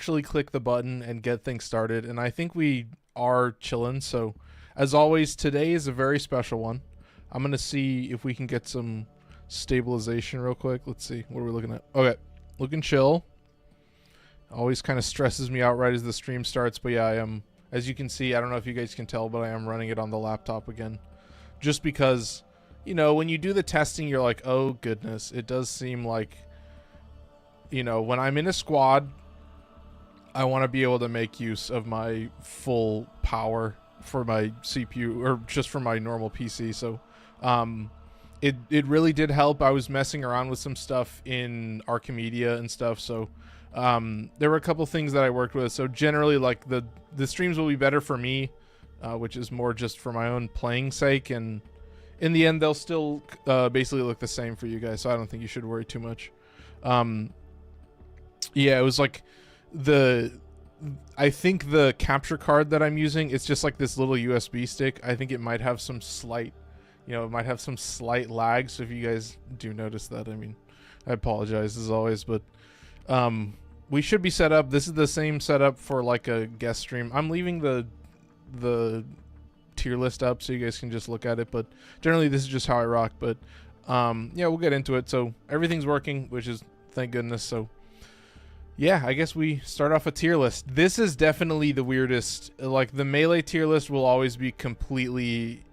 actually click the button and get things started. And I think we are chilling. So as always, today is a very special one. I'm going to see if we can get some stabilization real quick. Let's see. What are we looking at? Okay. Looking chill. Always kind of stresses me out right as the stream starts. But yeah, I am, as you can see, I don't know if you guys can tell, but I am running it on the laptop again. Just because, you know, when you do the testing, you're like, oh goodness, it does seem like, you know, when I'm in a squad, I want to be able to make use of my full power for my CPU or just for my normal PC. So it really did help. I was messing around with some stuff in Archimedia and stuff. So there were a couple things that I worked with. So generally, like the streams will be better for me, which is more just for my own playing sake. And in the end, they'll still basically look the same for you guys. So I don't think you should worry too much. Yeah, it was like I think the capture card that I'm using, it's just like this little USB stick. I think it might have some slight, you know, it might have some slight lag. So if you guys do notice that, I mean, I apologize as always, but we should be set up. This is the same setup for like a guest stream. I'm leaving the tier list up so you guys can just look at it, but generally this is just how I rock. But yeah, we'll get into it. So everything's working, which is thank goodness. So yeah, I guess we start off a tier list. This is definitely the weirdest. Like the melee tier list will always be completely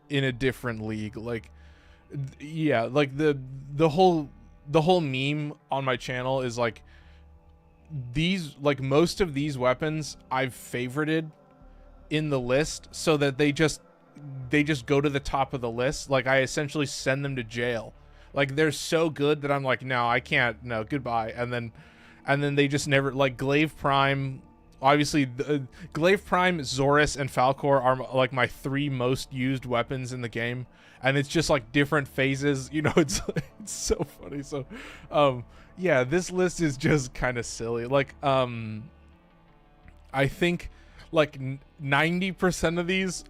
in a different league. Like yeah, like the whole meme on my channel is like these, like most of these weapons I've favorited in the list so that they just go to the top of the list. Like I essentially send them to jail. Like they're so good that I'm like, no, I can't, no, goodbye. And then they just never, like Glaive Prime, obviously Glaive Prime, Xoris, and Falcor are like my 3 most used weapons in the game. And it's just like different phases, you know, it's so funny. So yeah, this list is just kind of silly. Like I think like 90% of these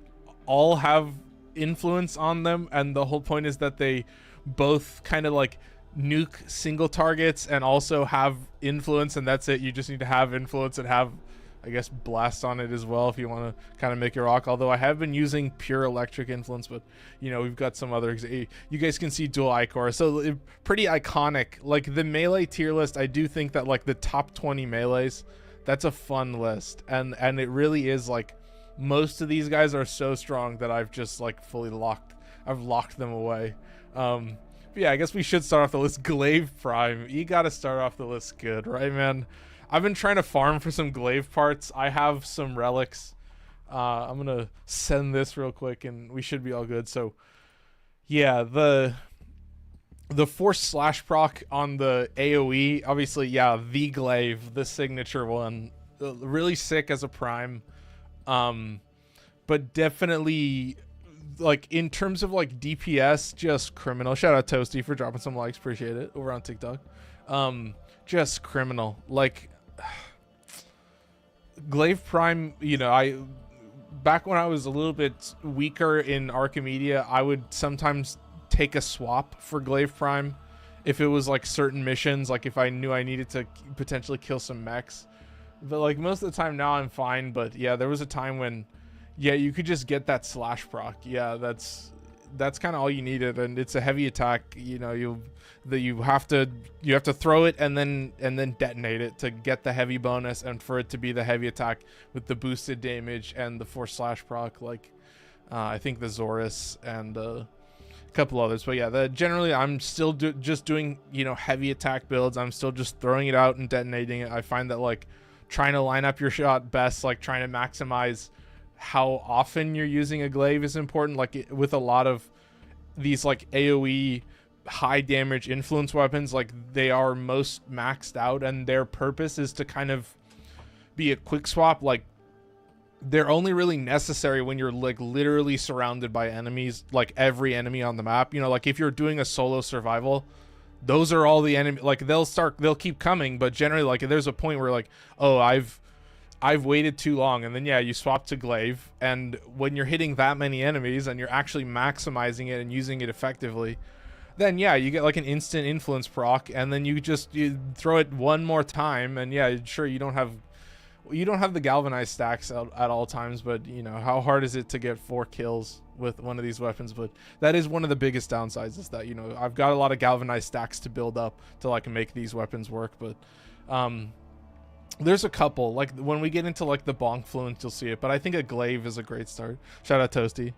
all have influence on them, and the whole point is that they both kind of like nuke single targets and also have influence, and that's it. You just need to have influence and have, I guess, blast on it as well if you want to kind of make it rock. Although I have been using pure electric influence, but you know, we've got some other, you guys can see dual Ichor, so pretty iconic. Like the melee tier list, I do think that like the top 20 melees, that's a fun list, and it really is. Like most of these guys are so strong that I've just like I've locked them away. Yeah, I guess we should start off the list. Glaive Prime, you gotta start off the list good, right, man? I've been trying to farm for some Glaive parts. I have some relics. I'm gonna send this real quick and we should be all good. So yeah, the force slash proc on the AoE, obviously, yeah, the Glaive, the signature one, really sick as a prime. But definitely, like in terms of like DPS, just criminal. Shout out Toasty for dropping some likes, appreciate it, over on TikTok. Just criminal. Like Glaive Prime, you know, back when I was a little bit weaker in Archimedia, I would sometimes take a swap for Glaive Prime if it was like certain missions, like if I knew I needed to potentially kill some mechs. But like most of the time now I'm fine. But yeah, there was a time when, yeah, you could just get that slash proc. Yeah, that's kind of all you needed, and it's a heavy attack. You know, you have to throw it and then detonate it to get the heavy bonus, and for it to be the heavy attack with the boosted damage and the force slash proc. Like I think the Xoris and a couple others. But yeah, generally I'm still just doing, you know, heavy attack builds. I'm still just throwing it out and detonating it. I find that like trying to line up your shot best, like trying to maximize how often you're using a glaive is important. Like with a lot of these like AoE high damage influence weapons, like they are most maxed out, and their purpose is to kind of be a quick swap. Like they're only really necessary when you're like literally surrounded by enemies, like every enemy on the map. You know, like if you're doing a solo survival, those are all the enemy, like they'll keep coming, but generally like there's a point where like, oh, I've waited too long, and then yeah, you swap to glaive, and when you're hitting that many enemies and you're actually maximizing it and using it effectively, then yeah, you get like an instant influence proc, and then you throw it one more time, and yeah, sure, you don't have the galvanized stacks at all times, but you know, how hard is it to get 4 kills with one of these weapons? But that is one of the biggest downsides, is that, you know, I've got a lot of galvanized stacks to build up to like make these weapons work. But there's a couple, like when we get into like the bonk fluence, you'll see it, but I think a glaive is a great start. Shout out Toasty.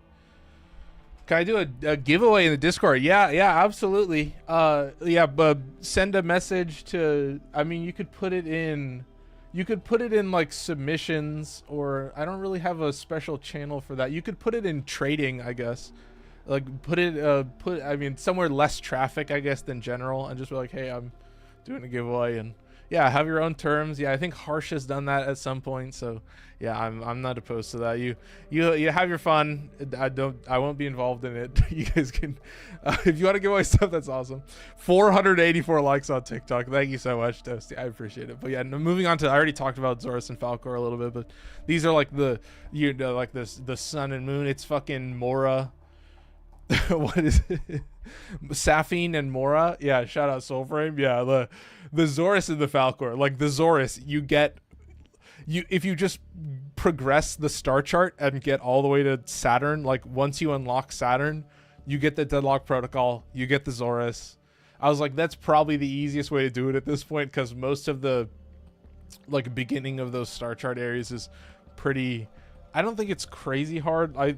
Can I do a giveaway in the Discord? Yeah, absolutely. Yeah, but send a message to, I mean, you could put it in like submissions, or I don't really have a special channel for that. You could put it in trading, I guess. Like I mean, somewhere less traffic, I guess, than general, and just be like, hey, I'm doing a giveaway, and yeah, have your own terms. Yeah, I think Harsh has done that at some point, so yeah, I'm not opposed to that. You have your fun. I won't be involved in it. You guys can, if you want to give away stuff, that's awesome. 484 likes on TikTok. Thank you so much, Toasty. I appreciate it. But yeah, moving on to, I already talked about Xoris and Falcor a little bit, but these are like the, you know, like the sun and moon. It's fucking Mora. What is it? Safine and Mora. Yeah, shout out Soulframe. Yeah, the Xoris and the Falcor. Like the Xoris, if you just progress the star chart and get all the way to Saturn, like once you unlock Saturn, you get the Deadlock Protocol, you get the Xoris. I was like, that's probably the easiest way to do it at this point, because most of the like beginning of those star chart areas is pretty, I don't think it's crazy hard. I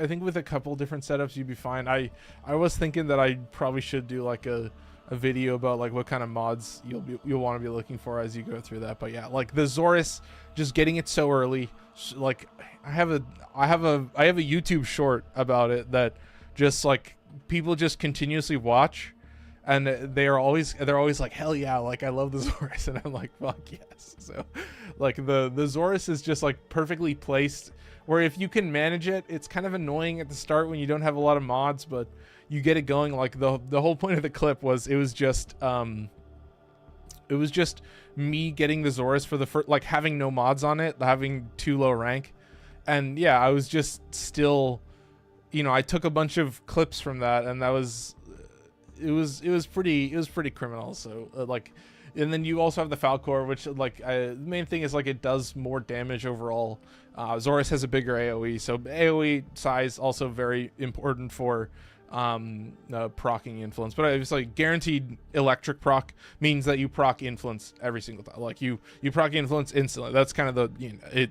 think with a couple different setups you'd be fine. I was thinking that I probably should do like a video about like what kind of mods you'll want to be looking for as you go through that. But yeah, like the Xoris, just getting it so early, like I have a YouTube short about it that just like people just continuously watch, and they're always like, hell yeah, like I love the Xoris, and I'm like, fuck yes. So like the Xoris is just like perfectly placed, where if you can manage it, it's kind of annoying at the start when you don't have a lot of mods, but you get it going. Like the whole point of the clip was, it was just me getting the Xoris for the first, like having no mods on it, having too low rank, and yeah, I was just still, you know, I took a bunch of clips from that, and that was, it was pretty criminal. So like, and then you also have the Falcor, which like the main thing is like it does more damage overall. Xoris has a bigger AoE, so AoE size also very important for procking influence. But it's like guaranteed electric proc means that you proc influence every single time. Like you proc influence instantly. That's kind of the, you know, it,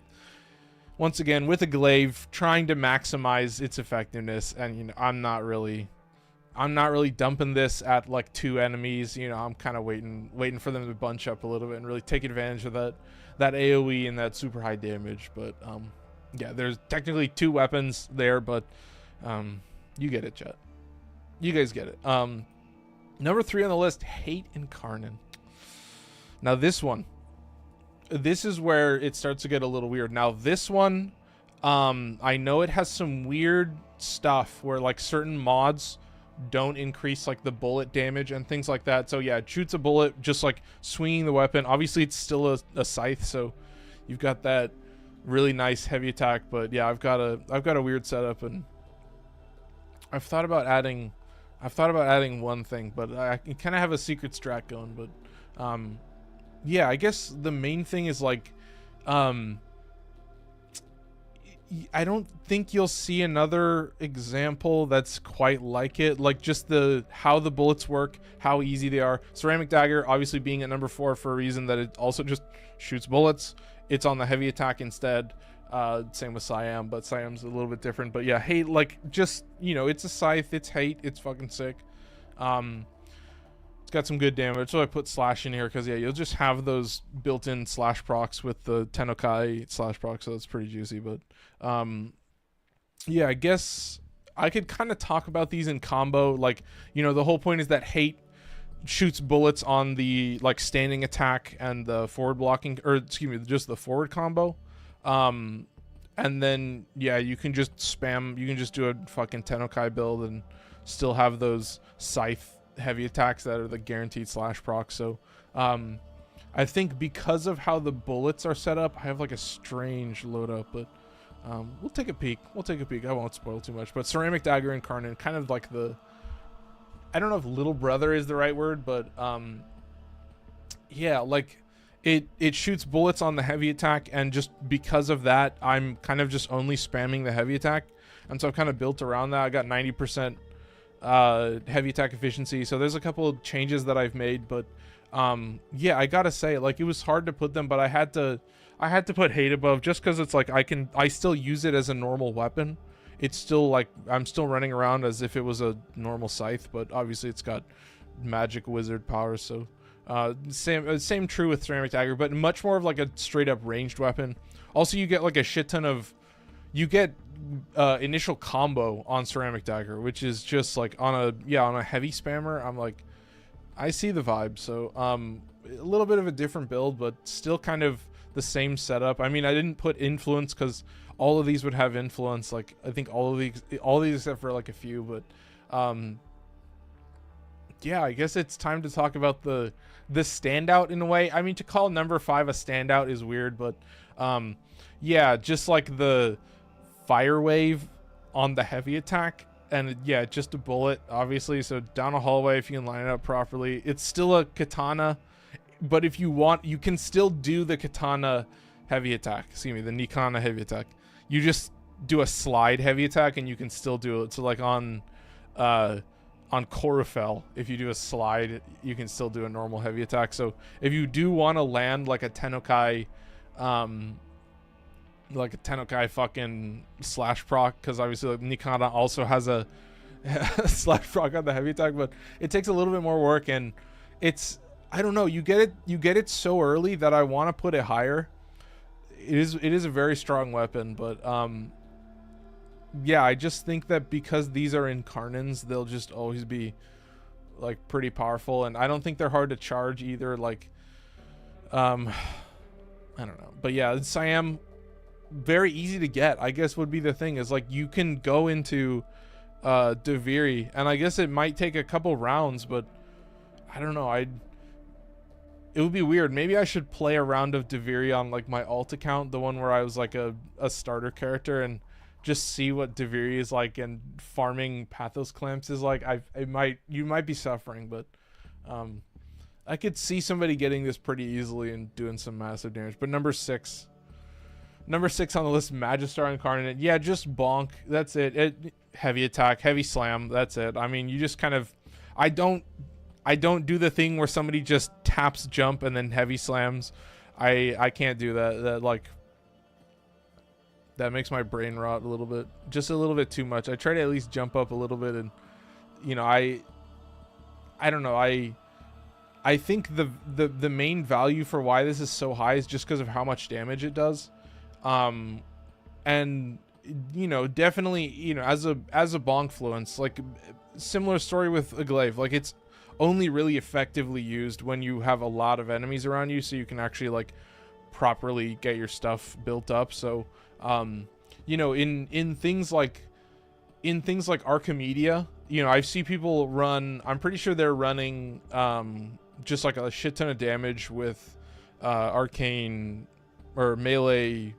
once again with a glaive, trying to maximize its effectiveness, and you know, I'm not really dumping this at like 2 enemies. You know, I'm kind of waiting for them to bunch up a little bit and really take advantage of that AoE and that super high damage. But yeah, there's technically 2 weapons there, but you get it, chat. You guys get it. Number 3 on the list, Hate Incarnon. Now this is where it starts to get a little weird. Now this one, I know it has some weird stuff where like certain mods don't increase like the bullet damage and things like that. So yeah, it shoots a bullet just like swinging the weapon. Obviously it's still a scythe, so you've got that really nice heavy attack. But yeah, I've got a weird setup, and I've thought about adding one thing, but I kind of have a secret strat going. But yeah, I guess the main thing is like, I don't think you'll see another example that's quite like it. Like just how the bullets work, how easy they are. Ceramic Dagger obviously being at number 4 for a reason, that it also just shoots bullets. It's on the heavy attack instead. Same with Syam, but Syam's a little bit different. But yeah, Hate, like just, you know, it's a scythe, it's Hate, it's fucking sick. It's got some good damage, so I put slash in here because yeah, you'll just have those built-in slash procs with the Tenokai slash proc, so that's pretty juicy. But yeah, I guess I could kind of talk about these in combo. Like, you know, the whole point is that Hate shoots bullets on the like standing attack and the forward blocking, or excuse me, just the forward combo. And then yeah, you can just spam, you can just do a fucking Tenokai build and still have those scythe heavy attacks that are the guaranteed slash proc. So I think because of how the bullets are set up, I have like a strange load up, but we'll take a peek. I won't spoil too much. But Ceramic Dagger and Incarnon, kind of like I don't know if little brother is the right word, but yeah, like it shoots bullets on the heavy attack, and just because of that, I'm kind of just only spamming the heavy attack, and so I've kind of built around that. I got 90% heavy attack efficiency, so there's a couple of changes that I've made, but yeah, I gotta say, like, it was hard to put them, but I had to put hate above, just because it's like I still use it as a normal weapon. It's still like I'm still running around as if it was a normal scythe, but obviously it's got magic wizard powers, so same true with ceramic dagger, but much more of like a straight up ranged weapon. Also, you get like a shit ton of initial combo on ceramic dagger, which is just like on a heavy spammer. I'm like, I see the vibe. So a little bit of a different build, but still kind of the same setup. I mean, I didn't put influence because all of these would have influence. Like, I think all of these except for like a few, but yeah, I guess it's time to talk about the standout in a way. I mean, to call number 5 a standout is weird, but yeah, just like the fire wave on the heavy attack, and yeah, just a bullet, obviously. So down a hallway, if you can line it up properly, it's still a katana, but if you want, you can still do the katana heavy attack. Excuse me, the Nikana heavy attack. You just do a slide heavy attack, and you can still do it. So like on Corufel, if you do a slide, you can still do a normal heavy attack. So if you do want to land like a Tenokai, fucking slash proc, because obviously like, Nikana also has a slash proc on the heavy attack, but it takes a little bit more work, and it's, I don't know, you get it so early that I want to put it higher. It is a very strong weapon, but yeah, I just think that because these are Incarnons, they'll just always be like pretty powerful, and I don't think they're hard to charge either. Like, I don't know, but yeah, Syam, very easy to get, I guess, would be the thing, is like you can go into Deviri, and I guess it might take a couple rounds, but I don't know, it would be weird. Maybe I should play a round of Deviri on like my alt account, the one where I was like a starter character, and just see what Deviri is like and farming Pathos clamps is like. You might be suffering, but I could see somebody getting this pretty easily and doing some massive damage. But number six on the list, Magistar Incarnon. Yeah, just bonk. That's it. Heavy attack, heavy slam. That's it. I mean, you just kind of, I don't do the thing where somebody just taps jump and then heavy slams. I can't do that. That makes my brain rot a little bit, just a little bit too much. I try to at least jump up a little bit, and you know, I don't know. I think the main value for why this is so high is just because of how much damage it does. And you know, definitely, you know, as a bonk fluence, like similar story with a glaive, like it's only really effectively used when you have a lot of enemies around you, so you can actually like properly get your stuff built up. So you know, in things like Archimedia, you know, I see people run, I'm pretty sure they're running just like a shit ton of damage with arcane or melee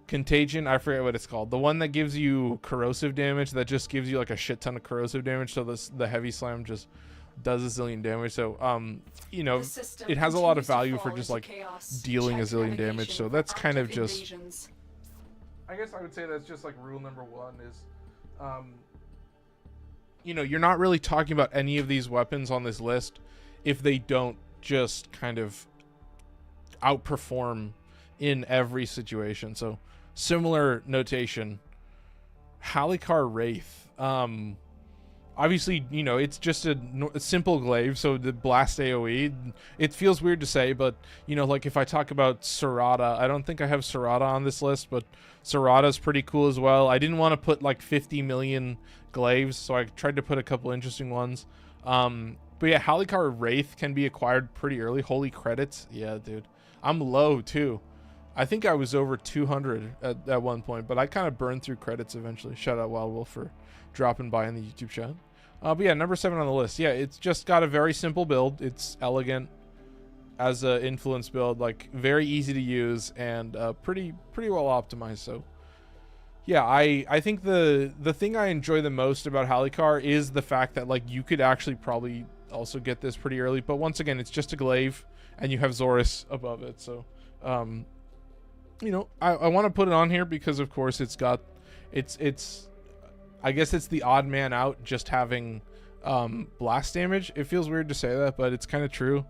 Contagion. I forget what it's called, the one that gives you corrosive damage, that just gives you like a shit ton of corrosive damage, so the heavy slam just does a zillion damage. So you know, it has a lot of value for just like dealing a zillion damage. So that's kind of just, I guess I would say that's just like rule number 1 is you know, you're not really talking about any of these weapons on this list if they don't just kind of outperform in every situation. So similar notation, Halikar Wraith. Obviously, you know, it's just a simple glaive, so the blast AoE, it feels weird to say, but, you know, like if I talk about Serata, I don't think I have Serata on this list, but Serata's pretty cool as well. I didn't want to put like 50 million glaives, so I tried to put a couple interesting ones. But yeah, Halikar Wraith can be acquired pretty early. Holy credits. Yeah, dude. I'm low, too. I think I was over 200 at one point, but I kind of burned through credits eventually. Shout out Wild Wolf for dropping by in the YouTube chat. But yeah, number 7 on the list. Yeah, it's just got a very simple build. It's elegant as a influence build, like very easy to use and pretty well optimized. So Yeah, I think the thing I enjoy the most about Halikar is the fact that like you could actually probably also get this pretty early, but once again, it's just a glaive and you have Xoris above it. So you know, I want to put it on here because of course it's got it's I guess it's the odd man out just having blast damage. It feels weird to say that, but it's kind of true.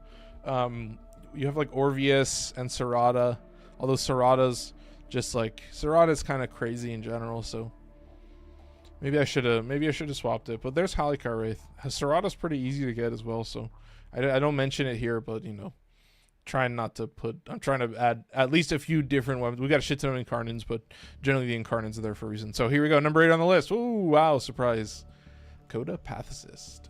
You have like Orvius and Serrata, although Serrata's just like Serrata's kind of crazy in general, so maybe I should have swapped it. But there's Halikar Wraith. Serrata's pretty easy to get as well, so I don't mention it here, but you know, I'm trying to add at least a few different weapons. We got a shit ton of Incarnons, but generally the Incarnons are there for a reason. So here we go, number 8 on the list. Ooh, wow, surprise. Coda Pathocyst.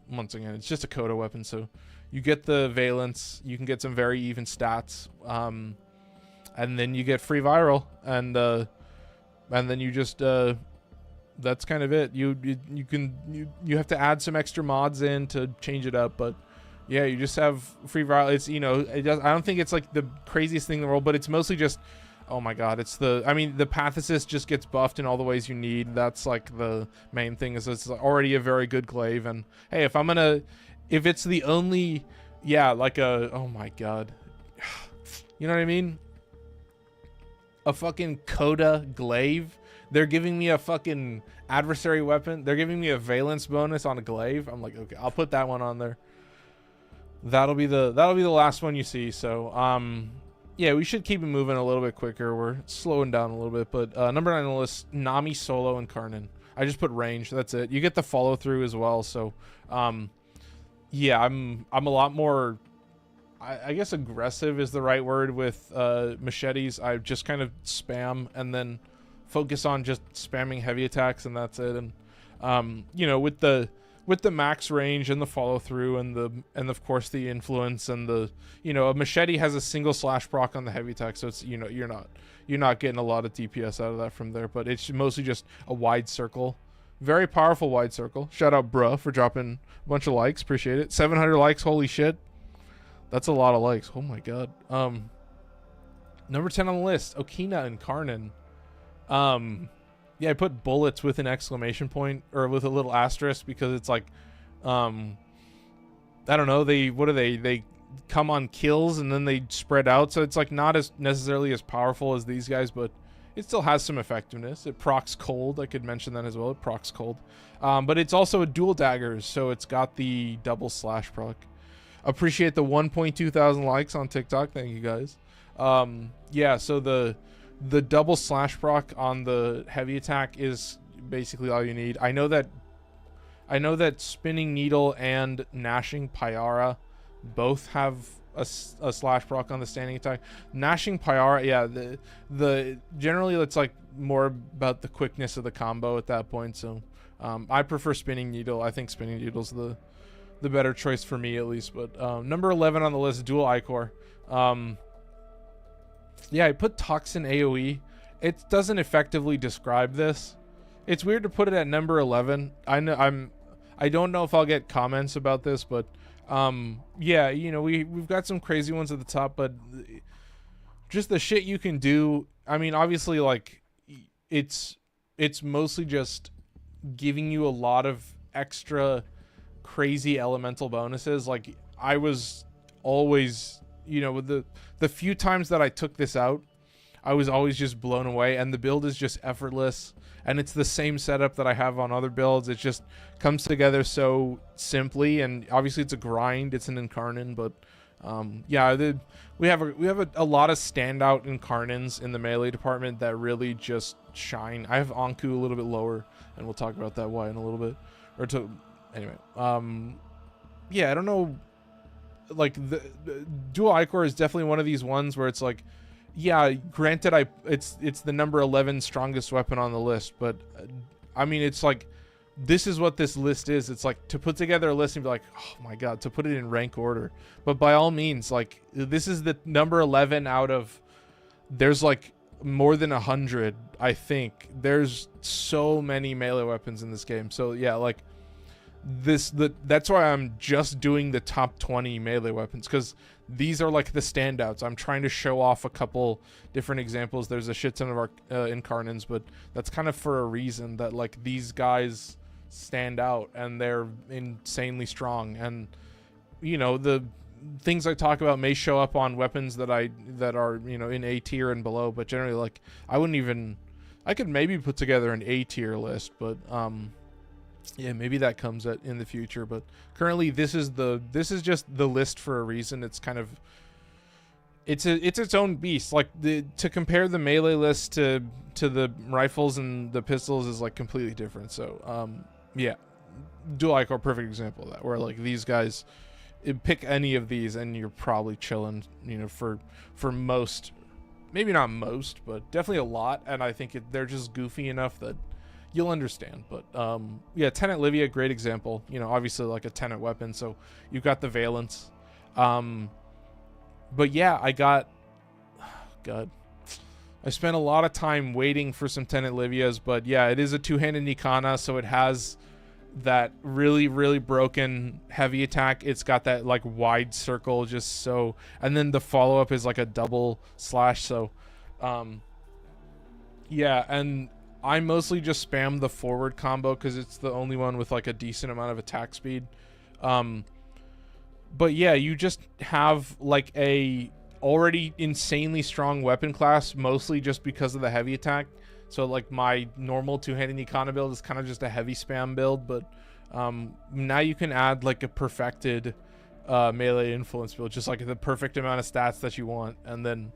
Once again, it's just a Coda weapon, so you get the Valence, you can get some very even stats, and then you get free viral, and then you just that's kind of it. You have to add some extra mods in to change it up, but yeah, you just have free viral. It's, you know, I don't think it's like the craziest thing in the world, but it's mostly just, oh my god, I mean, the Pathocyst just gets buffed in all the ways you need. That's like the main thing, is it's already a very good glaive. And hey, if it's the only, yeah, like oh my god, you know what I mean? A fucking Coda glaive. They're giving me a fucking adversary weapon. They're giving me a valence bonus on a glaive. I'm like, okay, I'll put that one on there. That'll be the last one you see. So yeah, we should keep it moving a little bit quicker. We're slowing down a little bit, but number 9 on the list, Nami solo Incarnon. I just put range. That's it. You get the follow through as well. So yeah, I'm a lot more, I guess aggressive is the right word with machetes. I just kind of spam and then focus on just spamming heavy attacks, and that's it. And you know, with the max range and the follow through and of course the influence and the, you know, a machete has a single slash proc on the heavy attack, so it's, you know, you're not getting a lot of DPS out of that from there, but it's mostly just a wide circle, very powerful wide circle. Shout out bruh for dropping a bunch of likes, appreciate it. 700 likes, holy shit, that's a lot of likes. Oh my god. Number 10 on the list, Okina Incarnon. Yeah, I put bullets with an exclamation point or with a little asterisk because it's like, I don't know, they come on kills and then they spread out, so it's like not as necessarily as powerful as these guys, but it still has some effectiveness. It procs cold. I could mention that as well. It procs cold, but it's also a dual daggers, so it's got the double slash proc. Appreciate the 1.2 thousand likes on TikTok. Thank you guys. Yeah, so the double slash proc on the heavy attack is basically all you need. I know that Spinning Needle and Gnashing Pyara both have a slash proc on the standing attack. Gnashing Pyara, yeah, the generally it's like more about the quickness of the combo at that point. So I prefer Spinning Needle. I think Spinning Needle's the better choice for me at least. But number 11 on the list, dual Ichor. Yeah, I put Toxin AoE. It doesn't effectively describe this. It's weird to put it at number 11. I don't know if I'll get comments about this, but yeah, you know, we've got some crazy ones at the top, but just the shit you can do. I mean, obviously, like it's mostly just giving you a lot of extra crazy elemental bonuses. Like I was always, you know, with the few times that I took this out, I was always just blown away, and the build is just effortless, and it's the same setup that I have on other builds. It just comes together so simply, and obviously it's a grind. It's an Incarnon, but yeah, we have a lot of standout Incarnons in the melee department that really just shine. I have Anku a little bit lower, and we'll talk about that why in a little bit. Anyway, yeah, I don't know. Like the dual Ichor is definitely one of these ones where it's like, yeah, granted, it's the number 11 strongest weapon on the list, but I mean, it's like, this is what this list is. It's like to put together a list and be like, oh my god, to put it in rank order. But by all means, like, this is the number 11 out of, there's like more than 100, I think. There's so many melee weapons in this game. So yeah, like that's why I'm just doing the top 20 melee weapons, because these are like the standouts. I'm trying to show off a couple different examples. There's a shit ton of our Incarnons, but that's kind of for a reason, that like these guys stand out and they're insanely strong. And you know, the things I talk about may show up on weapons that are, you know, in A tier and below, but generally, like, I could maybe put together an A tier list, but yeah, maybe that comes in the future. But currently this is just the list for a reason. It's kind of, it's its own beast. Like, to compare the melee list to the rifles and the pistols is like completely different. So yeah, Dual Ichor, perfect example of that, where like these guys, pick any of these and you're probably chilling, you know, for most, maybe not most, but definitely a lot. And I think they're just goofy enough that you'll understand. But yeah, Tenet Livia, great example. You know, obviously like a Tenet weapon, so you've got the valence. But yeah, God, I spent a lot of time waiting for some Tenet Livias, but yeah, it is a two-handed Nikana, so it has that really, really broken heavy attack. It's got that like wide circle, just so, and then the follow-up is like a double slash. So yeah, and I mostly just spam the forward combo because it's the only one with like a decent amount of attack speed. But yeah, you just have like a already insanely strong weapon class, mostly just because of the heavy attack. So like my normal two-handed Ikana build is kind of just a heavy spam build, but now you can add like a perfected melee influence build, just like the perfect amount of stats that you want. And then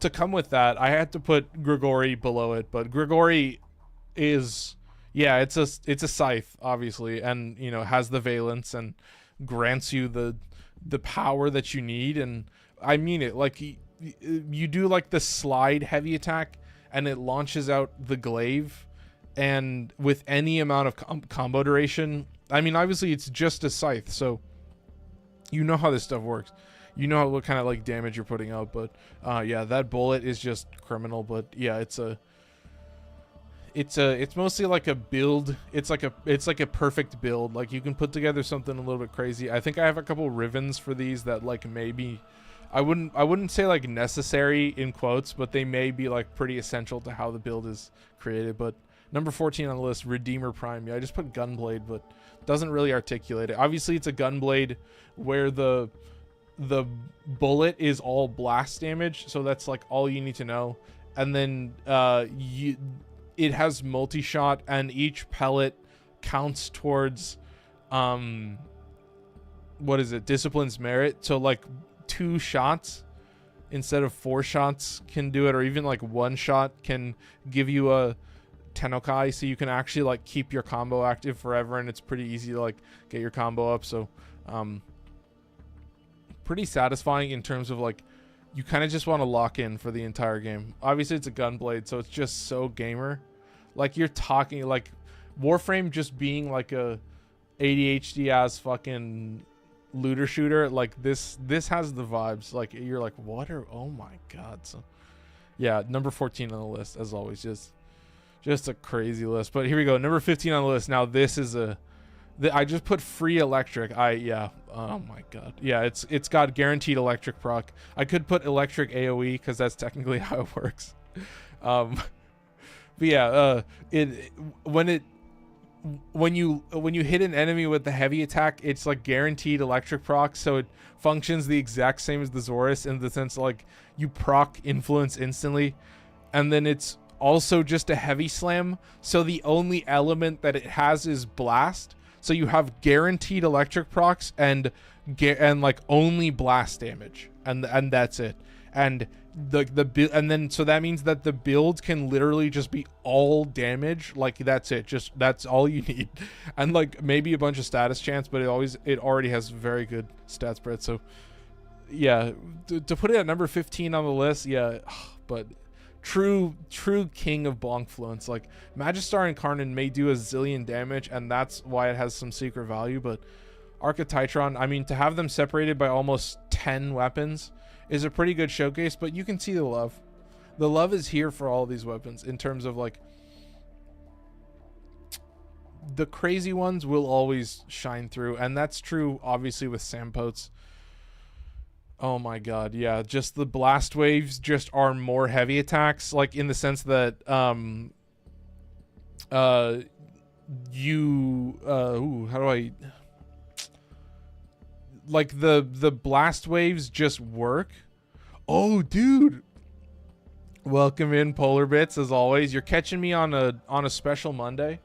to come with that, I had to put Grigori below it, but Grigori is, yeah, it's a scythe, obviously, and you know, has the valence and grants you the power that you need. And I mean it, like you do like the slide heavy attack and it launches out the glaive, and with any amount of combo duration, I mean, obviously it's just a scythe, so you know how this stuff works. You know what kind of like damage you're putting out. But yeah, that bullet is just criminal. But yeah, it's mostly like a build. It's like a perfect build. Like you can put together something a little bit crazy. I think I have a couple Rivens for these that like maybe I wouldn't say like necessary in quotes, but they may be like pretty essential to how the build is created. But number 14 on the list, Redeemer Prime. Yeah, I just put Gunblade, but doesn't really articulate it. Obviously it's a Gunblade where the bullet is all blast damage, so that's like all you need to know. And then it has multi-shot, and each pellet counts towards what is it, Discipline's Merit. So like 2 shots instead of 4 shots can do it, or even like 1 shot can give you a Tenokai, so you can actually like keep your combo active forever, and it's pretty easy to like get your combo up. So pretty satisfying in terms of like you kind of just want to lock in for the entire game. Obviously it's a Gunblade, so it's just so gamer. Like you're talking like Warframe just being like a ADHD ass fucking looter shooter. Like this has the vibes. Like you're like, what are, oh my god. So yeah, number 14 on the list, as always. Just a crazy list. But here we go, number 15 on the list. Now this is I just put free electric. Oh my god. Yeah, it's got guaranteed electric proc. I could put electric AoE because that's technically how it works. But yeah, when you hit an enemy with the heavy attack, it's like guaranteed electric proc, so it functions the exact same as the Xoris in the sense like you proc influence instantly, and then it's also just a heavy slam, so the only element that it has is blast. So you have guaranteed electric procs and like only blast damage, and that's it. And and then so that means that the build can literally just be all damage. Like that's it. Just that's all you need. And like maybe a bunch of status chance, but it already has very good stat spread. So yeah, to put it at number 15 on the list, yeah, but true king of Blancfluence. Like Magistar and Incarnon may do a zillion damage, and that's why it has some secret value. But Arca, Titron, I mean, to have them separated by almost 10 weapons is a pretty good showcase. But you can see the love. The love is here for all these weapons in terms of like the crazy ones will always shine through, and that's true obviously with Sampotes. Oh my god, yeah. Just the blast waves just are more heavy attacks, like in the sense that how do I, like the blast waves just work. Oh dude. Welcome in Polar Bits as always. You're catching me on a special Monday.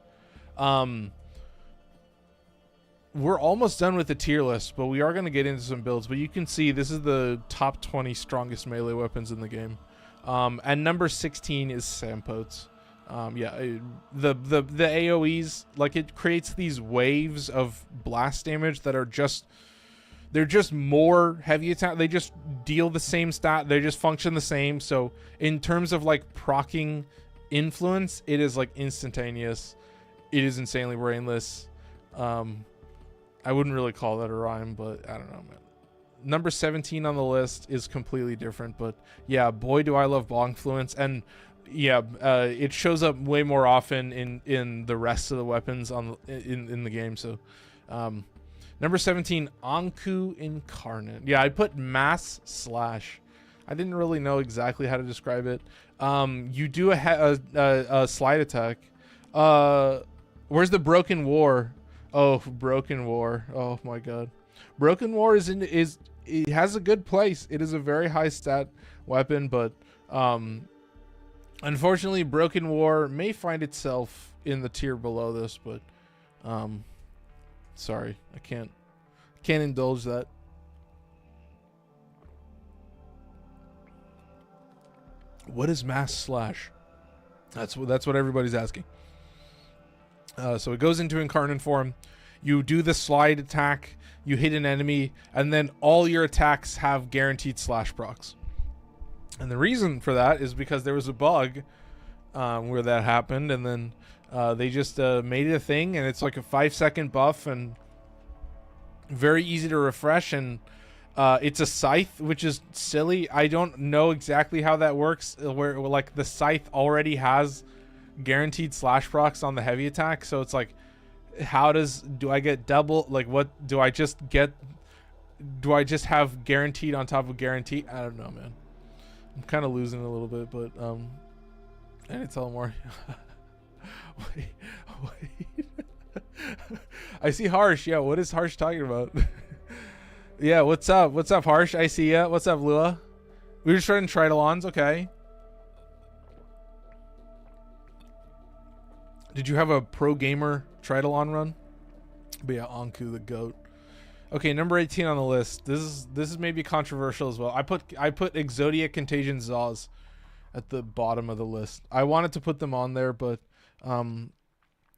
We're almost done with the tier list, but we are going to get into some builds. But you can see this is the top 20 strongest melee weapons in the game. And number 16 is Sampotes. Yeah, the AoEs, like, it creates these waves of blast damage that are just, they're just more heavy attack. They just deal the same stat. They just function the same. So in terms of like proccing influence, it is like instantaneous. It is insanely brainless. I wouldn't really call that a rhyme, but I don't know, man. Number 17 on the list is completely different, but yeah, boy, do I love Bongfluence. And yeah, it shows up way more often in the rest of the weapons in the game. So, number 17, Anku Incarnon. Yeah, I put Mass Slash. I didn't really know exactly how to describe it. You do a slide attack. Where's the Broken War? Oh, Broken War. Oh my god. Broken War it has a good place. It is a very high stat weapon, but unfortunately Broken War may find itself in the tier below this, but sorry, I can't indulge that. What is Mass Slash? That's what everybody's asking. So it goes into Incarnon form. You do the slide attack, you hit an enemy, and then all your attacks have guaranteed slash procs. And the reason for that is because there was a bug where that happened, and then they just made it a thing, and it's like a 5-second buff and very easy to refresh. And it's a scythe, which is silly. I don't know exactly how that works, where like the scythe already has guaranteed slash procs on the heavy attack, so it's like, do I get double, like, what do I just have guaranteed on top of guaranteed? I don't know, man. I'm kind of losing it a little bit, but I need to tell more. wait. I see Harsh. Yeah, what is Harsh talking about? Yeah, what's up Harsh? I see ya. What's up, Lua? We were just trying Tridolons. Okay. Did you have a pro gamer Tridolon run? But yeah, Anku the goat. Okay, number 18 on the list. This is maybe controversial as well. I put Exodia, Contagion, Zaws at the bottom of the list. I wanted to put them on there, but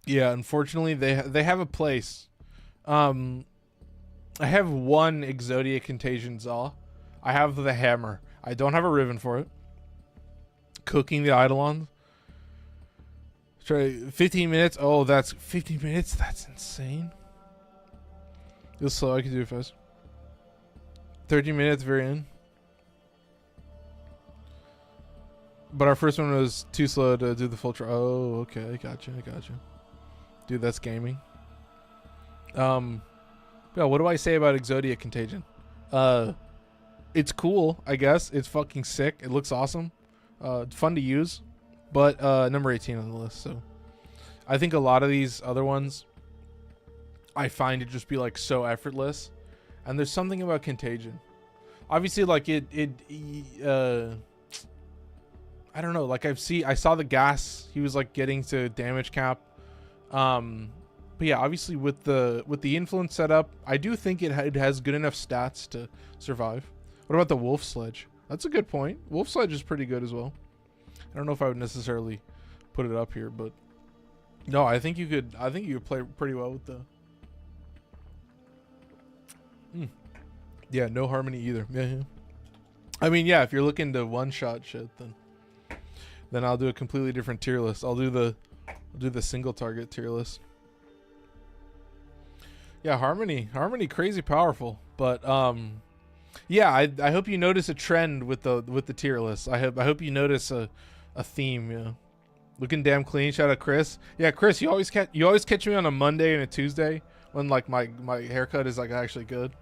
yeah, unfortunately they have a place. I have one Exodia, Contagion, Zaw. I have the hammer. I don't have a ribbon for it. Cooking the Eidolons. Try 15 minutes. Oh, that's 15 minutes. That's insane. It's slow. I can do it fast. 13 minutes, very end. But our first one was too slow to do the full try. Oh, okay. I gotcha. Dude, that's gaming. Yeah, what do I say about Exodia Contagion? It's cool, I guess. It's fucking sick. It looks awesome. It's fun to use. But number 18 on the list. So I think a lot of these other ones I find it just be like so effortless. And there's something about Contagion. Obviously, like I don't know, like I saw the gas, he was like getting to damage cap. But yeah, obviously with the influence setup, I do think it has good enough stats to survive. What about the Wolf Sledge? That's a good point. Wolf Sledge is pretty good as well. I don't know if I would necessarily put it up here, but no, I think you could play pretty well with the yeah, no harmony either. Yeah. I mean, yeah, if you're looking to one-shot shit, then I'll do a completely different tier list. I'll do the single target tier list. Yeah, harmony crazy powerful, but yeah, I hope you notice a trend with the tier list. I hope you notice a theme. Yeah, looking damn clean. Shout out Chris. Yeah, Chris, you always catch me on a Monday and a Tuesday when like my haircut is like actually good.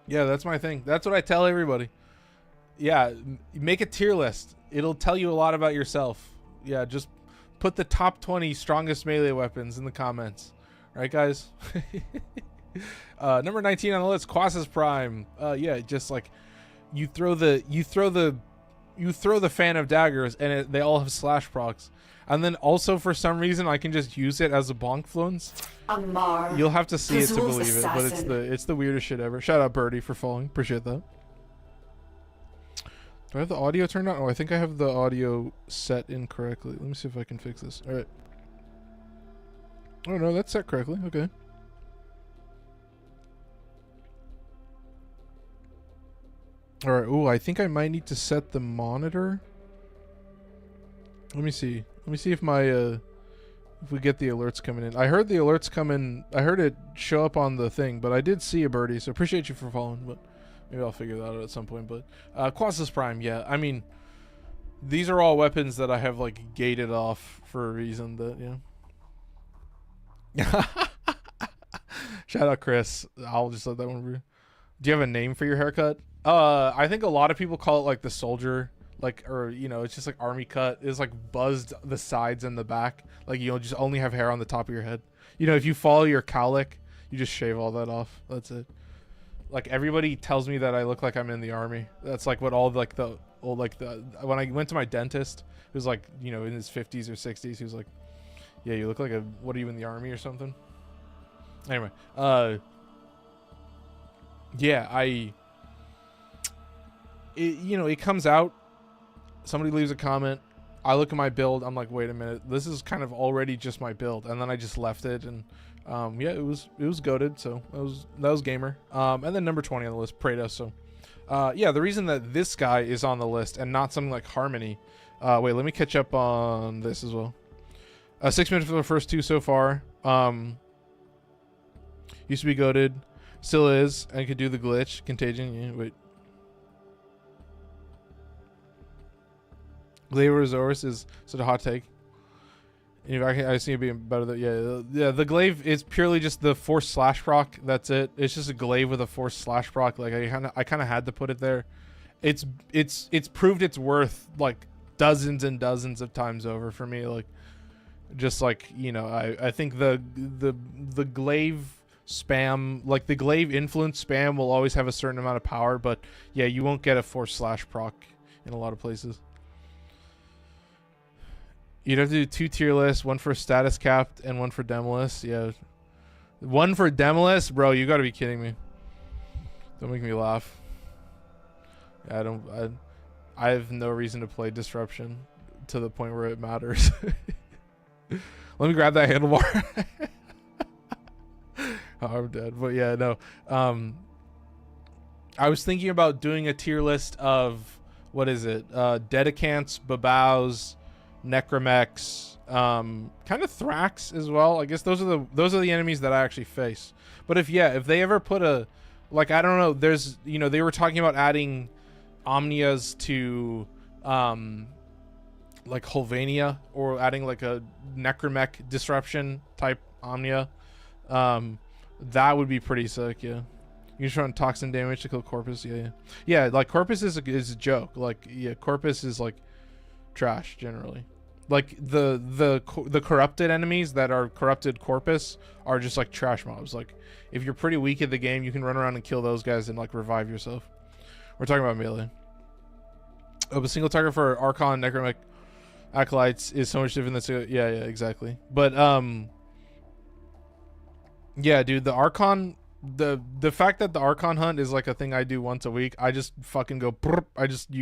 Yeah, that's my thing. That's what I tell everybody. Yeah, make a tier list. It'll tell you a lot about yourself. Yeah, just put the top 20 strongest melee weapons in the comments. Right, guys? Number 19 on the list, Quassus Prime. Yeah, just like you throw the fan of daggers, and they all have slash procs. And then also for some reason I can just use it as a bonk fluence. You'll have to see it to believe it, but it's the weirdest shit ever. Shout out Birdie for following. Appreciate that. Do I have the audio turned on? Oh, I think I have the audio set incorrectly. Let me see if I can fix this. All right. Oh no, that's set correctly. Okay. All right. Ooh, I think I might need to set the monitor. Let me see. Let me see if my if we get the alerts coming in. I heard the alerts come in. I heard it show up on the thing, but I did see a Birdie, so appreciate you for following. But maybe I'll figure that out at some point. But Quassus Prime, yeah. I mean, these are all weapons that I have like gated off for a reason. That yeah. Shout out Chris. I'll just let that one be. Do you have a name for your haircut? I think a lot of people call it like the soldier, like, or you know, it's just like army cut. It's like buzzed the sides and the back. Like you'll just only have hair on the top of your head. You know, if you follow your cowlick, you just shave all that off. That's it. Like everybody tells me that I look like I'm in the army. That's like what all like the old like the when I went to my dentist, who was like, you know, in his 50s or 60s, he was like, yeah, you look like a, what are you, in the army or something? Anyway, yeah, you know, it comes out, somebody leaves a comment, I look at my build, I'm like, wait a minute, this is kind of already just my build, and then I just left it, and yeah, it was goated, so that was gamer. And then number 20 on the list, Praedos. So yeah, the reason that this guy is on the list and not something like Harmony, wait, let me catch up on this as well. 6 minutes for the first two so far. Used to be goated, still is, and could do the glitch Contagion. Yeah, wait, Glaive or Xoris is such a hot take. I see it being better than, yeah, the Glaive is purely just the force slash proc. That's it. It's just a Glaive with a force slash proc. Like I kind of had to put it there. It's proved its worth like dozens and dozens of times over for me. Like just like, you know, I think the Glaive spam, like the Glaive influence spam will always have a certain amount of power, but yeah, you won't get a force slash proc in a lot of places. You'd have to do 2 tier lists, one for status capped and one for Demolist. Yeah. One for Demolist? Bro, you gotta be kidding me. Don't make me laugh. Yeah, I have no reason to play Disruption to the point where it matters. Let me grab that handlebar. Oh, I'm dead. But yeah, no. I was thinking about doing a tier list of, what is it? Dedicants, Babaus, Necromex, kind of Thrax as well. I guess those are the enemies that I actually face. But if they ever put a, like, I don't know, there's, you know, they were talking about adding Omnias to like Hulvania, or adding like a Necromech disruption type Omnia. That would be pretty sick. Yeah, you just run toxin damage to kill Corpus. Yeah, like Corpus is a joke. Like, yeah, Corpus is like trash generally. Like the corrupted enemies that are corrupted Corpus are just like trash mobs. Like if you're pretty weak at the game, you can run around and kill those guys and like revive yourself. We're talking about melee. Oh, a single target for Archon Necromech Acolytes is so much different than, yeah, exactly. But yeah, dude, the Archon, the fact that the Archon hunt is like a thing I do once a week, I just fucking go, I just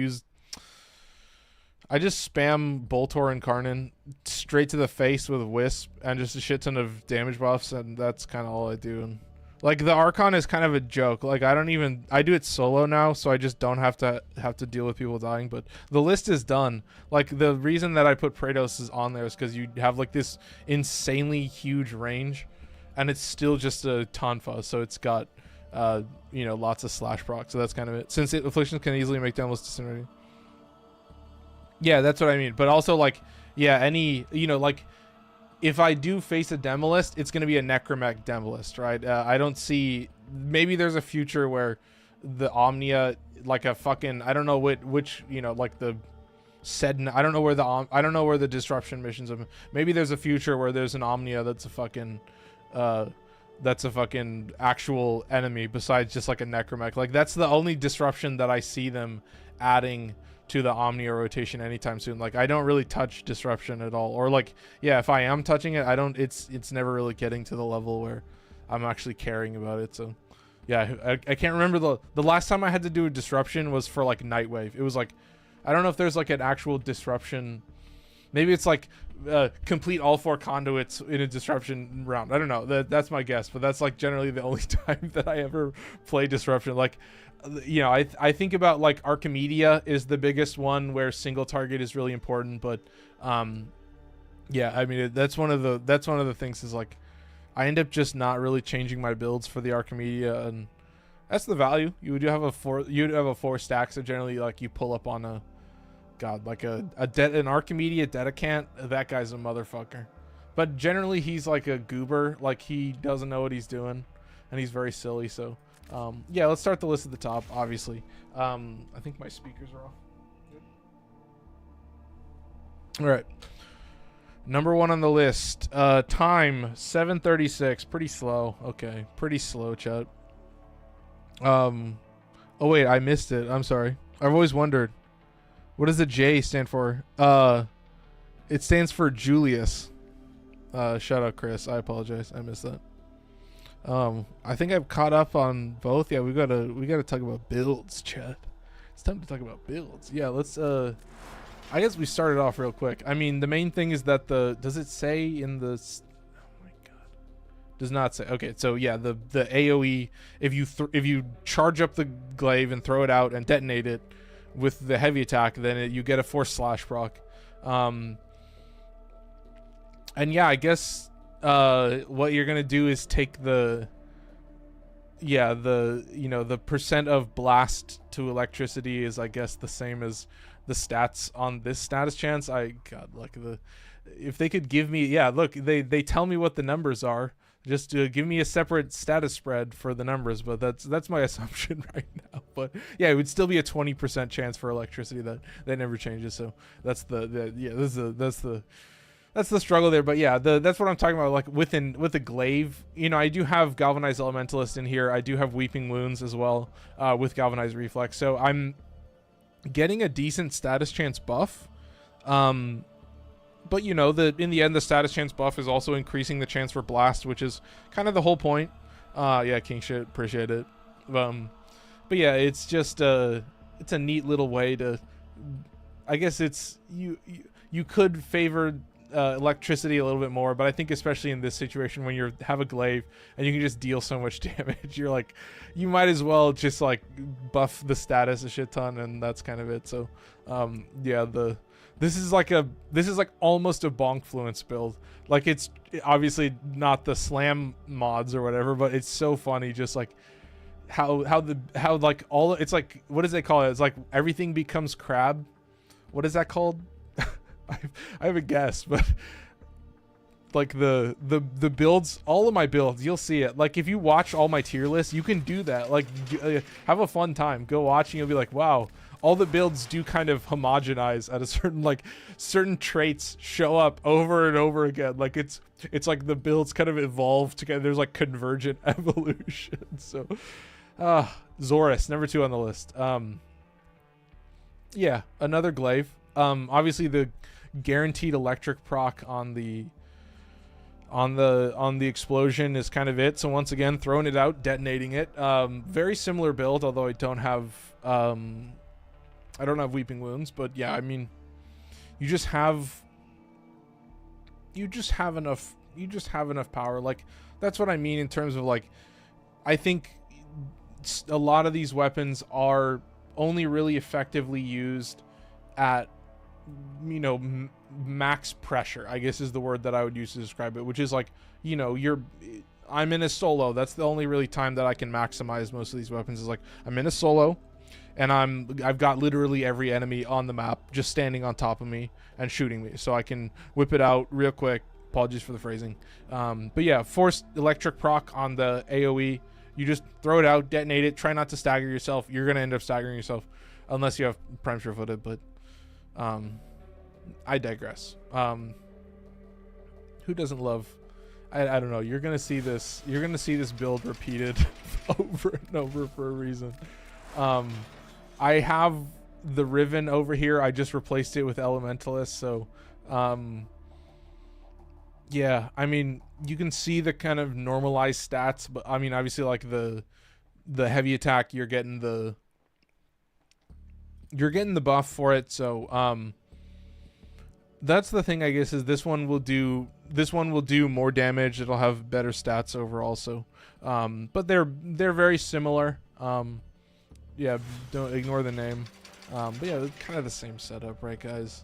spam Boltor and Incarnon straight to the face with a Wisp and just a shit ton of damage buffs, and that's kind of all I do. And like the Archon is kind of a joke. Like I do it solo now, so I just don't have to deal with people dying. But the list is done. Like the reason that I put Praedos is on there is because you have like this insanely huge range, and it's still just a Tonfa, so it's got you know, lots of slash proc. So that's kind of it. Since afflictions can easily make Demolist disintegrating. Yeah, that's what I mean. But also, like, yeah, any, you know, like, if I do face a Demolist, it's going to be a Necromech Demolist, right? I don't see, maybe there's a future where the Omnia like a fucking, I don't know which you know, like the said, I don't know where the disruption missions of, maybe there's a future where there's an Omnia that's a fucking actual enemy besides just like a necromech. Like that's the only disruption that I see them adding to the Omnia rotation anytime soon. Like I don't really touch disruption at all, or like, yeah, if I am touching it, I don't, it's never really getting to the level where I'm actually caring about it. So yeah, I can't remember the last time I had to do a disruption was for like Nightwave. It was like, I don't know if there's like an actual disruption. Maybe it's like complete all 4 conduits in a disruption round. I don't know. That's my guess, but that's like generally the only time that I ever play disruption. Like, you know, I think about like Archimedia is the biggest one where single target is really important, but yeah, I mean that's one of the things is like I end up just not really changing my builds for the Archimedia, and that's the value. You'd have a 4 stack, so generally like you pull up on a like an Archimedia Dedicant. That guy's a motherfucker, but generally he's like a goober, like he doesn't know what he's doing and he's very silly. So yeah, let's start the list at the top. Obviously I think my speakers are off. All right, number 1 on the list, time 7:36. Pretty slow. Okay, pretty slow, chat. Oh wait, I missed it. I'm sorry. I've always wondered, what does the J stand for? It stands for Julius. Shout out Chris. I apologize. I missed that. I think I've caught up on both. Yeah, we gotta talk about builds, chat. It's time to talk about builds. Yeah, let's I guess we started off real quick. I mean, the main thing is that does it say in the, oh my god, does not say. Okay, so yeah, the AoE, if you charge up the glaive and throw it out and detonate it with the heavy attack, then you get a force slash proc. And yeah, I guess what you're gonna do is take the percent of blast to electricity is, I guess, the same as the stats on this status chance. If they could give me, yeah, look, they tell me what the numbers are, just to give me a separate status spread for the numbers, but that's my assumption right now. But yeah, it would still be a 20% chance for electricity. That never changes. So that's that's the struggle there. But yeah, that's what I'm talking about. Like with the glaive, you know, I do have galvanized elementalist in here. I do have weeping wounds as well with galvanized reflex. So I'm getting a decent status chance buff. But you know, in the end, the status chance buff is also increasing the chance for blast, which is kind of the whole point. Yeah, king shit, appreciate it. But yeah, it's just it's a neat little way to, I guess it's you could favor electricity a little bit more, but I think especially in this situation when you have a glaive and you can just deal so much damage, you're like, you might as well just like buff the status a shit ton, and that's kind of it. So yeah, this is like almost a bonkfluence build. Like it's obviously not the slam mods or whatever, but it's so funny just like how like all, it's like, what does they call it? It's like everything becomes crab. What is that called? I have a guess, but like the builds, all of my builds, you'll see it. Like if you watch all my tier lists, you can do that. Like have a fun time. Go watch and you'll be like, wow, all the builds do kind of homogenize at a certain, like certain traits show up over and over again. Like it's like the builds kind of evolve together. There's like convergent evolution. So Xoris, number 2 on the list. Yeah, another glaive. Obviously the guaranteed electric proc on the explosion is kind of it. So once again, throwing it out, detonating it. Very similar build, although I don't have weeping wounds, but yeah, I mean, you just have enough power. Like that's what I mean in terms of like, I think a lot of these weapons are only really effectively used at, you know, max pressure, I guess is the word that I would use to describe it, which is like, you know, I'm in a solo. That's the only really time that I can maximize most of these weapons, is like I'm in a solo and I've got literally every enemy on the map just standing on top of me and shooting me, so I can whip it out real quick. Apologies for the phrasing. But yeah, forced electric proc on the AoE You just throw it out, detonate it, try not to stagger yourself. You're going to end up staggering yourself unless you have prime sure-footed, but I digress. Who doesn't love... I don't know. You're going to see this. You're going to see this build repeated over and over for a reason. I have the Riven over here. I just replaced it with Elementalist, so... yeah, I mean, you can see the kind of normalized stats, but I mean, obviously, like the heavy attack, you're getting the buff for it. So that's the thing, I guess, is this one will do more damage. It'll have better stats overall. So but they're very similar. Yeah, don't ignore the name. But yeah, kind of the same setup, right, guys?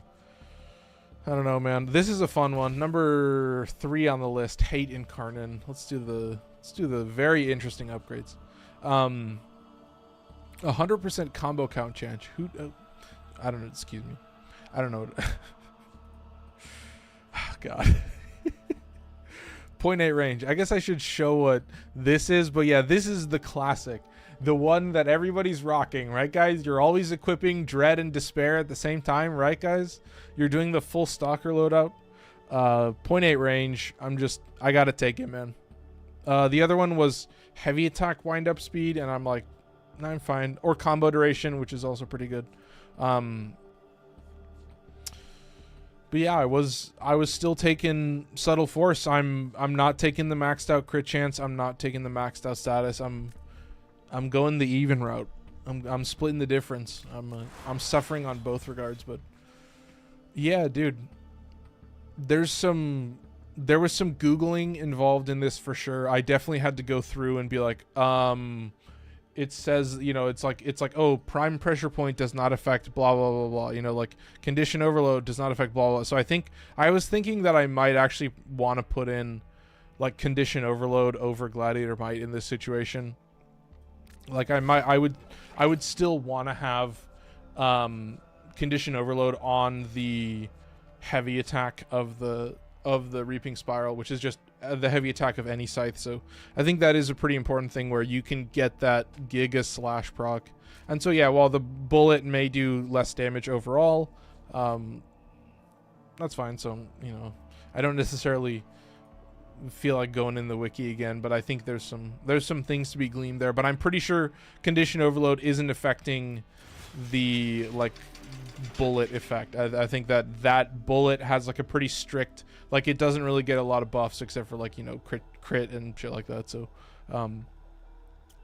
I don't know, man. This is a fun one. Number 3 on the list, Hate Incarnon. Let's do the very interesting upgrades. 100% combo count chance. Who? I don't know. Excuse me. I don't know. God. 0.8 range. I guess I should show what this is, but yeah, this is the classic. The one that everybody's rocking, right, guys? You're always equipping Dread and Despair at the same time, right, guys? You're doing the full Stalker loadout. 0.8 range. I gotta take it, man. The other one was heavy attack wind-up speed, and I'm like, nah, I'm fine. Or combo duration, which is also pretty good. But yeah, I was still taking Subtle Force. I'm not taking the maxed out crit chance. I'm not taking the maxed out status. I'm going the even route. I'm splitting the difference. I'm suffering on both regards, but yeah, dude. There was some Googling involved in this for sure. I definitely had to go through and be like, it says, you know, it's like, oh, prime pressure point does not affect blah, blah, blah, blah. You know, like condition overload does not affect blah, blah. So I was thinking that I might actually want to put in like condition overload over Gladiator Might in this situation. Like I would still want to have condition overload on the heavy attack of the Reaping Spiral, which is just the heavy attack of any scythe. So I think that is a pretty important thing where you can get that Giga Slash proc. And so yeah, while the bullet may do less damage overall, that's fine. So, you know, I don't necessarily feel like going in the wiki again, but I think there's some things to be gleaned there. But I'm pretty sure condition overload isn't affecting the like bullet effect. I think that bullet has like a pretty strict, like it doesn't really get a lot of buffs except for like, you know, crit and shit like that. So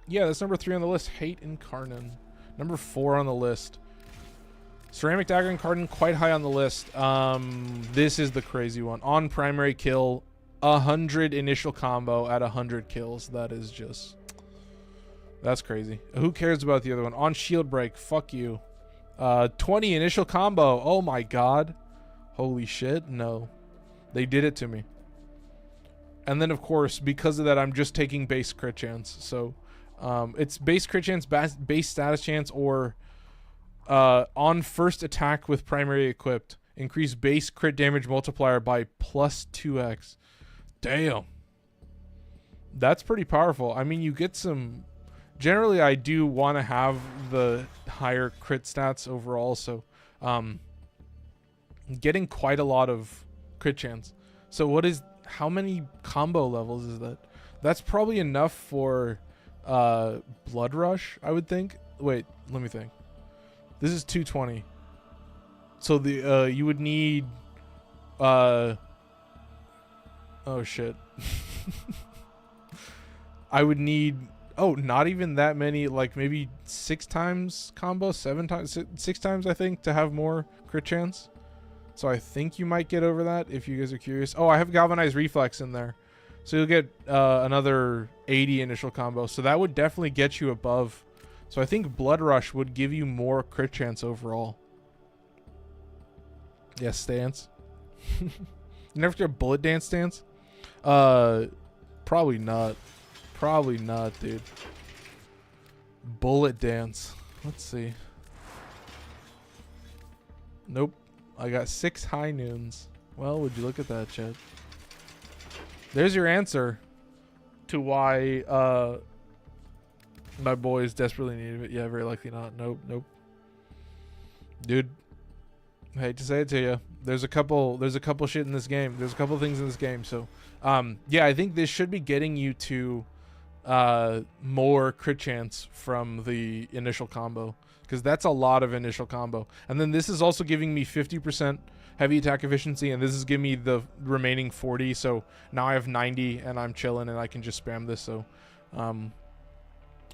yeah, that's number 3 on the list. Hate Incarnon. Number 4 on the list, Ceramic Dagger Incarnon, quite high on the list. This is the crazy one. On primary kill, 100 initial combo at 100 kills. That's crazy. Who cares about the other one? On shield break, fuck you. 20 initial combo. Oh my god. Holy shit. No. They did it to me. And then of course, because of that, I'm just taking base crit chance. So it's base crit chance, base status chance, or on first attack with primary equipped, increase base crit damage multiplier by plus 2x. Damn. That's pretty powerful. I mean, you get some... Generally, I do want to have the higher crit stats overall, so getting quite a lot of crit chance. So how many combo levels is that? That's probably enough for Blood Rush, I would think. Wait, let me think. This is 220. So you would need... oh shit. I would need, not even that many, like maybe 6 times combo, 7 times, 6 times I think, to have more crit chance. So I think you might get over that if you guys are curious. Oh, I have Galvanized Reflex in there. So you'll get another 80 initial combo. So that would definitely get you above. So I think Blood Rush would give you more crit chance overall. Yes, stance. You never get a Bullet Dance stance? Probably not. Probably not, dude. Bullet Dance. Let's see. Nope. I got 6 high noons. Well, would you look at that, Chet? There's your answer to why My boys desperately need it. Yeah, very likely not. Nope, nope. Dude, I hate to say it to you. There's a couple shit in this game. There's a couple things in this game. So, yeah, I think this should be getting you to more crit chance from the initial combo, because that's a lot of initial combo. And then this is also giving me 50% heavy attack efficiency, and this is giving me the remaining 40. So now I have 90 and I'm chilling and I can just spam this. So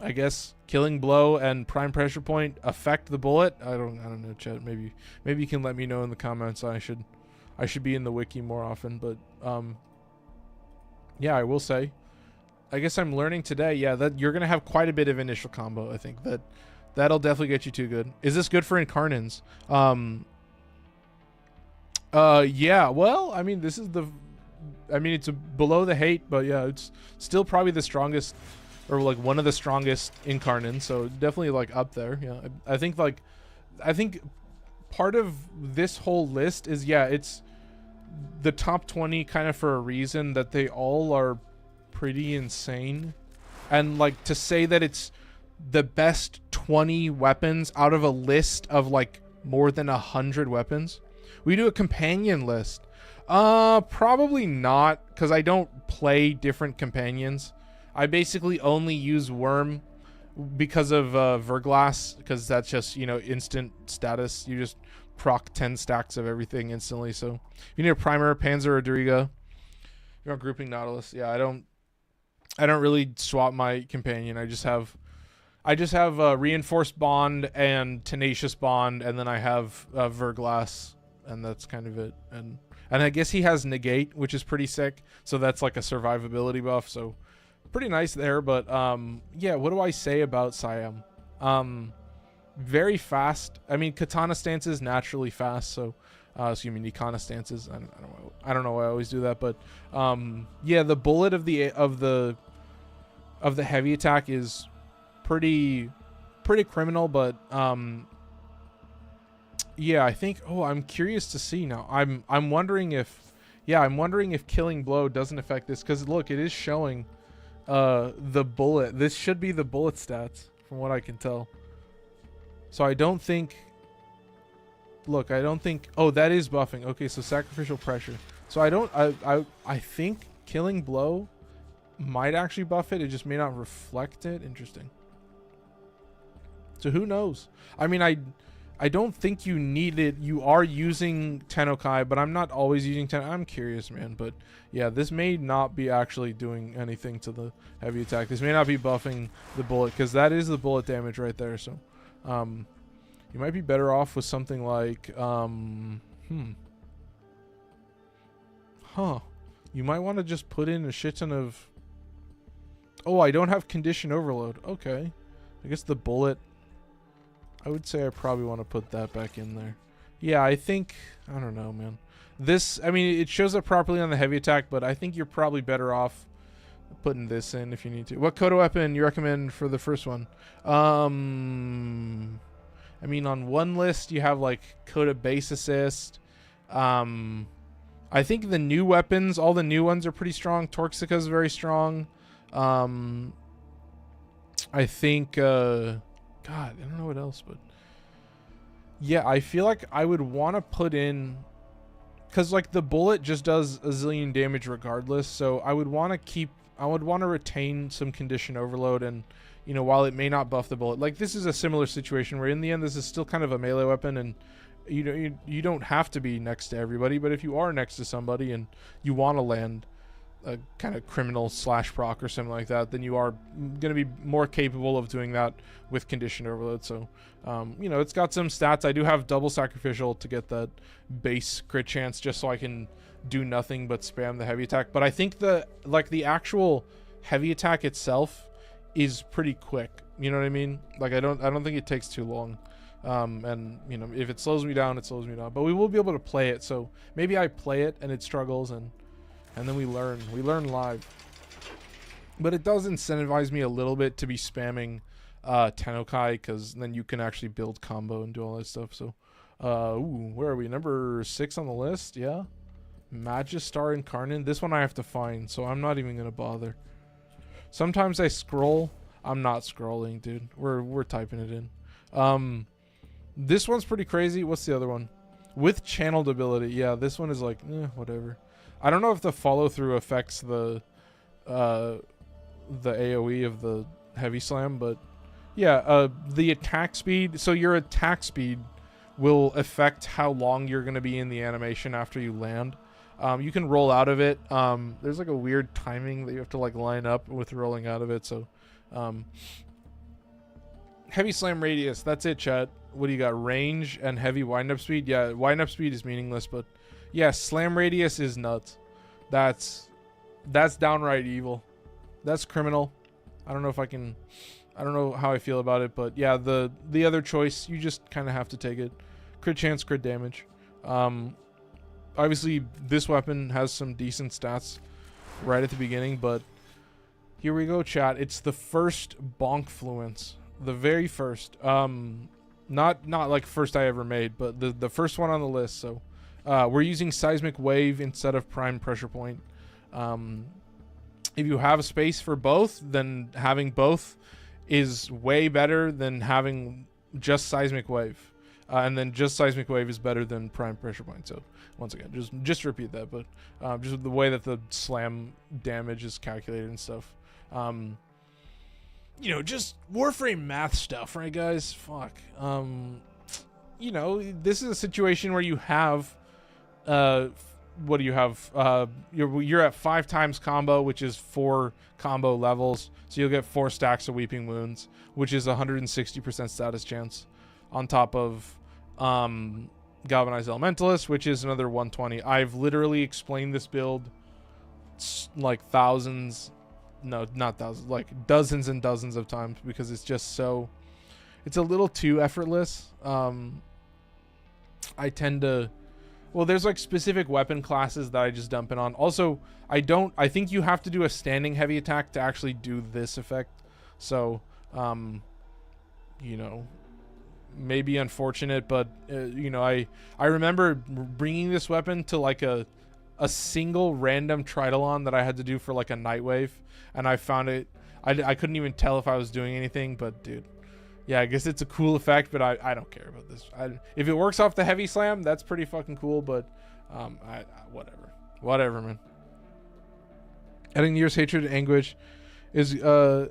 I guess killing blow and prime pressure point affect the bullet. I don't know, chat. Maybe you can let me know in the comments. I should be in the wiki more often. But yeah, I will say, I guess I'm learning today, yeah, that you're gonna have quite a bit of initial combo. I think that'll definitely get you too good. Is this good for Incarnons? Yeah, well, I mean, this is it's below the hate, but yeah, it's still probably the strongest, or like one of the strongest Incarnons, so definitely like up there. Yeah, I think part of this whole list is, yeah, it's the top 20 kind of for a reason, that they all are pretty insane. And like, to say that it's the best 20 weapons out of a list of like more than 100 weapons. We do a companion list. Probably not, because I don't play different companions. I basically only use Worm because of Verglass, because that's just, you know, instant status. You just proc 10 stacks of everything instantly. So you need a Primer, Panzer, or Doriga. You're on grouping Nautilus. Yeah, I don't really swap my companion. I just have Reinforced Bond and Tenacious Bond, and then I have Verglass, and that's kind of it. And I guess he has Negate, which is pretty sick. So that's like a survivability buff. So pretty nice there. But yeah, what do I say about Syam? Very fast. I mean, Katana stance is naturally fast. So excuse me, Nikana stances. I don't know why I always do that, but yeah, the bullet of the heavy attack is pretty criminal, but yeah, I think, I'm curious to see now. I'm wondering if killing blow doesn't affect this, because look, it is showing the bullet. This should be the bullet stats from what I can tell. So I don't think, oh, that is buffing. Okay, so sacrificial pressure. So I think killing blow might actually buff it. It just may not reflect it. Interesting. So who knows? I mean, I don't think you need it. You are using Tennokai, but I'm not always using I'm curious, man. But yeah, this may not be actually doing anything to the heavy attack. This may not be buffing the bullet, because that is the bullet damage right there. So you might be better off with something like you might want to just put in a shit ton of, I don't have condition overload. Okay, I guess the bullet, I would say I probably want to put that back in there. Yeah, I think, I don't know, man. This, I mean, it shows up properly on the heavy attack, but I think you're probably better off putting this in if you need to. What Coda weapon you recommend for the first one? I mean, on one list you have like Coda base assist. I think the new weapons, all the new ones are pretty strong. Torxica is very strong. I think God, I don't know what else, but yeah, I feel like I would want to put in, because like the bullet just does a zillion damage regardless, so I would want to retain some condition overload. And you know, while it may not buff the bullet, like this is a similar situation where in the end this is still kind of a melee weapon, and you don't have to be next to everybody, but if you are next to somebody and you want to land a kind of criminal slash proc or something like that, then you are going to be more capable of doing that with condition overload. So you know, it's got some stats. I do have double sacrificial to get that base crit chance, just so I can do nothing but spam the heavy attack. But I think the actual heavy attack itself is pretty quick, you know what I mean? Like I don't think it takes too long. And you know, if it slows me down, it slows me down, but we will be able to play it. So maybe I play it and it struggles, and then we learn live. But it does incentivize me a little bit to be spamming Tennokai, because then you can actually build combo and do all that stuff. So ooh, where are we? Number 6 on the list. Yeah, Magistar Incarnon. This one I have to find, so I'm not even gonna bother. Sometimes I scroll. I'm not scrolling, dude. We're typing it in. This one's pretty crazy. What's the other one? With channeled ability. Yeah, this one is like, whatever. I don't know if the follow through affects the AoE of the heavy slam, but yeah, the attack speed. So your attack speed will affect how long you're going to be in the animation after you land. You can roll out of it. There's like a weird timing that you have to like line up with rolling out of it. So, heavy slam radius. That's it, chat. What do you got? Range and heavy wind-up speed. Yeah, wind-up speed is meaningless, but yeah, slam radius is nuts. That's downright evil. That's criminal. I don't know how I feel about it, but yeah, the other choice, you just kind of have to take it. Crit chance, crit damage. Obviously, this weapon has some decent stats right at the beginning, but here we go, chat. It's the first Bonkfluence. The very first. Not like first I ever made, but the first one on the list. So we're using Seismic Wave instead of Prime Pressure Point. If you have a space for both, then having both is way better than having just Seismic Wave. And then just Seismic Wave is better than Prime Pressure Point. So once again, just repeat that, but just the way that the slam damage is calculated and stuff. You know, just Warframe math stuff, right, guys? Fuck. You know, this is a situation where you have, what do you have? You're at 5 times combo, which is 4 combo levels. So you'll get 4 stacks of Weeping Wounds, which is 160% status chance, on top of Galvanized Elementalist, which is another 120. I've literally explained this build like thousands. No, not thousands, like dozens and dozens of times, because it's just so, it's a little too effortless. I tend to, well, there's like specific weapon classes that I just dump it on. Also, I think you have to do a standing heavy attack to actually do this effect. So, you know, maybe unfortunate, but you know, I remember bringing this weapon to like a single random Tridolon that I had to do for like a Nightwave, and I found it, I couldn't even tell if I was doing anything, but dude, yeah, I guess it's a cool effect, but I don't care about this. If it works off the heavy slam, that's pretty fucking cool, but whatever, man. Adding Year's Hatred and Anguish is using the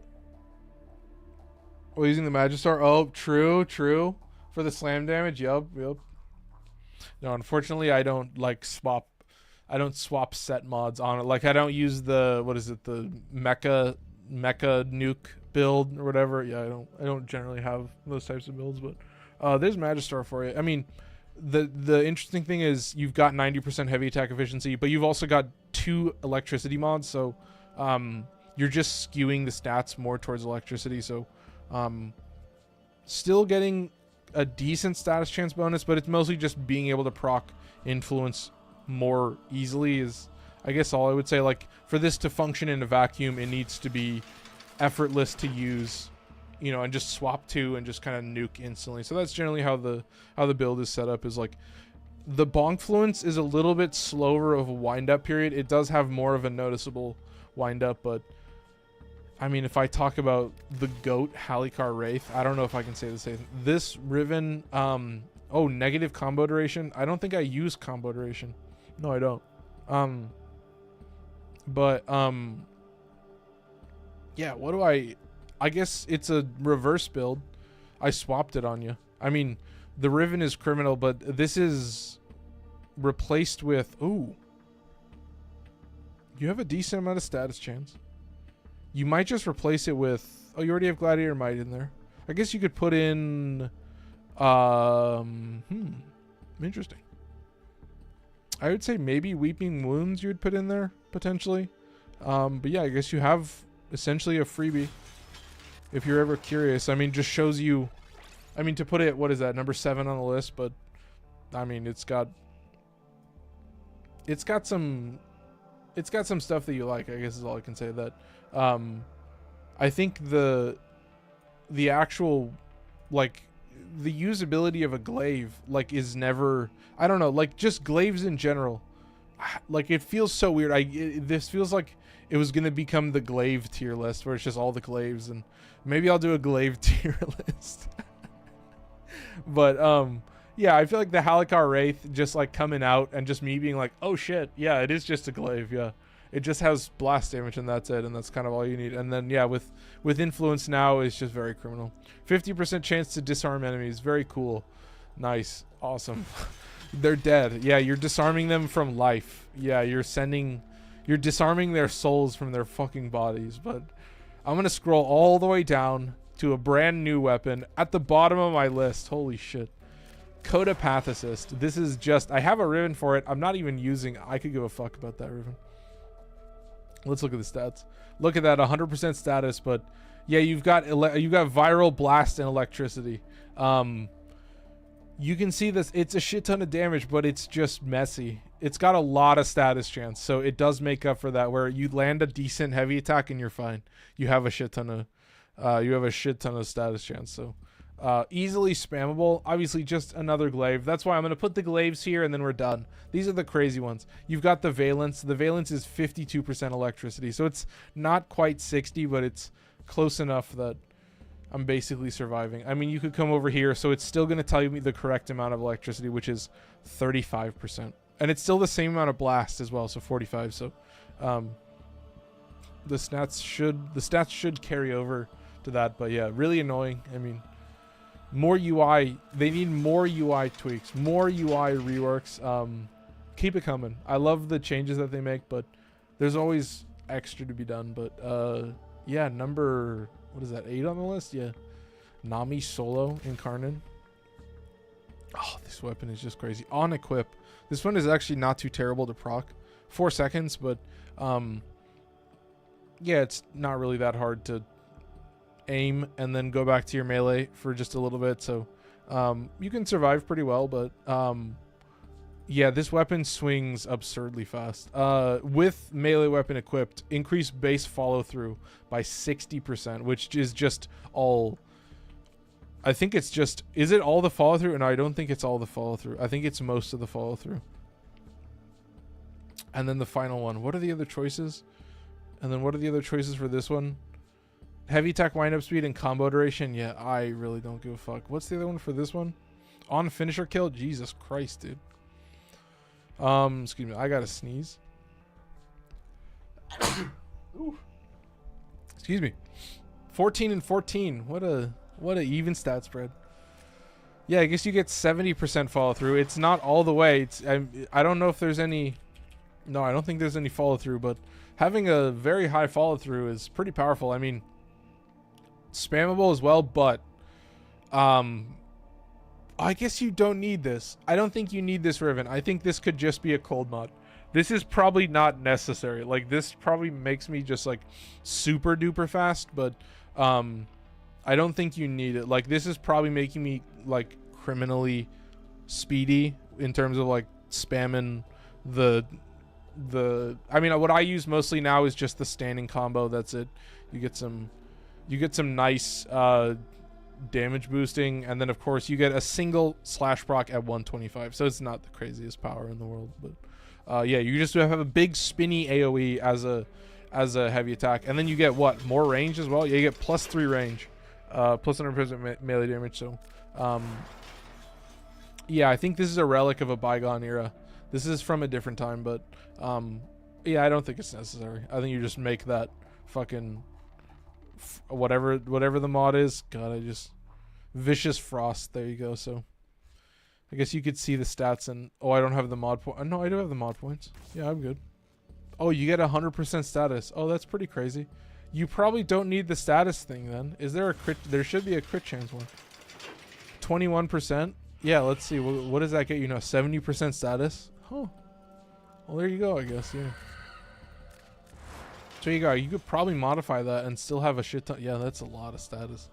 Magistar. Oh, true for the slam damage. Yup. No, unfortunately, I don't swap set mods on it. Like, I don't use the, what is it, the mecha nuke build or whatever. Yeah, I don't generally have those types of builds, but there's Magistar for you. I mean, the interesting thing is you've got 90% heavy attack efficiency, but you've also got 2 electricity mods, so you're just skewing the stats more towards electricity. So still getting a decent status chance bonus, but it's mostly just being able to proc influence more easily is, I guess, all I would say. Like, for this to function in a vacuum, it needs to be effortless to use, you know, and just swap to and just kind of nuke instantly. So that's generally how the build is set up. Is like, the Bonkfluence is a little bit slower of a wind-up period. It does have more of a noticeable wind-up, but I mean, if I talk about the GOAT Halikar Wraith, I don't know if I can say the same. This Riven, negative combo duration. I don't think I use combo duration. No, I don't. Yeah, what do I guess it's a reverse build. I swapped it on you. I mean, the Riven is criminal, but this is replaced with, ooh, you have a decent amount of status chance. You might just replace it with, oh, you already have Gladiator Might in there. I guess you could put in, interesting. I would say maybe Weeping Wounds you would put in there, potentially. But yeah, I guess you have essentially a freebie, if you're ever curious. I mean, just shows you, I mean, to put it, what is that, number 7 on the list, but I mean, it's got some stuff that you like, I guess is all I can say. That I think the actual, like, the usability of a glaive, like, is never, I don't know, like, just glaives in general, like, it feels so weird. This feels like it was gonna become the Glaive tier list where it's just all the Glaives, and maybe I'll do a Glaive tier list. But yeah, I feel like the Halikar Wraith just like coming out and just me being like, oh shit, yeah, it is just a Glaive, yeah. It just has blast damage and that's it, and that's kind of all you need. And then yeah, with influence now it's just very criminal. 50% chance to disarm enemies, very cool. Nice, awesome. They're dead. Yeah, you're disarming them from life. Yeah, you're disarming their souls from their fucking bodies. But I'm gonna scroll all the way down to a brand new weapon at the bottom of my list. Holy shit. Coda Pathocyst. This is just, I have a ribbon for it. I'm not even using, I could give a fuck about that ribbon. Let's look at the stats. Look at that, 100% status, but yeah, you've got viral blast and electricity. You can see this, it's a shit ton of damage, but it's just messy. It's got a lot of status chance, so it does make up for that, where you land a decent heavy attack and you're fine. You have a shit ton of status chance, so easily spammable. Obviously just another Glaive. That's why I'm going to put the Glaives here and then we're done. These are the crazy ones. You've got the Valence. The Valence is 52% electricity, so it's not quite 60, but it's close enough that I'm basically surviving. I mean, you could come over here, so it's still going to tell you the correct amount of electricity, which is 35%. And it's still the same amount of blast as well, so 45. So the stats should carry over to that, but yeah, really annoying. I mean, more UI, they need more UI tweaks, more UI reworks. Keep it coming. I love the changes that they make, but there's always extra to be done. But yeah, number, what is that, 8 on the list? Yeah, Nami solo Incarnon. Oh, this weapon is just crazy. On equip, this one is actually not too terrible to proc. 4 seconds, but yeah, it's not really that hard to aim and then go back to your melee for just a little bit, so you can survive pretty well. But yeah, this weapon swings absurdly fast. With melee weapon equipped, increase base follow through by 60%, which is just all, I think it's just, is it all the follow through? No, I don't think it's all the follow through. I think it's most of the follow through. And then the final one, what are the other choices? And then what are the other choices for this one? Heavy attack windup speed and combo duration. Yeah, I really don't give a fuck. What's the other one for this one? On finisher kill? Jesus Christ, dude. Excuse me, I gotta sneeze. Excuse me. 14 and 14. What a even stat spread. Yeah, I guess you get 70% follow through. It's not all the way. It's I don't know if there's any. No, I don't think there's any follow through, but having a very high follow through is pretty powerful. I mean, spammable as well, but I guess you don't need this. I don't think you need this ribbon. I think this could just be a cold mod. This is probably not necessary. Like, this probably makes me just like super duper fast, but I don't think you need it. Like, this is probably making me like criminally speedy in terms of like spamming the I mean, what I use mostly now is just the standing combo. That's it. You get some nice damage boosting, and then of course you get a single slash proc at 125, so it's not the craziest power in the world, but yeah, you just have a big spinny AoE as a heavy attack, and then you get what, more range as well. Yeah, you get +3 range, plus 100% melee damage. So yeah, I think this is a relic of a bygone era. This is from a different time, but yeah, I don't think it's necessary. I think you just make that fucking whatever the mod is. God, I just vicious frost. There you go. So I guess you could see the stats, and oh, I don't have the mod point. No, I do have the mod points. Yeah, I'm good. Oh, you get 100% status. Oh, that's pretty crazy. You probably don't need the status thing then. Is there a crit? There should be a crit chance one. 21%. Yeah, let's see. What does that get you now? 70% status. Oh, well, there you go, I guess. Yeah. So you go. You could probably modify that and still have a shit ton. Yeah, that's a lot of status.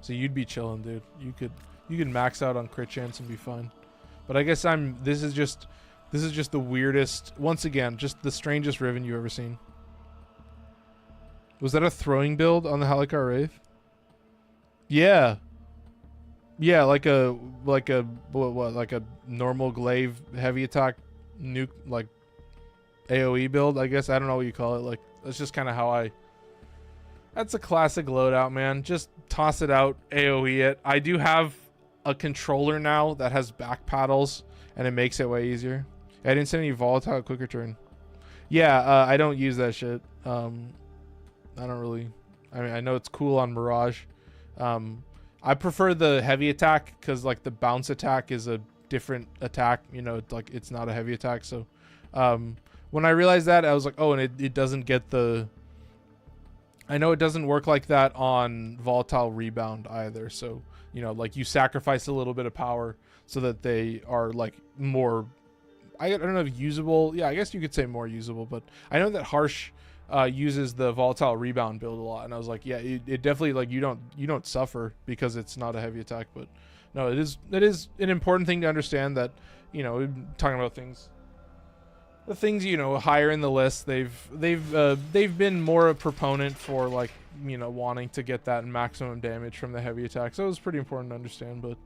So you'd be chilling, dude. You could max out on crit chance and be fine. But I guess this is just the weirdest. Once again, just the strangest ribbon you've ever seen. Was that a throwing build on the Halikar Wraith? Yeah. Yeah, like a normal glaive heavy attack nuke, like AoE build, I guess. I don't know what you call it. Like, That's just kind of how I... That's a classic loadout, man. Just toss it out, AoE it. I do have a controller now that has back paddles, and it makes it way easier. I didn't send any volatile quick return. Yeah, I don't use that shit. I don't really... I mean, I know it's cool on Mirage. I prefer the heavy attack because, like, the bounce attack is a different attack. You know, like, it's not a heavy attack. So, when I realized that, I was like, oh, and it doesn't get the... I know it doesn't work like that on Volatile Rebound either. So, you know, like, you sacrifice a little bit of power so that they are, like, more... I don't know if usable. Yeah, I guess you could say more usable. But I know that Harsh... uses the Volatile Rebound build a lot, and I was like, yeah, it definitely, like, you don't suffer because it's not a heavy attack. But no, it is an important thing to understand that, you know, talking about the things, you know, higher in the list, they've been more a proponent for, like, you know, wanting to get that maximum damage from the heavy attack. So it was pretty important to understand. But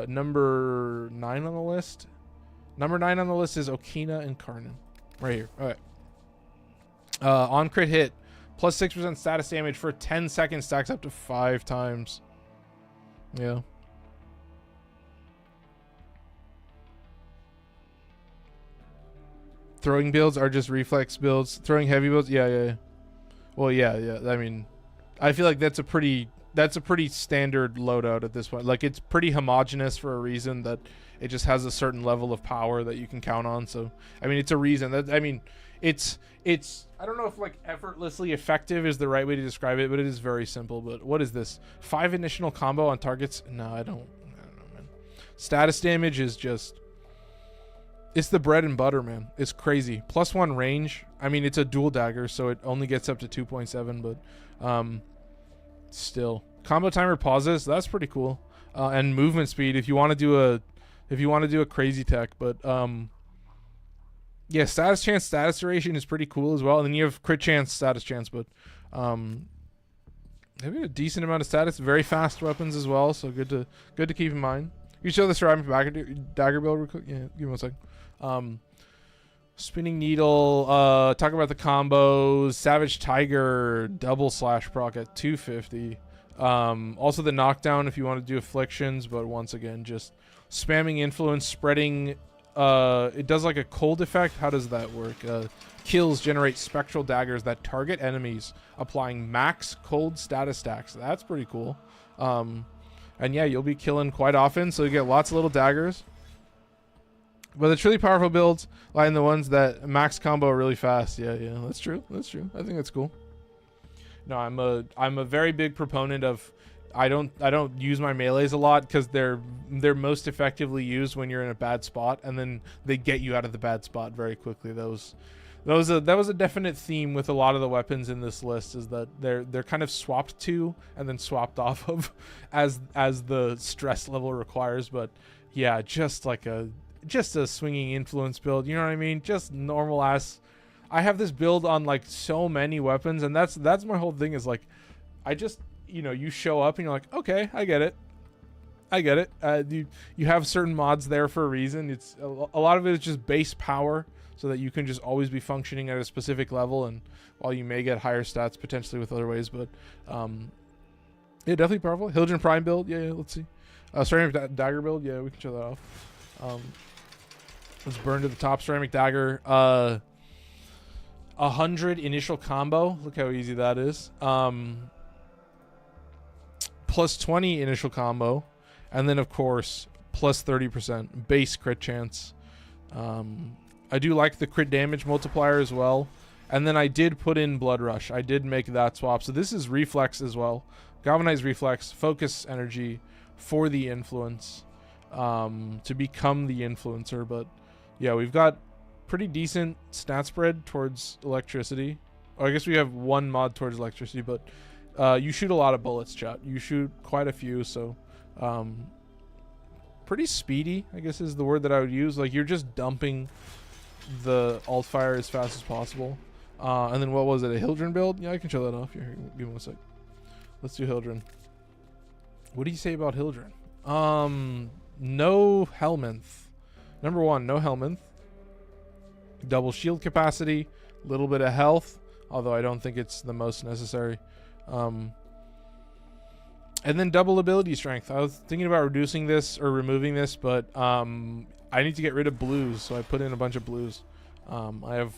number 9 on the list is Okina and Incarnon right here. All right. On crit hit, plus 6% status damage for 10 seconds, stacks up to 5 times. Yeah. Throwing builds are just reflex builds. Throwing heavy builds, yeah. Well, yeah. I mean, I feel like that's a pretty standard loadout at this point. Like, it's pretty homogenous for a reason that it just has a certain level of power that you can count on. So, I mean, it's a reason that, I mean, it's I don't know if, like, effortlessly effective is the right way to describe it, but it is very simple. But what is this? 5 initial combo on targets? No, I don't know, man. Status damage is just, it's the bread and butter, man. It's crazy. +1 range. I mean, it's a dual dagger, so it only gets up to 2.7, but still. Combo timer pauses. That's pretty cool. And movement speed if you want to do a crazy tech, but yeah, status chance, status duration is pretty cool as well. And then you have crit chance, status chance, but maybe a decent amount of status. Very fast weapons as well, so good to keep in mind. You show the ceramic dagger build real quick. Yeah, give me 1 second. Spinning needle. Talk about the combos. Savage Tiger double slash proc at 250. Also the knockdown if you want to do afflictions, but once again, just spamming influence, spreading. It does like a cold effect. How does that work? Kills generate spectral daggers that target enemies, applying max cold status stacks. That's pretty cool. And yeah, you'll be killing quite often, so you get lots of little daggers. But the truly powerful builds lie in the ones that max combo really fast. Yeah, that's true. I think that's cool. No, I'm a very big proponent of. I don't use my melees a lot because they're most effectively used when you're in a bad spot, and then they get you out of the bad spot very quickly. That was a definite theme with a lot of the weapons in this list, is that they're kind of swapped to and then swapped off of as the stress level requires. But yeah, just a swinging influence build, you know what I mean? Just normal ass. I have this build on like so many weapons, and that's my whole thing, is like, I just, you know, you show up and you're like, okay, I get it. You have certain mods there for a reason. It's a lot of it is just base power, so that you can just always be functioning at a specific level, and while you may get higher stats potentially with other ways, but yeah, definitely powerful. Hildren Prime build, yeah, let's see. Ceramic Dagger build, yeah, we can show that off. Let's burn to the top. Ceramic Dagger, 100 initial combo. Look how easy that is. Plus 20 initial combo, and then of course plus 30% base crit chance. I do like the crit damage multiplier as well, and then I did put in Blood Rush. I did make that swap, so this is reflex as well. Galvanized reflex, focus energy for the influence, to become the influencer. But yeah, we've got pretty decent stat spread towards electricity. Oh, I guess we have one mod towards electricity, but you shoot a lot of bullets, chat. You shoot quite a few, so pretty speedy, I guess is the word that I would use. Like, you're just dumping the alt fire as fast as possible. And then what was it, a Hildren build? Yeah, I can show that off here. Give me 1 sec. Let's do Hildren. What do you say about Hildren? No Helminth. Number 1, no Helminth. Double shield capacity, little bit of health, although I don't think it's the most necessary. And then double ability strength. I was thinking about reducing this or removing this, but I need to get rid of blues, so I put in a bunch of blues. I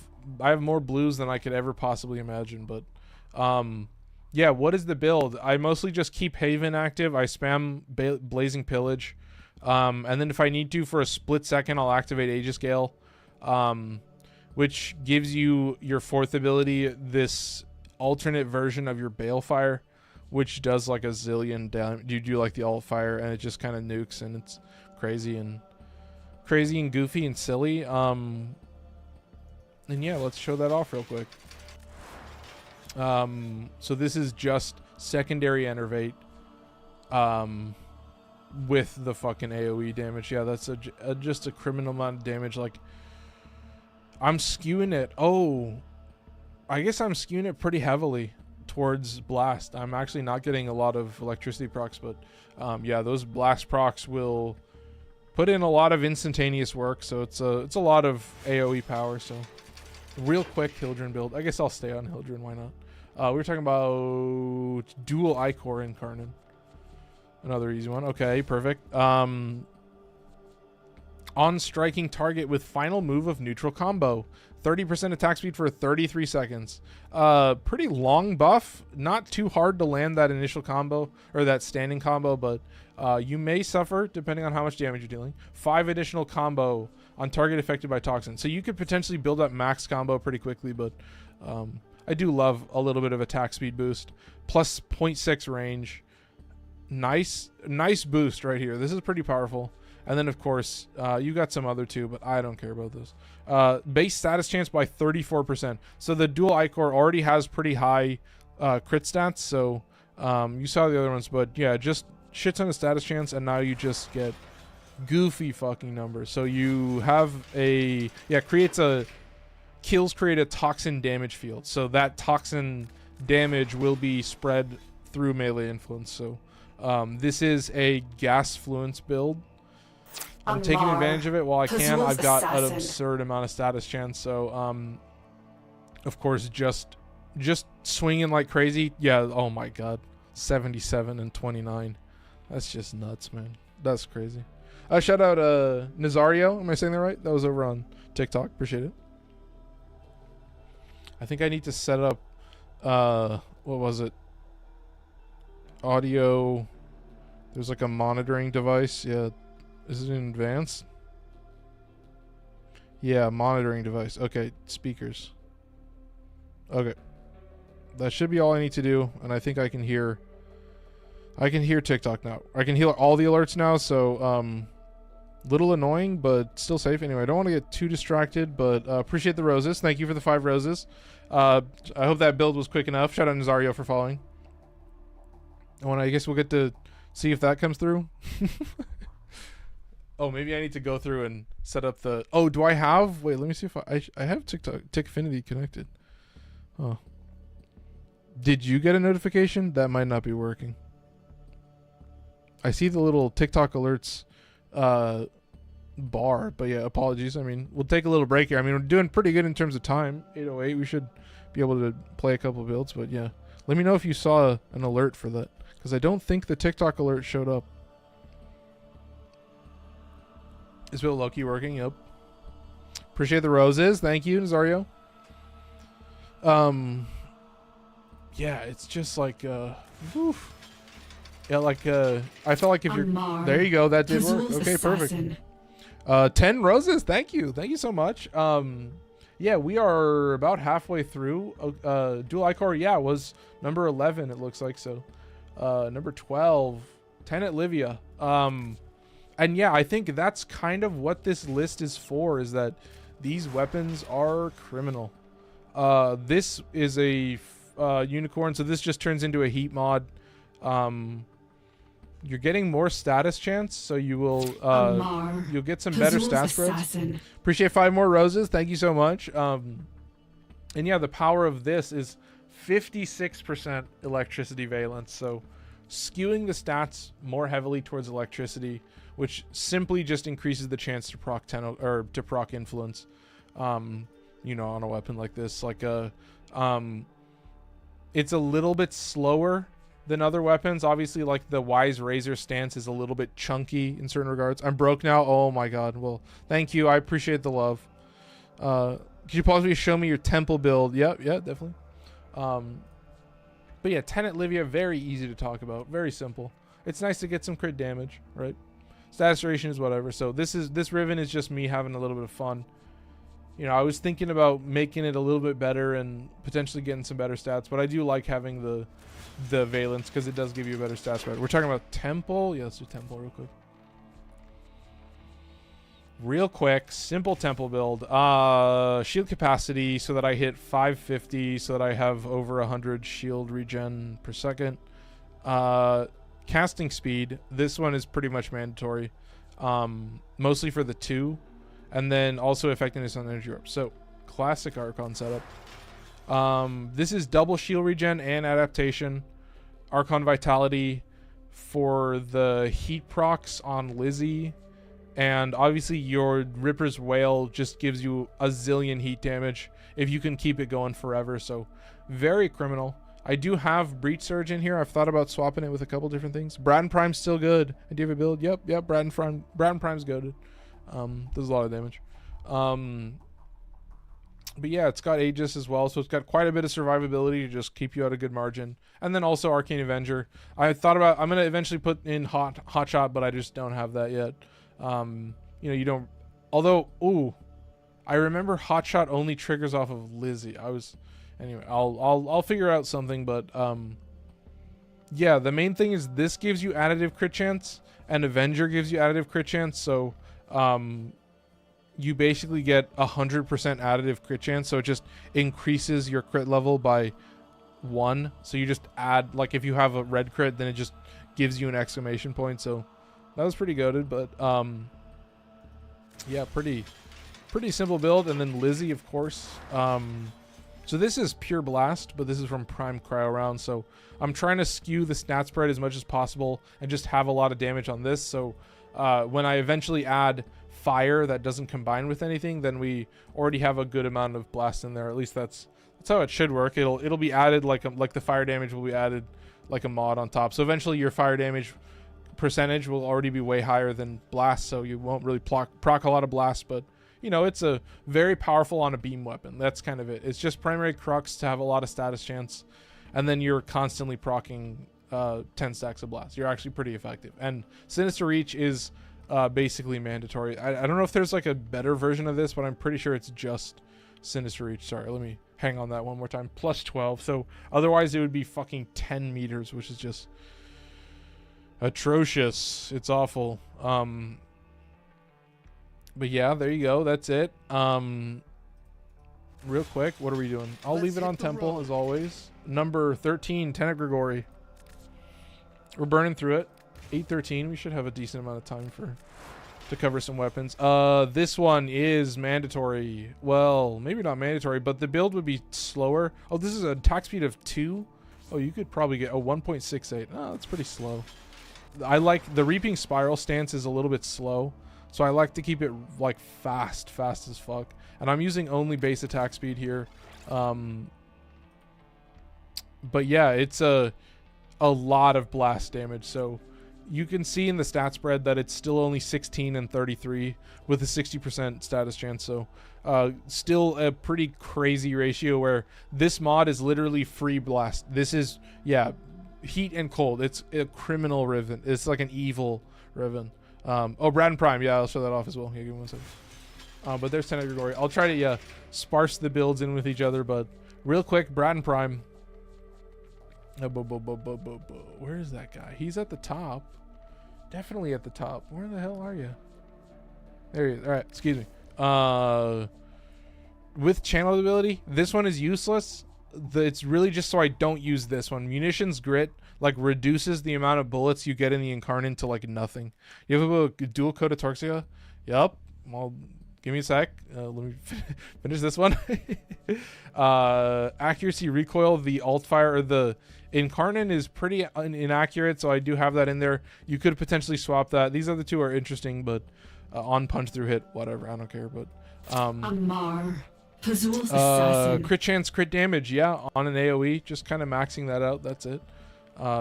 have more blues than I could ever possibly imagine, but yeah, what is the build? I mostly just keep Haven active. I spam Blazing Pillage, and then if I need to for a split second, I'll activate Aegis Gale, which gives you your 4th ability, this alternate version of your Balefire, which does like a zillion damage. You do like the alt fire, and it just kind of nukes, and it's crazy and goofy and silly. And yeah, let's show that off real quick. So this is just secondary Enervate with the fucking AoE damage. Yeah, that's just a criminal amount of damage. Like, I'm skewing it. Oh, I guess I'm skewing it pretty heavily towards blast. I'm actually not getting a lot of electricity procs, but yeah, those blast procs will put in a lot of instantaneous work, so it's a lot of AoE power. So real quick, Hildren build. I guess I'll stay on Hildren, why not? We were talking about dual Ichor Incarnon, another easy one. Okay, perfect. On striking target with final move of neutral combo, 30% attack speed for 33 seconds. Pretty long buff. Not too hard to land that initial combo, or that standing combo, but you may suffer depending on how much damage you're dealing. 5 additional combo on target affected by toxin. So you could potentially build up max combo pretty quickly, but I do love a little bit of attack speed boost. Plus 0.6 range. Nice boost right here. This is pretty powerful. And then, of course, you got some other two, but I don't care about this. Base status chance by 34%. So the dual Ichor already has pretty high crit stats. So you saw the other ones, but yeah, just shit ton of status chance, and now you just get goofy fucking numbers. So you have a... Yeah, create a toxin damage field. So that toxin damage will be spread through melee influence. So this is a gas fluence build. I'm taking advantage of it while I can. I've got an absurd amount of status chance, so of course just swinging like crazy. Yeah, oh my god, 77 and 29. That's just nuts, man. That's crazy. Shout out Nazario. Am I saying that right? That was over on TikTok. Appreciate it. I think I need to set up what was it? Audio. There's like a monitoring device. Yeah. Is it in advanced? Yeah, monitoring device. Okay, speakers. Okay. That should be all I need to do, and I think I can hear TikTok now. I can hear all the alerts now, so little annoying, but still safe. Anyway, I don't want to get too distracted, but appreciate the roses. Thank you for the 5 roses. I hope that build was quick enough. Shout out Nazario for following. And I guess we'll get to see if that comes through. Oh, maybe I need to go through and set up the... Oh, do I have... Wait, let me see if I have Tickfinity connected. Oh. Did you get a notification? That might not be working. I see the little TikTok alerts bar, but yeah, apologies. I mean, we'll take a little break here. I mean, we're doing pretty good in terms of time. 8:08. We should be able to play a couple builds, but yeah. Let me know if you saw an alert for that, because I don't think the TikTok alert showed up. Is Bill Loki working? Yep. Appreciate the roses. Thank you, Nazario. Yeah, it's just like oof. Yeah, like I felt like if you're there you go, that did work. Okay, perfect. 10 roses. Thank you so much. Yeah, we are about halfway through. Dual Ichor, yeah, was number 11, it looks like. So number 12, Tenet, Livia. And yeah, I think that's kind of what this list is for, is that these weapons are criminal. This is a unicorn, so this just turns into a heat mod. You're getting more status chance, so you will you'll get some better stat spreads. Appreciate 5 more roses. Thank you so much. And yeah, the power of this is 56% electricity valence, so skewing the stats more heavily towards electricity, which simply just increases the chance to proc 10 or to proc influence. You know, on a weapon like this, like It's a little bit slower than other weapons. Obviously, like the Wise Razor stance is a little bit chunky in certain regards. I'm broke now. Oh my god. Well, thank you. I appreciate the love. Could you possibly show me your temple build? Yep, yeah, definitely. But yeah, Tenet, Livia, very easy to talk about. Very simple. It's nice to get some crit damage, right? Status duration is whatever. So this Riven is just me having a little bit of fun. You know, I was thinking about making it a little bit better and potentially getting some better stats, but I do like having the Valence because it does give you a better stats spread. We're talking about Temple. Yeah, let's do Temple real quick. Real quick, simple Temple build. Shield capacity so that I hit 550, so that I have over 100 shield regen per second. Casting speed. This one is pretty much mandatory. Mostly for the 2. And then also effectiveness on energy orb. So, classic Archon setup. This is double shield regen and adaptation. Archon Vitality for the heat procs on Lizzie. And obviously your Ripper's Wail just gives you a zillion heat damage if you can keep it going forever. So, very criminal. I do have Breach Surge in here. I've thought about swapping it with a couple different things. Braden Prime's still good. And do you have a build? Yep, Braden Prime's goated. Does a lot of damage. But yeah, it's got Aegis as well, so it's got quite a bit of survivability to just keep you at a good margin. And then also Arcane Avenger. I thought about, I'm gonna eventually put in Hot Shot, but I just don't have that yet. You know, you don't. Although, ooh, I remember Hot Shot only triggers off of Lizzie. Anyway, I'll figure out something, but yeah, the main thing is this gives you additive crit chance, and Avenger gives you additive crit chance. So you basically get 100% additive crit chance, so it just increases your crit level by 1. So you just add, like if you have a red crit, then it just gives you an exclamation point. So that was pretty goated, but yeah, pretty simple build. And then Lizzie, of course. So this is pure blast, but this is from Prime Cryo Round. So I'm trying to skew the stat spread as much as possible and just have a lot of damage on this. So when I eventually add fire that doesn't combine with anything, then we already have a good amount of blast in there. At least that's how it should work. It'll be added like the fire damage will be added like a mod on top. So eventually your fire damage percentage will already be way higher than blast, so you won't really proc a lot of blast, but you know, it's a very powerful on a beam weapon. That's kind of it. It's just primary crux to have a lot of status chance, and then you're constantly proccing 10 stacks of blast. You're actually pretty effective. And Sinister Reach is basically mandatory. I don't know if there's like a better version of this, but I'm pretty sure it's just Sinister Reach. Sorry, let me hang on that one more time. Plus 12. So otherwise it would be fucking 10 meters, which is just atrocious. It's awful. But yeah, there you go. That's it. Real quick, what are we doing? I'll leave it on Temple as always. Number 13, Tenet Grigori. We're burning through it. 8:13. We should have a decent amount of time to cover some weapons. This one is mandatory. Well, maybe not mandatory, but the build would be slower. Oh, this is an attack speed of 2. Oh, you could probably get 1.68. Oh, that's pretty slow. I like the Reaping Spiral stance is a little bit slow. So I like to keep it like fast as fuck. And I'm using only base attack speed here. But yeah, it's a lot of blast damage. So you can see in the stat spread that it's still only 16 and 33 with a 60% status chance. So still a pretty crazy ratio where this mod is literally free blast. This is, yeah, heat and cold. It's a criminal Riven. It's like an evil Riven. Oh, Braden Prime. Yeah, I'll show that off as well. Yeah, give me 1 second. But there's Tenet Grigori. I'll try to, sparse the builds in with each other, but real quick, Braden Prime. Where is that guy? He's at the top. Definitely at the top. Where the hell are you? There he is. All right, excuse me. With channel ability, this one is useless. It's really just so I don't use this one. Munitions Grit like reduces the amount of bullets you get in the Incarnon to like nothing. You have a dual Coda Torxica? Yup. Well, give me a sec. Let me finish this one. Accuracy recoil, the alt fire, or the Incarnon is pretty inaccurate, so I do have that in there. You could potentially swap that. These other two are interesting, but on punch through hit, whatever. I don't care. But Amar, Crit chance, crit damage, yeah, on an AoE, just kind of maxing that out. That's it.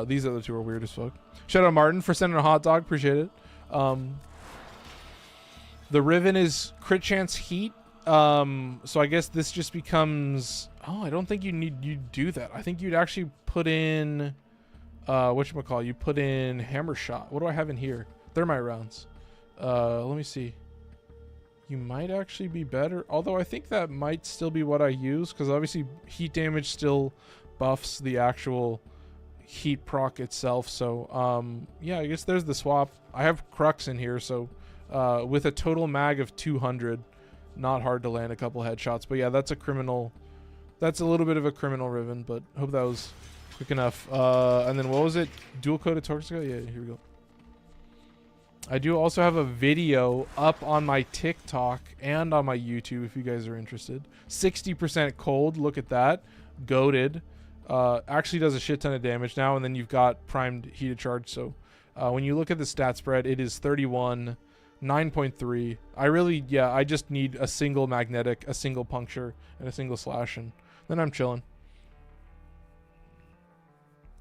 These other two are weird as fuck. Shout out Martin for sending a hot dog, appreciate it. The Riven is crit chance heat. So I guess this just becomes, oh, I don't think you'd do that. I think you'd actually put in whatchamacall, you put in hammer shot. What do I have in here? Thermite rounds. Let me see. You might actually be better, although I think that might still be what I use, because obviously heat damage still buffs the actual heat proc itself. So yeah, I guess there's the swap. I have Crux in here, so with a total mag of 200, not hard to land a couple headshots. But yeah, that's a criminal, that's a little bit of a criminal Riven, but hope that was quick enough. And then what was it? Dual Coda Toxica? Yeah, here we go. I do also have a video up on my TikTok and on my YouTube if you guys are interested. 60% cold, look at that. Goated. Actually does a shit ton of damage now, and then you've got primed heated charge. So when you look at the stat spread, it is 31, 9.3. I really, yeah, I just need a single magnetic, a single puncture, and a single slash, and then I'm chilling.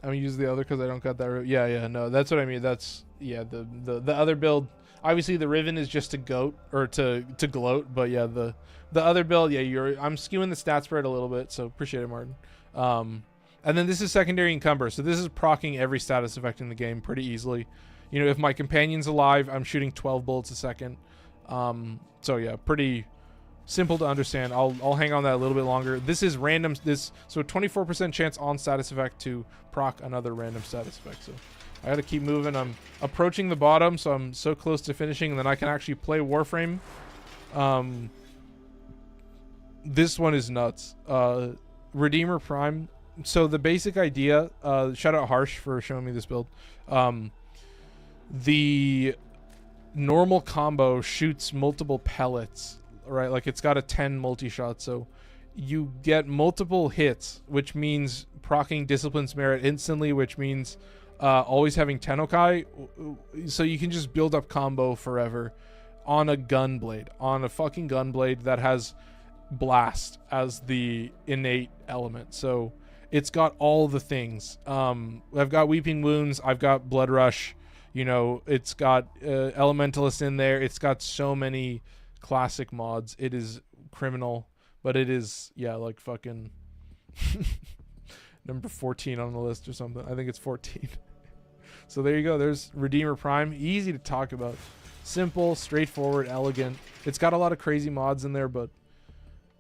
I'm gonna use the other because I don't got that. Yeah, no, that's what I mean. That's, yeah, the other build. Obviously, the Riven is just to goat or to gloat, but yeah, the other build, yeah, I'm skewing the stat spread a little bit, so appreciate it, Martin. And then this is secondary encumber, so this is proccing every status effect in the game pretty easily. You know, if my companion's alive, I'm shooting 12 bullets a second. So yeah, pretty simple to understand. I'll hang on that a little bit longer. This is random. So 24% chance on status effect to proc another random status effect. So I got to keep moving. I'm approaching the bottom, so I'm so close to finishing, and then I can actually play Warframe. This one is nuts. Redeemer Prime. So the basic idea. Shout out Harsh for showing me this build. The normal combo shoots multiple pellets, right? Like it's got a 10 multi-shot, so you get multiple hits, which means proccing Discipline's Merit instantly, which means always having Tenokai, so you can just build up combo forever on a gunblade, on a fucking gunblade that has Blast as the innate element. So it's got all the things. I've got Weeping Wounds, I've got Blood Rush, you know, it's got Elementalist in there. It's got so many classic mods. It is criminal, but it is, yeah, like fucking number 14 on the list or something. I think it's 14. So there you go. There's Redeemer Prime. Easy to talk about. Simple, straightforward, elegant. It's got a lot of crazy mods in there, but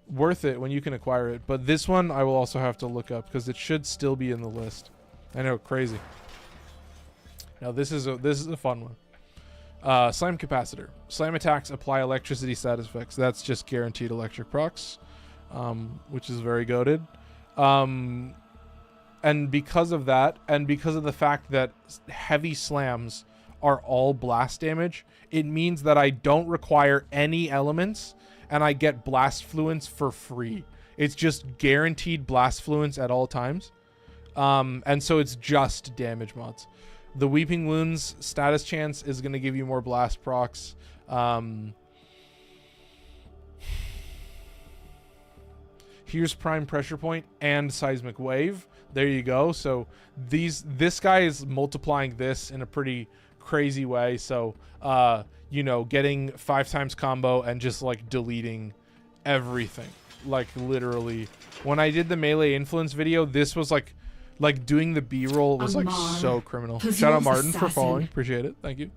worth it when you can acquire it. But this one I will also have to look up because it should still be in the list. I know, crazy. Now this is a fun one. Slam Capacitor. Slam attacks apply electricity status effects. That's just guaranteed electric procs, which is very goated. And because of that, and because of the fact that heavy slams are all blast damage, it means that I don't require any elements, and I get blast fluence for free. It's just guaranteed blast fluence at all times. And so it's just damage mods. The Weeping Wounds status chance is going to give you more blast procs. Here's Prime Pressure Point and Seismic Wave. There you go. So this guy is multiplying this in a pretty crazy way. So, you know, getting 5 times combo and just like deleting everything. Like literally. When I did the melee influence video, this was like doing the B-roll was like so criminal. Shout out Martin for following. Appreciate it. Thank you.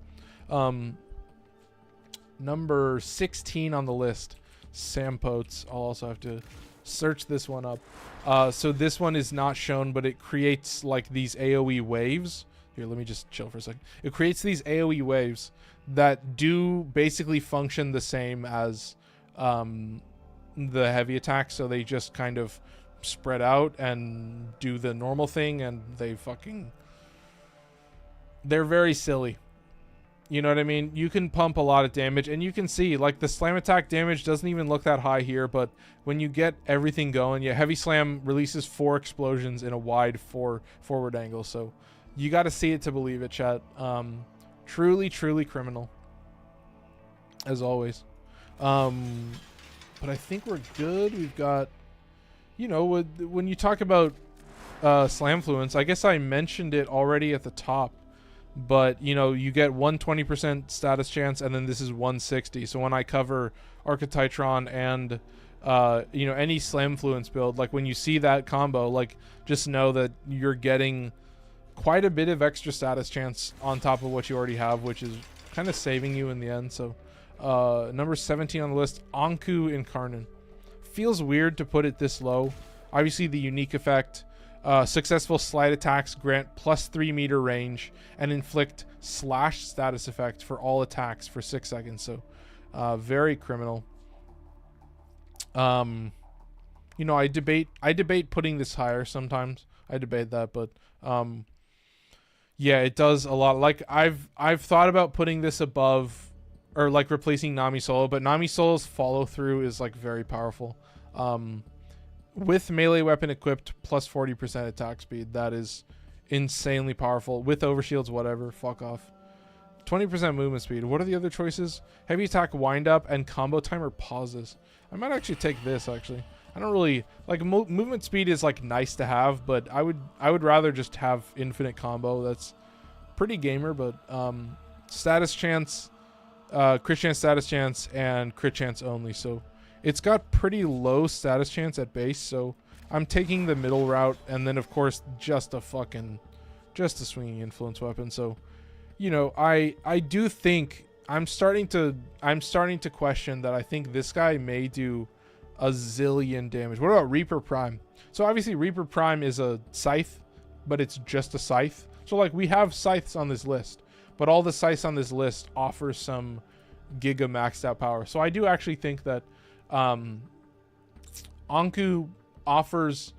Number 16 on the list, Sampotes. I'll also have to search this one up. So this one is not shown, but it creates like these AoE waves. Here, let me just chill for a second. It creates these AoE waves that do basically function the same as the heavy attack. So they just kind of spread out and do the normal thing, and they're very silly. You know what I mean? You can pump a lot of damage, and you can see like the slam attack damage doesn't even look that high here, but when you get everything going, yeah, heavy slam releases 4 explosions in a wide forward angle. So you got to see it to believe it, chat. Truly criminal, as always. But I think we're good. We've got, you know, when you talk about Slamfluence, I guess I mentioned it already at the top, but you know, you get 120% status chance, and then this is 160. So when I cover Arca Titron and you know, any Slamfluence build, like when you see that combo, like just know that you're getting quite a bit of extra status chance on top of what you already have, which is kind of saving you in the end. So number 17 on the list, Anku Incarnon. Feels weird to put it this low. Obviously the unique effect, successful slide attacks grant +3 meter range and inflict slash status effect for all attacks for 6 seconds. So very criminal. You know, I debate putting this higher sometimes. I debate that, but yeah, it does a lot. Like I've thought about putting this above, or like replacing Nami Solo, but Nami Solo's follow through is like very powerful. With melee weapon equipped plus 40% attack speed, that is insanely powerful. With overshields, whatever, fuck off. 20% movement speed. What are the other choices? Heavy attack wind up and combo timer pauses. I might actually take this, actually. I don't really like movement speed is like nice to have, but I would rather just have infinite combo. That's pretty gamer, but status chance, crit chance, status chance, and crit chance only. So it's got pretty low status chance at base, so I'm taking the middle route, and then of course just a swinging influence weapon. So, you know, I do think I'm starting to question that I think this guy may do a zillion damage. What about Reaper Prime? So obviously Reaper Prime is a scythe, but it's just a scythe. So like we have scythes on this list, but all the scythes on this list offer some giga maxed out power. So I do actually think that Anku offers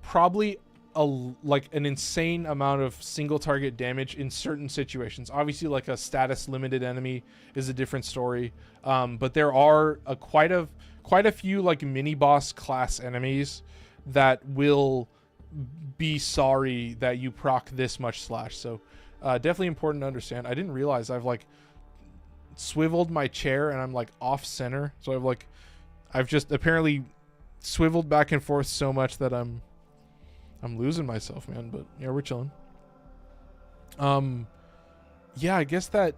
probably an insane amount of single target damage in certain situations. Obviously, like a status limited enemy is a different story, but there are quite a few like mini boss class enemies that will be sorry that you proc this much slash. So definitely important to understand. I didn't realize I've like swiveled my chair and I'm like off center, so I've just apparently swiveled back and forth so much that I'm losing myself, man. But yeah, we're chilling. Yeah, I guess that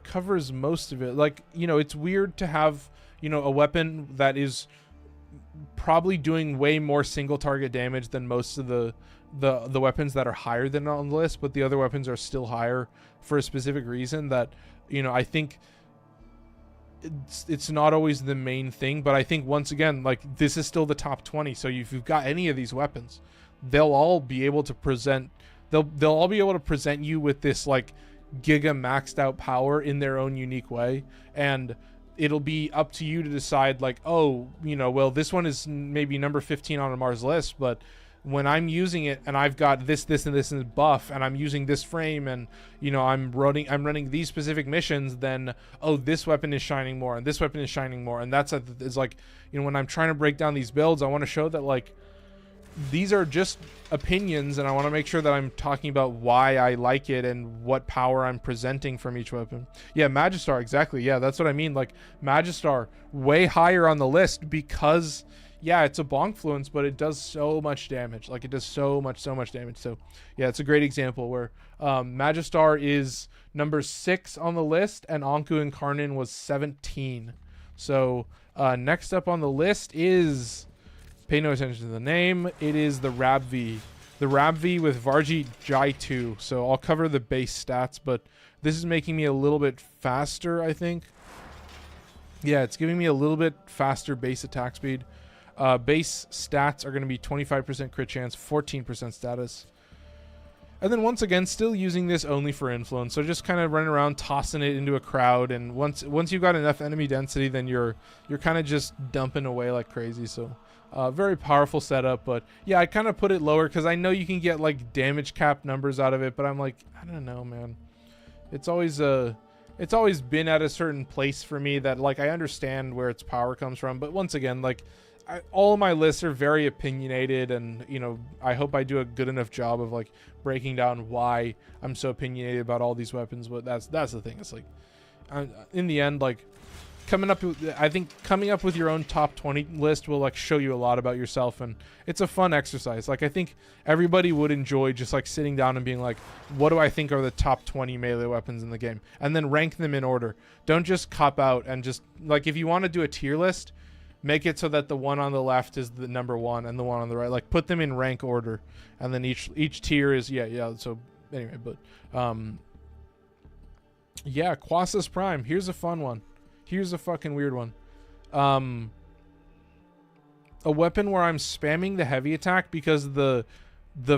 covers most of it. Like, you know, it's weird to have, you know, a weapon that is probably doing way more single target damage than most of the weapons that are higher than on the list, but the other weapons are still higher for a specific reason that, you know, I think it's not always the main thing. But I think once again, like, this is still the top 20, so if you've got any of these weapons, they'll all be able to present you with this like giga maxed out power in their own unique way, and it'll be up to you to decide, like, oh, you know, well, this one is maybe number 15 on a Mars list, but when I'm using it and I've got this and this buff, and I'm using this frame, and, you know, I'm running these specific missions, then, oh, this weapon is shining more and this weapon is shining more. And that's it's like, you know, when I'm trying to break down these builds, I want to show that, like, these are just opinions, and I want to make sure that I'm talking about why I like it and what power I'm presenting from each weapon. Yeah, Magistar, exactly. Yeah, that's what I mean. Like, Magistar, way higher on the list because, yeah, it's a bonkfluence, but it does so much damage. Like, it does so much damage. So, yeah, it's a great example where Magistar is number 6 on the list, and Anku Incarnon was 17. So, next up on the list is... Pay no attention to the name. It is the Rabvi. The Rabvi with Varji Jai 2. So I'll cover the base stats, but this is making me a little bit faster, I think. Yeah, it's giving me a little bit faster base attack speed. Base stats are going to be 25% crit chance, 14% status. And then once again, still using this only for influence. So just kind of running around, tossing it into a crowd. And once you've got enough enemy density, then you're kind of just dumping away like crazy. So... very powerful setup, but yeah, I kind of put it lower because I know you can get like damage cap numbers out of it, but I'm like, I don't know, man. It's always been at a certain place for me that, like, I understand where its power comes from, but once again, like, all of my lists are very opinionated, and, you know, I hope I do a good enough job of like breaking down why I'm so opinionated about all these weapons. But that's the thing. It's like, in the end, like, I think coming up with your own top 20 list will like show you a lot about yourself, and it's a fun exercise. Like I think everybody would enjoy just like sitting down and being like, what do I think are the top 20 melee weapons in the game, and then rank them in order. Don't just cop out and just like, if you want to do a tier list, make it so that the one on the left is the number one and the one on the right, like put them in rank order, and then each tier is so anyway. But yeah, Quassus Prime, here's a fun one. Here's a fucking weird one. A weapon where I'm spamming the heavy attack because the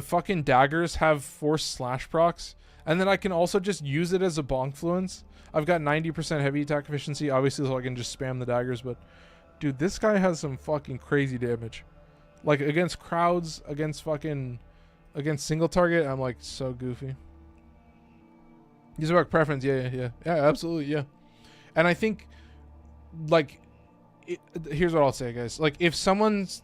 fucking daggers have force slash procs, and then I can also just use it as a bonk fluence. I've got 90% heavy attack efficiency, obviously, so I can just spam the daggers, but dude, this guy has some fucking crazy damage. Like against crowds, against single target, I'm like so goofy. Use about preference, yeah, absolutely, yeah. And I think, like, here's what I'll say, guys. Like, if someone's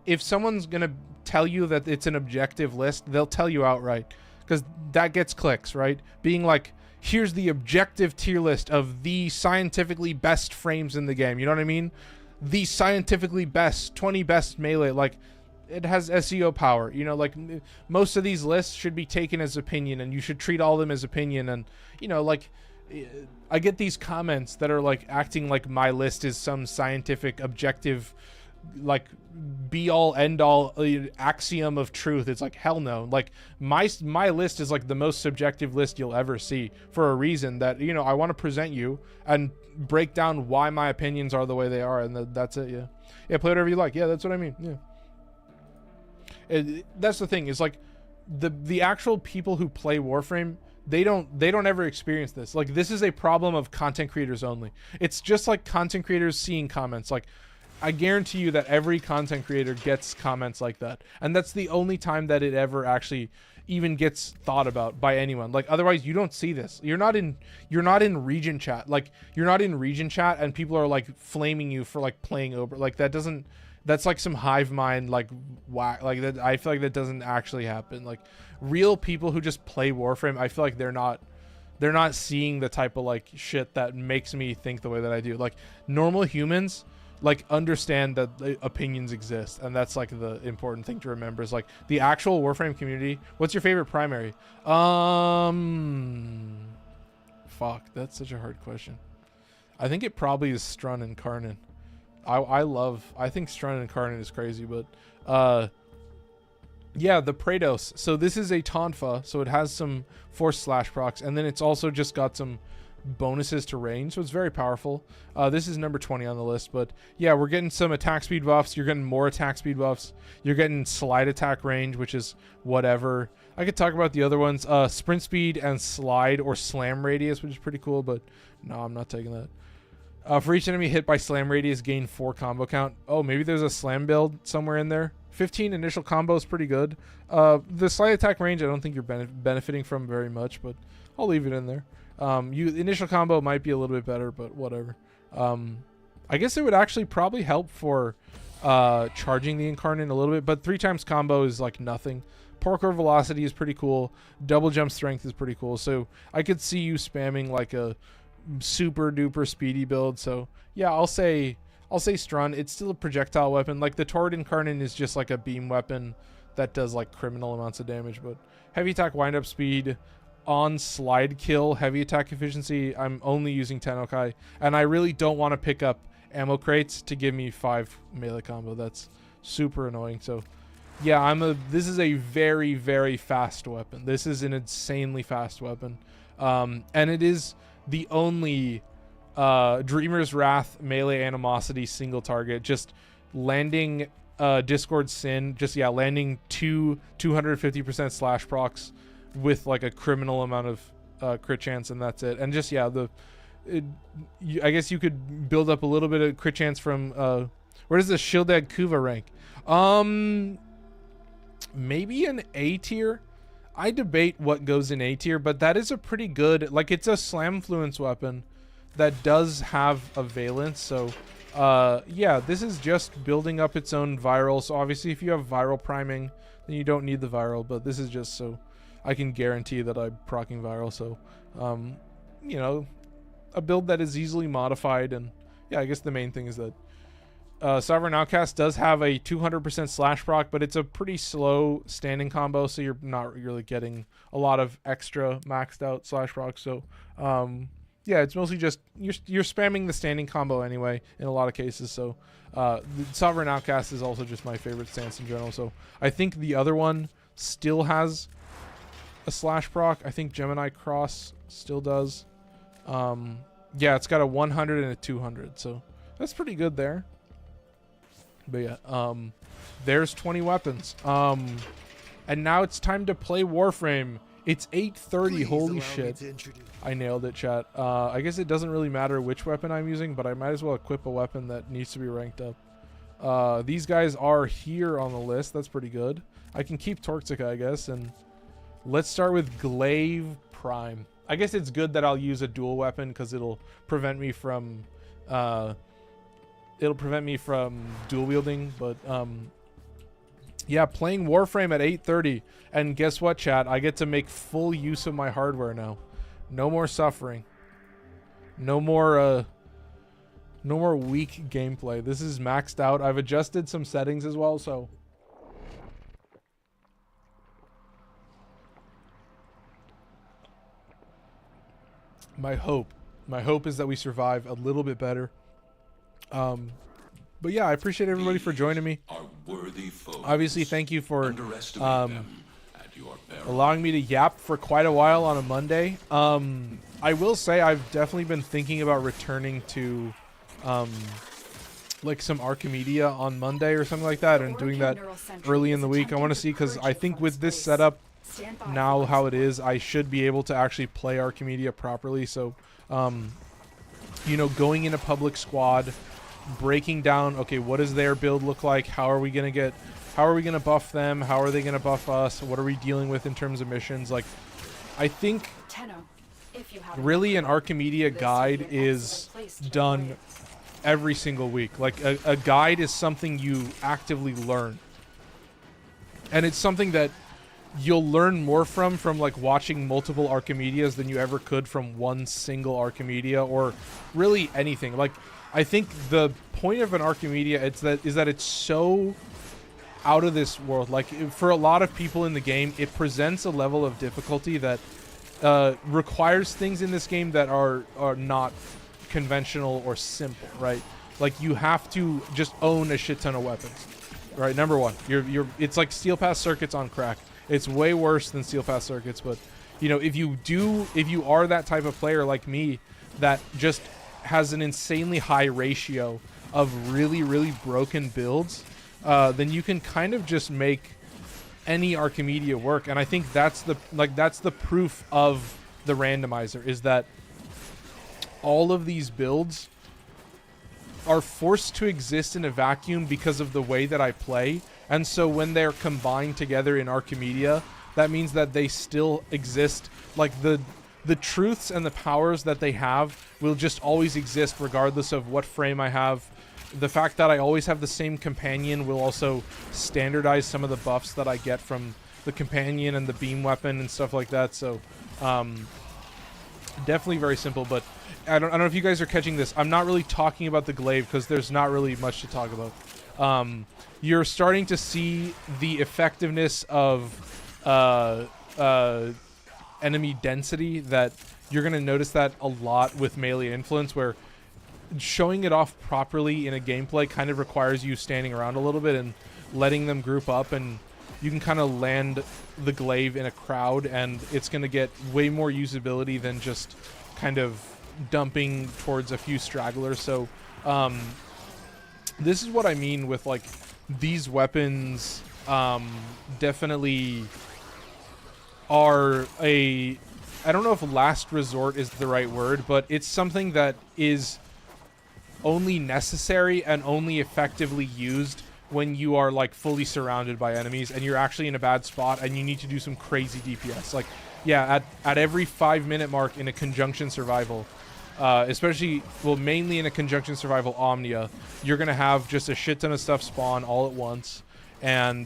gonna tell you that it's an objective list, they'll tell you outright, because that gets clicks, right? Being like, here's the objective tier list of the scientifically best frames in the game. You know what I mean? The scientifically best 20 best melee. Like, it has SEO power. You know, like most of these lists should be taken as opinion, and you should treat all of them as opinion. And you know, like, I get these comments that are like acting like my list is some scientific objective, like be all end all axiom of truth. It's like, hell no. Like my list is like the most subjective list you'll ever see, for a reason that, you know, I want to present you and break down why my opinions are the way they are, and that's it. Yeah, play whatever you like. Yeah, that's what I mean. Yeah, that's the thing, is like the actual people who play Warframe, they don't ever experience this. Like, this is a problem of content creators only. It's just like content creators seeing comments. Like, I guarantee you that every content creator gets comments like that, and that's the only time that it ever actually even gets thought about by anyone. Like, otherwise you don't see this. You're not in region chat. Like, you're not in region chat and people are like flaming you for like playing over. Like, that's like some hive mind, like whack, like that. I feel like that doesn't actually happen. Like, real people who just play Warframe, I feel like they're not seeing the type of like shit that makes me think the way that I do. Like, normal humans like understand that the opinions exist, and that's like the important thing to remember, is like the actual Warframe community. What's your favorite primary? Fuck, that's such a hard question. I think it probably is Strun and Incarnon. I think Strun and Incarnon is crazy, but yeah, the Praedos. So this is a Tonfa, so it has some force slash procs, and then it's also just got some bonuses to range, so it's very powerful. This is number 20 on the list, but yeah, we're getting some attack speed buffs. You're getting more attack speed buffs. You're getting slide attack range, which is whatever. I could talk about the other ones. Sprint speed and slide or slam radius, which is pretty cool, but no, I'm not taking that. For each enemy hit by slam radius, gain 4 combo count. Oh, maybe there's a slam build somewhere in there. 15 initial combo is pretty good. The slide attack range, I don't think you're benefiting from very much, but I'll leave it in there. Initial combo might be a little bit better, but whatever. I guess it would actually probably help for charging the Incarnon a little bit, but 3 times combo is like nothing. Parkour velocity is pretty cool. Double jump strength is pretty cool. So I could see you spamming like a super duper speedy build. So yeah, I'll say Strun. It's still a projectile weapon. Like, the Torrid Incarnon is just like a beam weapon that does like criminal amounts of damage, but heavy attack wind up speed, on slide kill, heavy attack efficiency, I'm only using Tenokai, and I really don't want to pick up ammo crates to give me 5 melee combo. That's super annoying. So yeah, this is a very, very fast weapon. This is an insanely fast weapon, and it is the only Dreamer's Wrath melee animosity single target, just landing Discord Sin, just landing 250% slash procs with like a criminal amount of crit chance, and that's it. And just I guess you could build up a little bit of crit chance from where does the Shieldad Kuva rank? Maybe an A tier. I debate what goes in A tier, but that is a pretty good, like, it's a slam fluence weapon that does have a valence. So yeah, this is just building up its own viral. So obviously if you have viral priming, then you don't need the viral, but this is just so I can guarantee that I'm proccing viral. So you know, a build that is easily modified and yeah, I guess the main thing is that Sovereign Outcast does have a 200% slash proc, but it's a pretty slow standing combo, so you're not really getting a lot of extra maxed out slash proc. So yeah, it's mostly just you're spamming the standing combo anyway in a lot of cases. So the Sovereign Outcast is also just my favorite stance in general. So I think the other one still has a slash proc. I think Gemini Cross still does. Yeah, it's got a 100 and a 200, so that's pretty good there. But yeah, there's 20 weapons. And now it's time to play Warframe. It's 8:30. Holy shit. I nailed it, chat. I guess it doesn't really matter which weapon I'm using, but I might as well equip a weapon that needs to be ranked up. These guys are here on the list. That's pretty good. I can keep Torxica, I guess, and let's start with Glaive Prime. I guess it's good that I'll use a dual weapon because it'll prevent me from dual wielding. But yeah, playing Warframe at 8:30, and guess what, chat? I get to make full use of my hardware now. No more suffering. No more weak gameplay. This is maxed out. I've adjusted some settings as well, so my hope is that we survive a little bit better. But yeah, I appreciate everybody for joining me. Obviously, thank you for allowing me to yap for quite a while on a Monday. I will say I've definitely been thinking about returning to like some Archimedia on Monday or something like that, and doing that early in the week. I want to see, because I think with this setup now how it is, I should be able to actually play Archimedia properly. So you know, going in a public squad, breaking down, okay, what does their build look like, how are we gonna buff them, how are they gonna buff us, what are we dealing with in terms of missions. Like, I think really an Archimedia guide is done every single week. Like a guide is something you actively learn, and it's something that you'll learn more from like watching multiple Archimedias than you ever could from one single Archimedia, or really anything. Like, I think the point of an Archimedia is that it's so out of this world. Like, for a lot of people in the game, it presents a level of difficulty that requires things in this game that are not conventional or simple, right? Like, you have to just own a shit ton of weapons, right? Number one, it's like Steel Pass Circuits on crack. It's way worse than Steel Pass Circuits, but you know, if you are that type of player like me that just has an insanely high ratio of really, really broken builds, then you can kind of just make any Archimedia work. And I think that's the proof of the randomizer, is that all of these builds are forced to exist in a vacuum because of the way that I play. And so when they're combined together in Archimedia, that means that they still exist. Like, the truths and the powers that they have will just always exist regardless of what frame I have. The fact that I always have the same companion will also standardize some of the buffs that I get from the companion and the beam weapon and stuff like that. So definitely very simple. But I don't know if you guys are catching this. I'm not really talking about the Glaive because there's not really much to talk about. You're starting to see the effectiveness of enemy density. That you're going to notice that a lot with melee influence, where showing it off properly in a gameplay kind of requires you standing around a little bit and letting them group up, and you can kind of land the Glaive in a crowd, and it's going to get way more usability than just kind of dumping towards a few stragglers. So this is what I mean with, like, these weapons definitely are I don't know if last resort is the right word, but it's something that is only necessary and only effectively used when you are, like, fully surrounded by enemies and you're actually in a bad spot and you need to do some crazy DPS. Like, yeah, at every 5-minute mark in a conjunction survival, especially, well, mainly in a conjunction survival Omnia, you're going to have just a shit ton of stuff spawn all at once. And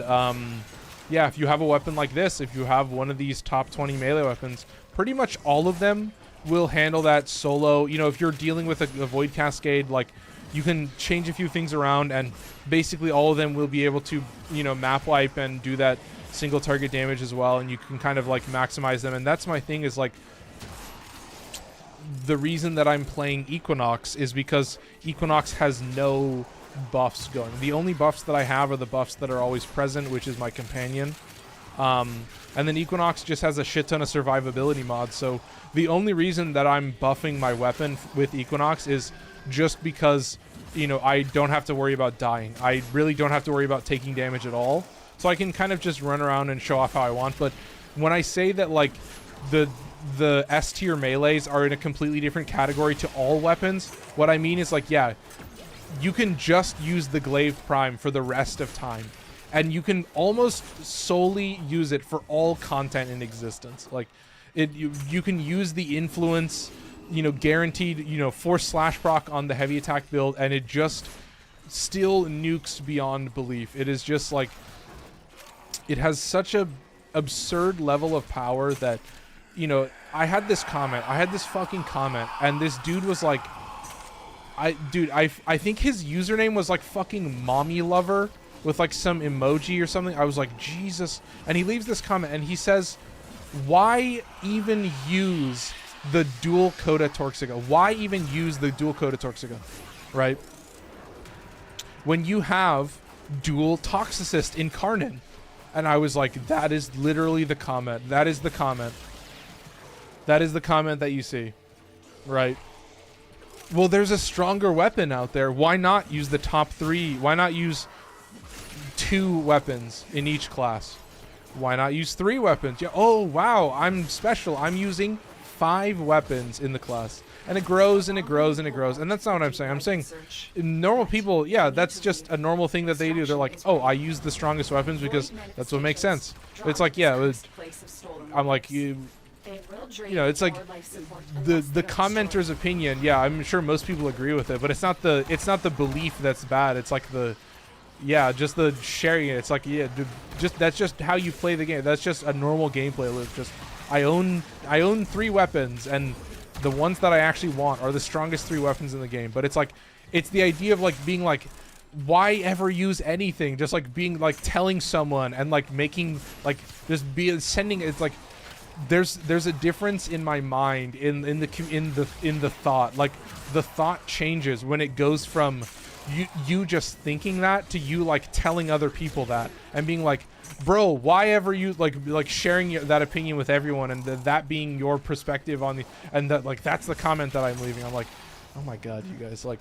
yeah, if you have a weapon like this, if you have one of these top 20 melee weapons, pretty much all of them will handle that solo. You know, if you're dealing with a Void Cascade, like, you can change a few things around, and basically all of them will be able to, you know, map wipe and do that single target damage as well, and you can kind of like maximize them. And that's my thing, is like, the reason that I'm playing Equinox is because Equinox has no buffs going. The only buffs that I have are the buffs that are always present, which is my companion. And then Equinox just has a shit ton of survivability mods. So the only reason that I'm buffing my weapon with Equinox is just because, you know, I don't have to worry about dying. I really don't have to worry about taking damage at all. So I can kind of just run around and show off how I want. But when I say that, like, the S tier melees are in a completely different category to all weapons, what I mean is, like, yeah, you can just use the Glaive Prime for the rest of time, and you can almost solely use it for all content in existence. Like, you can use the influence, you know, guaranteed, you know, force slash proc on the heavy attack build, and it just still nukes beyond belief. It is just like, it has such a absurd level of power that, you know, I had this fucking comment, and this dude was like, I think his username was like fucking mommy lover with like some emoji or something. I was like, Jesus. And he leaves this comment and he says, why even use the dual Coda Torxiga? Why even use the dual Coda Torxiga, right? When you have dual Toxicist Incarnon. And I was like, that is literally the comment. That is the comment. That is the comment that you see, right? Well, there's a stronger weapon out there. Why not use the top 3? Why not use 2 weapons in each class? Why not use 3 weapons? Yeah. Oh, wow. I'm special. I'm using 5 weapons in the class. And it grows and it grows and it grows. And that's not what I'm saying. I'm saying normal people, yeah, that's just a normal thing that they do. They're like, oh, I use the strongest weapons because that's what makes sense. But it's like, yeah, I'm like, you know, it's like the commenter's opinion. Yeah, I'm sure most people agree with it, but it's not the belief that's bad. It's like just the sharing it. It's like, yeah, that's just how you play the game. That's just a normal gameplay loop. Just I own 3 weapons, and the ones that I actually want are the strongest 3 weapons in the game. But it's like, it's the idea of like being like, why ever use anything? Just like being like telling someone and like making like just be sending. It's like, there's a difference in my mind in the thought. Like, the thought changes when it goes from you just thinking that to you like telling other people that and being like, bro, why ever you like sharing that opinion with everyone, and that being your perspective on the, and that, like, that's the comment that I'm leaving. I'm like, oh my god, you guys, like,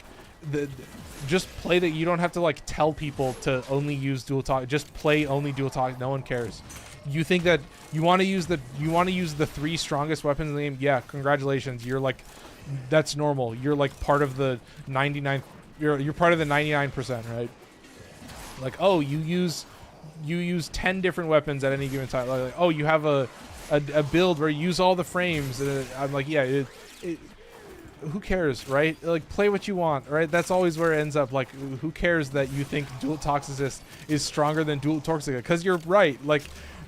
just play that. You don't have to like tell people to only use dual talk. Just play only dual talk. No one cares. You think that you want to use the 3 strongest weapons in the game? Yeah, congratulations. You're like, that's normal. You're like part of the 99. You're part of the 99%, right? Like, oh, you use 10 different weapons at any given time. Like, oh, you have a build where you use all the frames. I'm like, yeah, who cares, right? Like, play what you want, right? That's always where it ends up. Like, who cares that you think dual Toxicist is stronger than dual Torxiga? Because you're right. Like,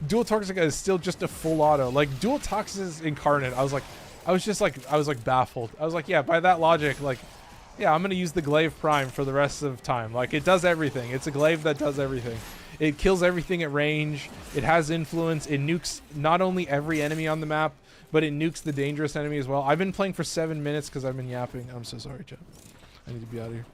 dual Torxiga is still just a full auto. Like, dual Toxicist Incarnate, I was like baffled. I was like, yeah, by that logic, like, yeah, I'm gonna use the Glaive Prime for the rest of time. Like, it does everything. It's a glaive that does everything. It kills everything at range. It has influence. It nukes not only every enemy on the map, but it nukes the dangerous enemy as well. I've been playing for 7 minutes because I've been yapping. I'm so sorry, chat. I need to be out of here.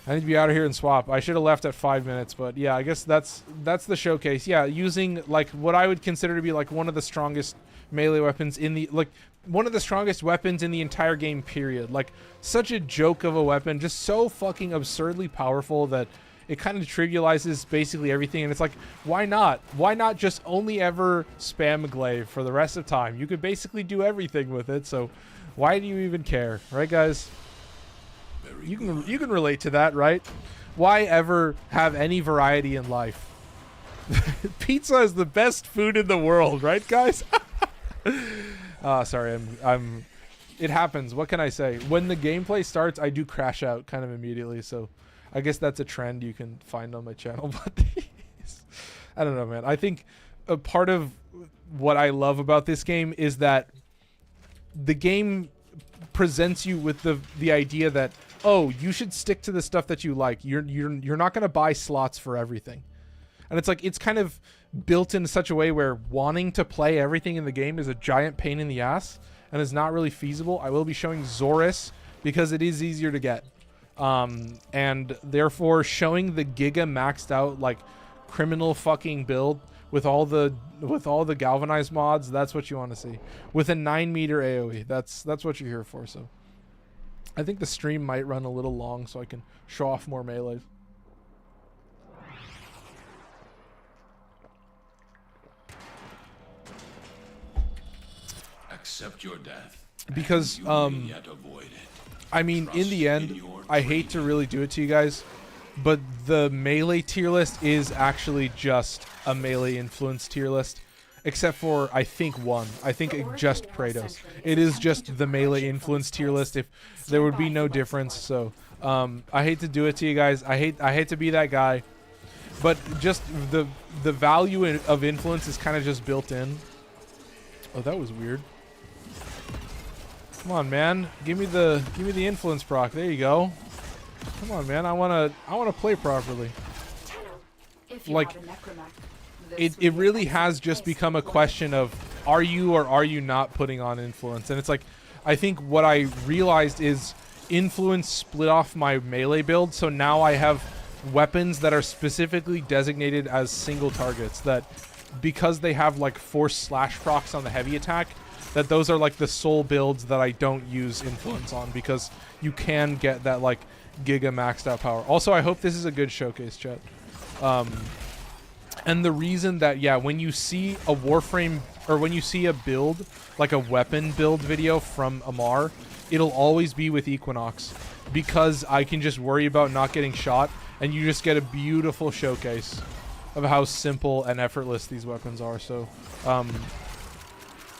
I need to be out of here and swap. I should have left at 5 minutes, but yeah, I guess that's the showcase. Yeah, using like what I would consider to be like one of the strongest melee weapons in the, like, one of the strongest weapons in the entire game, period. Like, such a joke of a weapon, just so fucking absurdly powerful that it kind of trivializes basically everything. And it's like, why not? Why not just only ever spam Glaive for the rest of time? You could basically do everything with it, so why do you even care? Right, guys? You can relate to that, right? Why ever have any variety in life? Pizza is the best food in the world, right, guys? Sorry, it happens. What can I say? When the gameplay starts, I do crash out kind of immediately, so I guess that's a trend you can find on my channel. But I don't know, man. I think a part of what I love about this game is that the game presents you with the idea that oh, you should stick to the stuff that you like. You're not gonna buy slots for everything. And it's like, it's kind of built in such a way where wanting to play everything in the game is a giant pain in the ass and is not really feasible. I will be showing Xoris because it is easier to get. And therefore showing the Giga maxed out, like, criminal fucking build with all the galvanized mods, that's what you want to see. With a 9-meter AoE, that's what you're here for. So I think the stream might run a little long so I can show off more melees. Accept your death. Because I mean, in the end, I hate to really do it to you guys, but the melee tier list is actually just a melee influence tier list, except for I think just Praedos. It is just the melee influence tier list. If there would be no difference, so I hate to do it to you guys. I hate to be that guy, but just the value of influence is kind of just built in. Oh, that was weird. Come on, man. Give me the influence proc. There you go. Come on, man. I wanna play properly. Like, it really has just become a question of are you or are you not putting on influence? And it's like, I think what I realized is influence split off my melee build, so now I have weapons that are specifically designated as single targets, that because they have like force slash procs on the heavy attack, that those are like the sole builds that I don't use influence on, because you can get that like giga maxed out power. Also, I hope this is a good showcase, chat. And the reason that, yeah, when you see a Warframe, or when you see a build, like a weapon build video from Amar, it'll always be with Equinox, because I can just worry about not getting shot, and you just get a beautiful showcase of how simple and effortless these weapons are. So,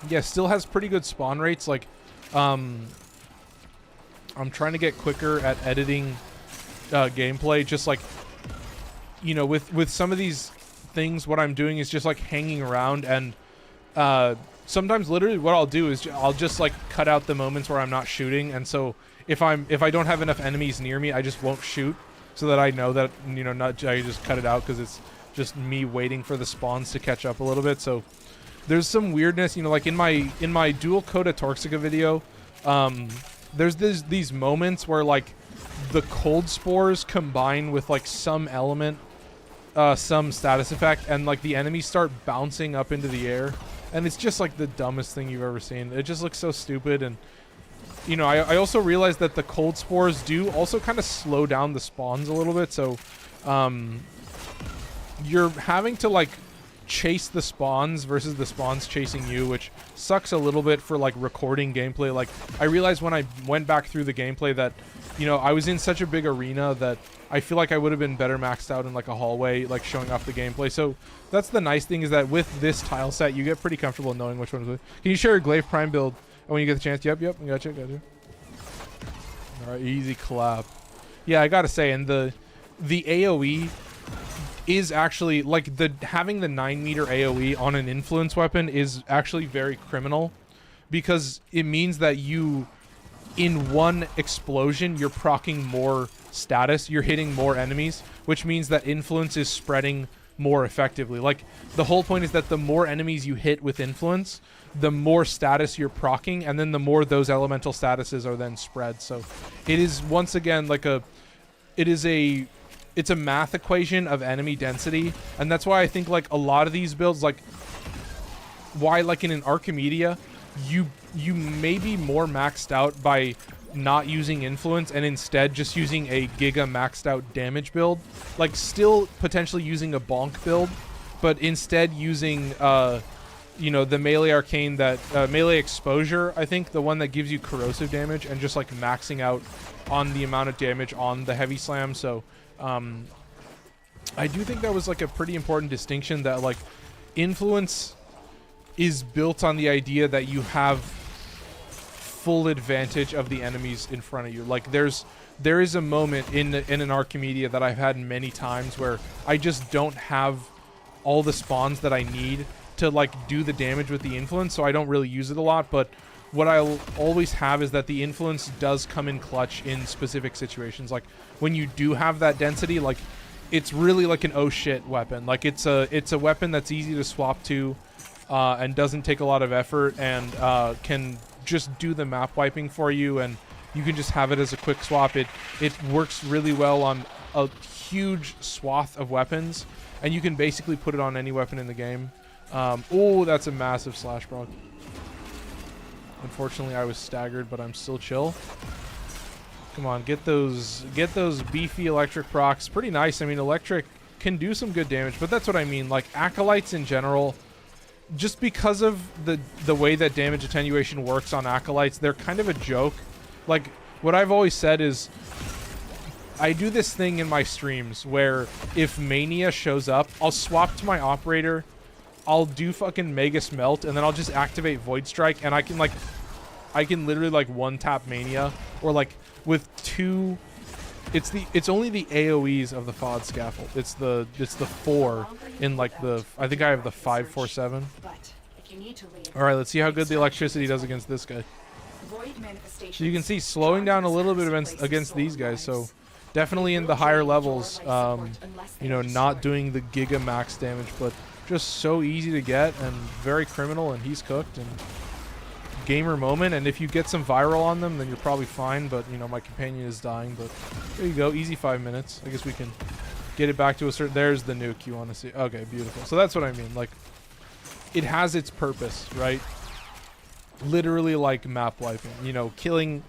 yeah, still has pretty good spawn rates. Like, I'm trying to get quicker at editing gameplay. Just like, you know, with some of these things, what I'm doing is just like hanging around, and sometimes literally what I'll do is I'll just like cut out the moments where I'm not shooting. And so if I don't have enough enemies near me, I just won't shoot, so that I know that, you know, I just cut it out, because it's just me waiting for the spawns to catch up a little bit. So there's some weirdness, you know, like in my dual Coda Toxica video, there's these moments where like the cold spores combine with like some element, some status effect, and like the enemies start bouncing up into the air, and it's just like the dumbest thing you've ever seen. It just looks so stupid. And you know, I also realized that the cold spores do also kind of slow down the spawns a little bit, so you're having to like chase the spawns versus the spawns chasing you, which sucks a little bit for like recording gameplay. Like, I realized when I went back through the gameplay that, you know, I was in such a big arena that I feel like I would have been better maxed out in like a hallway, like showing off the gameplay. So that's the nice thing, is that with this tile set, you get pretty comfortable knowing which one's which. Can you share a Glaive Prime build when you get the chance? Yep, gotcha. All right, easy clap. Yeah, I gotta say, and the AoE is actually like having the 9-meter AoE on an influence weapon is actually very criminal, because it means that you, in one explosion, you're proccing more status, you're hitting more enemies, which means that influence is spreading more effectively. Like, the whole point is that the more enemies you hit with influence, the more status you're proccing, and then the more those elemental statuses are then spread. So it is, once again, like it's a math equation of enemy density, and that's why I think like a lot of these builds, like why like in an Archimedia, you may be more maxed out by not using influence and instead just using a giga maxed out damage build, like still potentially using a bonk build, but instead using you know, the melee arcane, that melee exposure, I think, the one that gives you corrosive damage, and just like maxing out on the amount of damage on the heavy slam. So I do think that was like a pretty important distinction, that like influence is built on the idea that you have full advantage of the enemies in front of you. Like there is a moment in an Archimedia that I've had many times where I just don't have all the spawns that I need to like do the damage with the influence, so I don't really use it a lot. But what I'll always have is that the influence does come in clutch in specific situations. Like when you do have that density, like it's really like an oh shit weapon. Like it's a weapon that's easy to swap to, and doesn't take a lot of effort, and can just do the map wiping for you, and you can just have it as a quick swap. It works really well on a huge swath of weapons, and you can basically put it on any weapon in the game. Oh, that's a massive slash proc. Unfortunately, I was staggered, but I'm still chill. Come on, get those beefy electric procs. Pretty nice. I mean, electric can do some good damage, but that's what I mean. Like acolytes in general, just because of the way that damage attenuation works on acolytes, they're kind of a joke. Like what I've always said is, I do this thing in my streams where if Mania shows up, I'll swap to my operator, I'll do fucking Mega Smelt, and then I'll just activate Void Strike, and I can literally like one tap Mania, or like with two. It's only the AoEs of the FOD scaffold. It's the 4 in like the, I think I have the 5-4-7. All right, let's see how good the electricity does against this guy. So you can see slowing down a little bit against these guys. So definitely in the higher levels, you know, not doing the giga max damage, but just so easy to get and very criminal, and he's cooked. And gamer moment, and if you get some viral on them, then you're probably fine. But you know, my companion is dying. But there you go, easy 5 minutes. I guess we can get it back to a certain. There's the nuke you want to see. Okay, beautiful. So that's what I mean. Like, it has its purpose, right? Literally like map wiping. You know, killing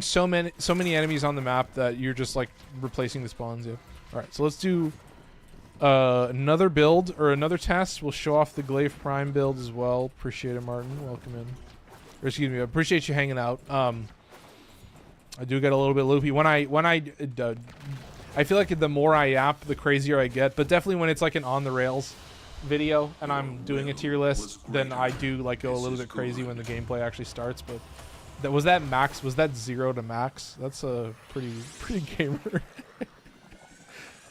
so many enemies on the map that you're just like replacing the spawns. Yeah. All right, so let's do another build or another test. We'll show off the Glaive Prime build as well. Appreciate it, Martin. Welcome in. Or excuse me, I appreciate you hanging out. I do get a little bit loopy when I feel like the more I yap, the crazier I get. But definitely when it's like an on the rails video and I'm doing a tier list, then I do like go a little bit crazy when the gameplay actually starts. But was that max? Was that 0 to max? That's a pretty gamer.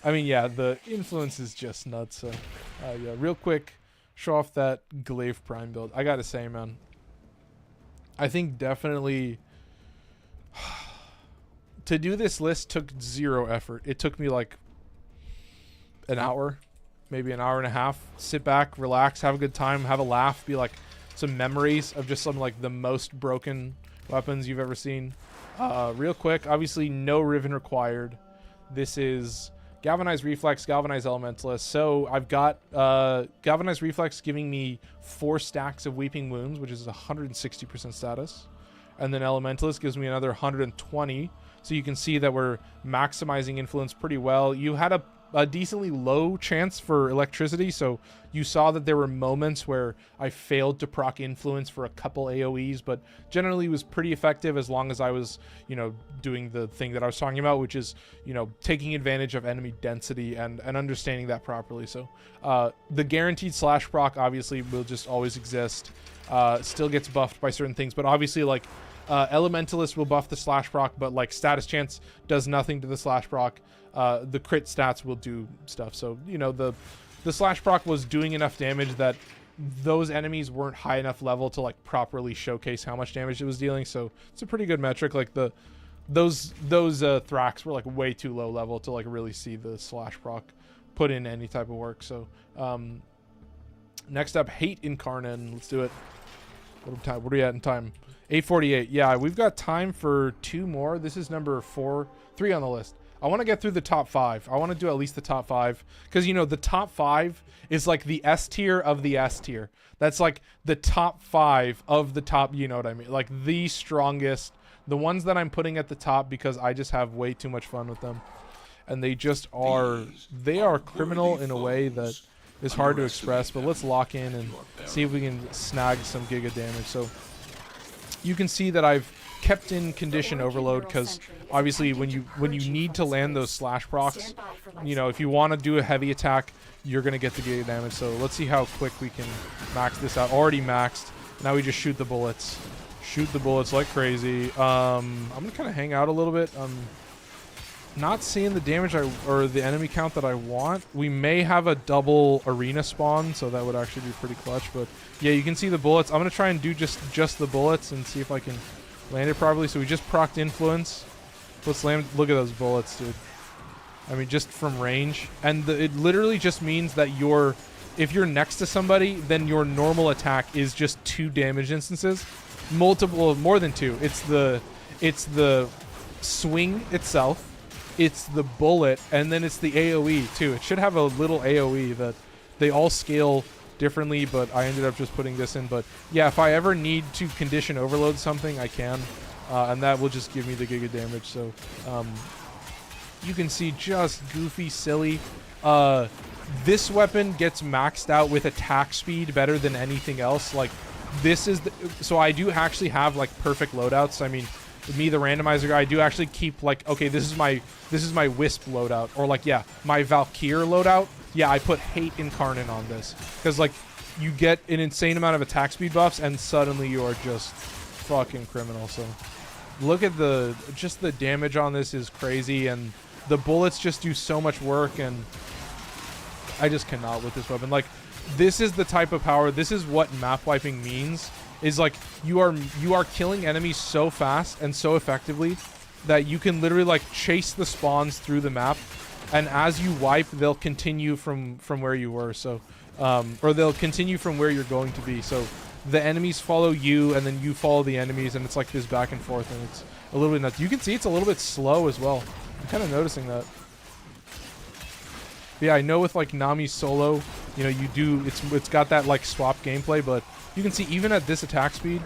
I mean, yeah, the influence is just nuts. So yeah, real quick, show off that Glaive Prime build. I gotta say, man, I think definitely to do this list took 0 effort. It took me like an hour, maybe an hour and a half. Sit back, relax, have a good time, have a laugh, be like some memories of just some like the most broken weapons you've ever seen. Real quick, obviously no Riven required. This is Galvanized Reflex, Galvanized Elementalist. So I've got Galvanized Reflex giving me 4 stacks of Weeping Wounds, which is 160% status. And then Elementalist gives me another 120. So you can see that we're maximizing influence pretty well. You had a decently low chance for electricity, so you saw that there were moments where I failed to proc influence for a couple AoEs, but generally it was pretty effective as long as I was, you know, doing the thing that I was talking about, which is, you know, taking advantage of enemy density and understanding that properly. So the guaranteed slash proc obviously will just always exist. Still gets buffed by certain things, but obviously like Elementalist will buff the slash proc, but like status chance does nothing to the slash proc. The crit stats will do stuff. So, you know, the slash proc was doing enough damage that those enemies weren't high enough level to like properly showcase how much damage it was dealing. So it's a pretty good metric. Like those Thrax were like way too low level to like really see the slash proc put in any type of work. So next up, Hate Incarnon. Let's do it. What are we at in time? 8:48. Yeah, we've got time for 2 more. This is number 3 on the list. I want to get through the top 5. I want to do at least the top 5 because, you know, the top 5 is like the S tier of the S tier. That's like the top 5 of the top, you know what I mean? Like the strongest, the ones that I'm putting at the top because I just have way too much fun with them. And they just are, they are criminal in a way that is hard to express, but let's lock in and see if we can snag some giga damage. So you can see that I've kept in condition overload because obviously when you need to land those slash procs, you know, if you want to do a heavy attack, you're gonna get the giga damage. So let's see how quick we can max this out. Already maxed. Now we just shoot the bullets. Shoot the bullets like crazy. I'm gonna kind of hang out a little bit. Not seeing the damage or the enemy count that I want. We may have a double arena spawn, so that would actually be pretty clutch. But yeah, you can see the bullets. I'm gonna try and do just the bullets and see if I can land it properly. So we just procced influence. Let's land. Look at those bullets, dude. I mean, just from range, and it literally just means that if you're next to somebody, then your normal attack is just 2 damage instances, more than 2. It's the swing itself. It's the bullet, and then it's the AoE too. It should have a little AoE that they all scale differently, but I ended up just putting this in. But yeah, if I ever need to condition overload something, I can, and that will just give me the giga damage. So you can see just goofy, silly. This weapon gets maxed out with attack speed better than anything else. Like, this is so I do actually have like perfect loadouts. I mean, me, the randomizer guy, I do actually keep like, okay, this is my Wisp loadout, or like, yeah, my Valkyr loadout. Yeah, I put Hate Incarnon on this because like you get an insane amount of attack speed buffs, and suddenly you are just fucking criminal. So look at the damage on this is crazy, and the bullets just do so much work, and I just cannot with this weapon. Like, this is the type of power. This is what map wiping means. Is like you are killing enemies so fast and so effectively that you can literally like chase the spawns through the map, and as you wipe, they'll continue from where you were. So, or they'll continue from where you're going to be. So the enemies follow you, and then you follow the enemies, and it's like this back and forth, and it's a little bit nuts. You can see it's a little bit slow as well. I'm kind of noticing that. But yeah, I know with like Nami solo, you know, it's got that like swap gameplay, but you can see even at this attack speed,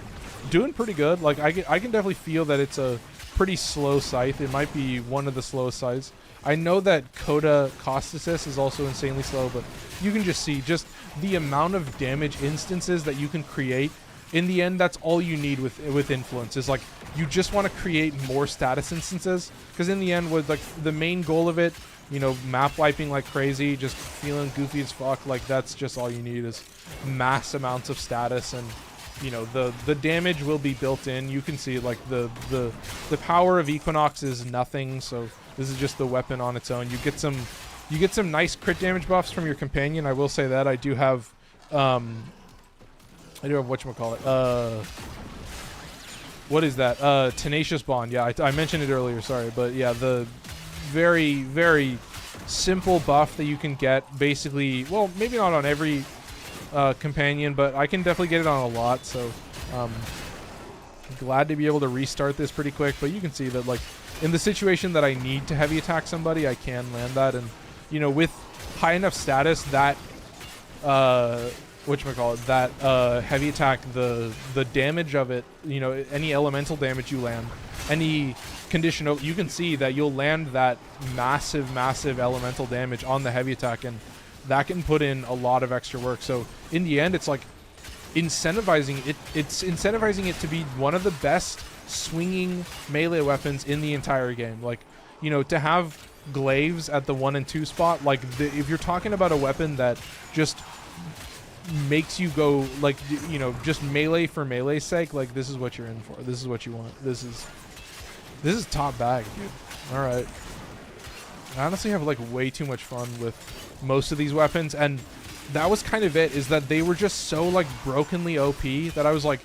doing pretty good. Like I can definitely feel that it's a pretty slow scythe. It might be one of the slowest scythes. I know that Coda Quassus is also insanely slow, but you can just see just the amount of damage instances that you can create. In the end, that's all you need with influence. Is like you just want to create more status instances, because in the end, with like the main goal of it, you know, map wiping like crazy, just feeling goofy as fuck, like that's just all you need is mass amounts of status, and you know, the damage will be built in. You can see like the power of Equinox is nothing, so this is just the weapon on its own. You get some nice crit damage buffs from your companion. I will say that I do have whatchamacallit, what is that? Tenacious Bond. Yeah, I mentioned it earlier, sorry, but yeah, the very, very simple buff that you can get, basically, well, maybe not on every companion, but I can definitely get it on a lot. So glad to be able to restart this pretty quick. But you can see that like in the situation that I need to heavy attack somebody, I can land that. And you know, with high enough status, that heavy attack, the damage of it, you know, any elemental damage you land, any condition, you can see that you'll land that massive elemental damage on the heavy attack, and that can put in a lot of extra work. So in the end, it's like incentivizing it to be one of the best swinging melee weapons in the entire game. Like, you know, to have glaives at the 1 and 2 spot, like if you're talking about a weapon that just makes you go like, you know, just melee for melee's sake, like this is what you're in for. This is what you want. This is top bag, dude. All right. I honestly have like way too much fun with most of these weapons, and that was kind of it, is that they were just so like brokenly OP that I was like,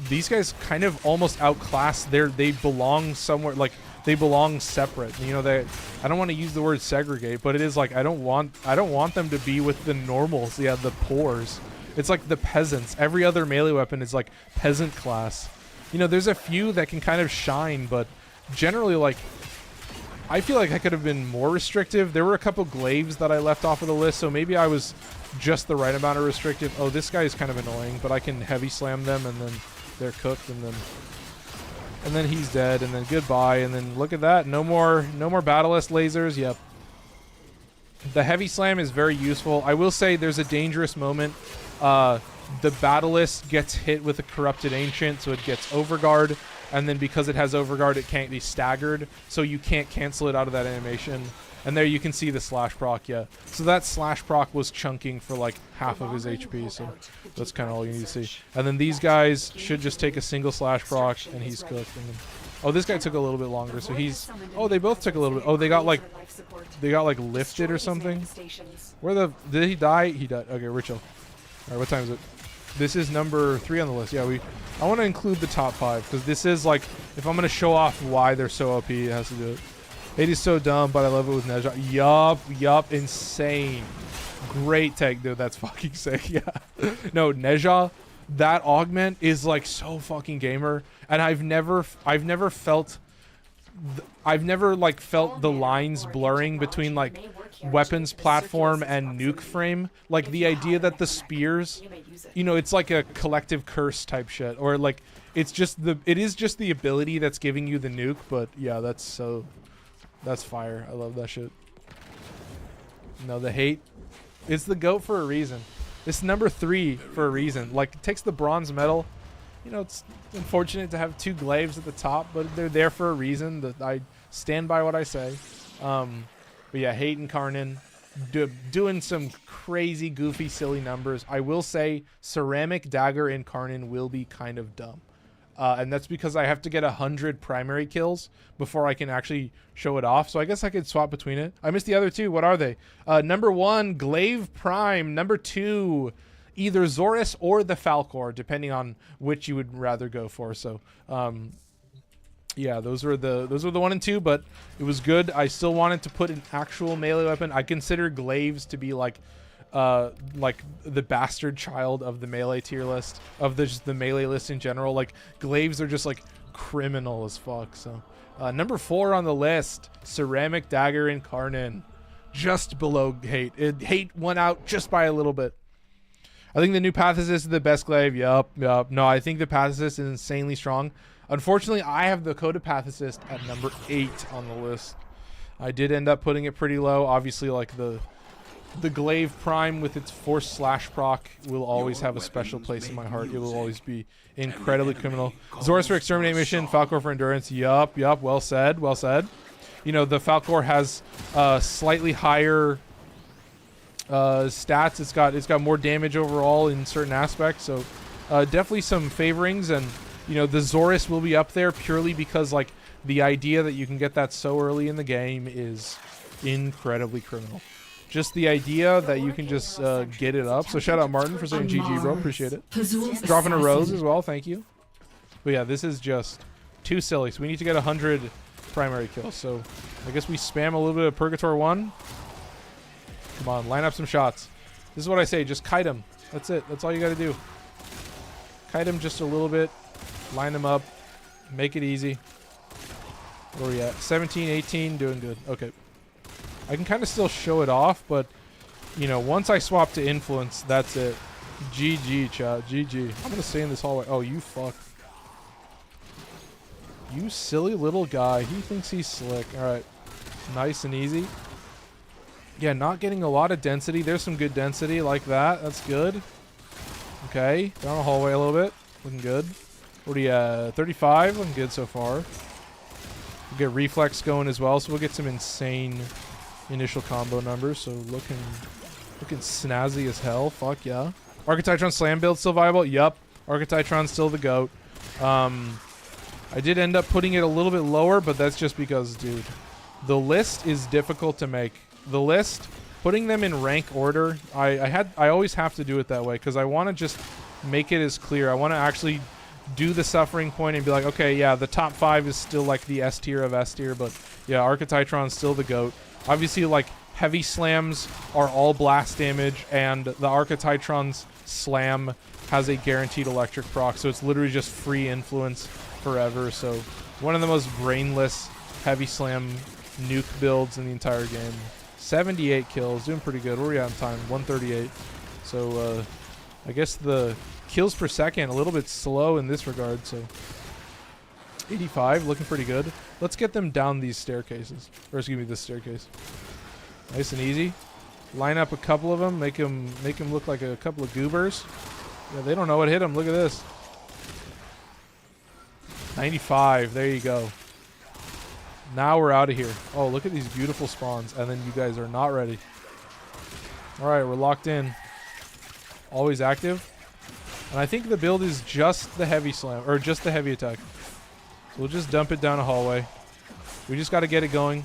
these guys kind of almost outclass. They belong somewhere, like they belong separate. You know, I don't want to use the word segregate, but it is like I don't want them to be with the normals. Yeah, the poors. It's like the peasants. Every other melee weapon is like peasant class. You know, there's a few that can kind of shine, but generally, like, I feel like I could have been more restrictive. There were a couple glaives that I left off of the list, so maybe I was just the right amount of restrictive. Oh, this guy is kind of annoying, but I can heavy slam them, and then they're cooked, and then he's dead, and then goodbye, and then look at that. No more Battlelist lasers. Yep. The heavy slam is very useful. I will say there's a dangerous moment. The Battlelist gets hit with a Corrupted Ancient, so it gets Overguard, and then because it has Overguard, it can't be staggered, so you can't cancel it out of that animation. And there you can see the slash proc, yeah. So that slash proc was chunking for like half of his HP, so that's kind of all you need to see. And then these guys should just take a single slash proc, and he's cooked. And then Oh, this guy took a little bit longer, so he's... Oh, they both took a little bit. Oh, they got like lifted or something. Where the... Did he die? He died. Okay, we're chill. Alright, what time is it? This is number 3 on the list. Yeah, I want to include the top 5, because this is like... If I'm going to show off why they're so OP, it has to do it. It is so dumb, but I love it with Neja. Yup, insane. Great tech, dude. That's fucking sick. Yeah. No, Neja, that augment is like so fucking gamer, and I've never felt the lines blurring between like weapons platform and nuke frame. Like the idea that the spears, you know, it's like a collective curse type shit, or like it is just the ability that's giving you the nuke. But yeah, that's fire. I love that shit. No, the hate. It's the GOAT for a reason. It's number 3 for a reason. Like, it takes the bronze medal. You know, it's unfortunate to have 2 glaives at the top, but they're there for a reason. That I stand by what I say. But yeah, hate Incarnon. Doing some crazy, goofy, silly numbers. I will say ceramic dagger Incarnon will be kind of dumb. And that's because I have to get 100 primary kills before I can actually show it off. So I guess I could swap between it. I missed the other 2. What are they? Number 1, Glaive Prime. Number 2, either Xoris or the Falcor, depending on which you would rather go for. So, yeah, those were the 1 and 2, but it was good. I still wanted to put an actual melee weapon. I consider glaives to be like the bastard child of the melee tier list, of just the melee list in general. Like glaives are just like criminal as fuck. So number 4 on the list, ceramic dagger Incarnon, just below hate. Hate went out just by a little bit. I think the new Pathocyst is the best glaive. Yup. No, I think the Pathocyst is insanely strong. Unfortunately, I have the Coda Pathocyst at number 8 on the list. I did end up putting it pretty low. Obviously, like the Glaive Prime with its Force Slash proc will always have a special place in my heart. It will always be incredibly criminal. Xoris for Exterminate Mission, Falcor for Endurance. Yup. Well said. You know, the Falcor has slightly higher stats. It's got more damage overall in certain aspects. So definitely some favorings. And, you know, the Xoris will be up there purely because, like, the idea that you can get that so early in the game is incredibly criminal. Just the idea that you can just get it up. So shout out Martin for saying GG, bro. Appreciate it. Dropping a rose as well. Thank you. But yeah, this is just too silly. So we need to get 100 primary kills. So I guess we spam a little bit of Purgator 1. Come on, line up some shots. This is what I say. Just kite him. That's it. That's all you got to do. Kite him just a little bit. Line him up. Make it easy. Where are we at? 17, 18. Doing good. Okay. I can kind of still show it off, but, you know, once I swap to influence, that's it. GG, chat. GG. I'm going to stay in this hallway. Oh, you fuck. You silly little guy. He thinks he's slick. All right. Nice and easy. Yeah, not getting a lot of density. There's some good density like that. That's good. Okay. Down the hallway a little bit. Looking good. What are you at? 35. Looking good so far. We'll get reflex going as well, so we'll get some insane initial combo numbers. So looking snazzy as hell. Fuck yeah. Arca Titron Slam Build still viable? Yup. Arca Titron's still the GOAT. I did end up putting it a little bit lower, but that's just because, dude, the list is difficult to make. The list, putting them in rank order, I always have to do it that way because I want to just make it as clear. I want to actually do the suffering point and be like, okay, yeah, the top 5 is still like the S tier of S tier, but yeah, Arca Titron's still the GOAT. Obviously, like, heavy slams are all blast damage, and the Arca Titron's slam has a guaranteed electric proc, so it's literally just free influence forever. So one of the most brainless heavy slam nuke builds in the entire game. 78 kills, doing pretty good. Where are we at in time? 138. So I guess the kills per second a little bit slow in this regard. So 85, looking pretty good. Let's get them down these staircases, or excuse me, this staircase. Nice and easy. Line up a couple of them, make them look like a couple of goobers. Yeah, they don't know what hit them. Look at this. 95. There you go. Now we're out of here. Oh, look at these beautiful spawns. And then you guys are not ready. All right, we're locked in. Always active. And I think the build is just the heavy slam, or just the heavy attack. So we'll just dump it down a hallway. We just got to get it going.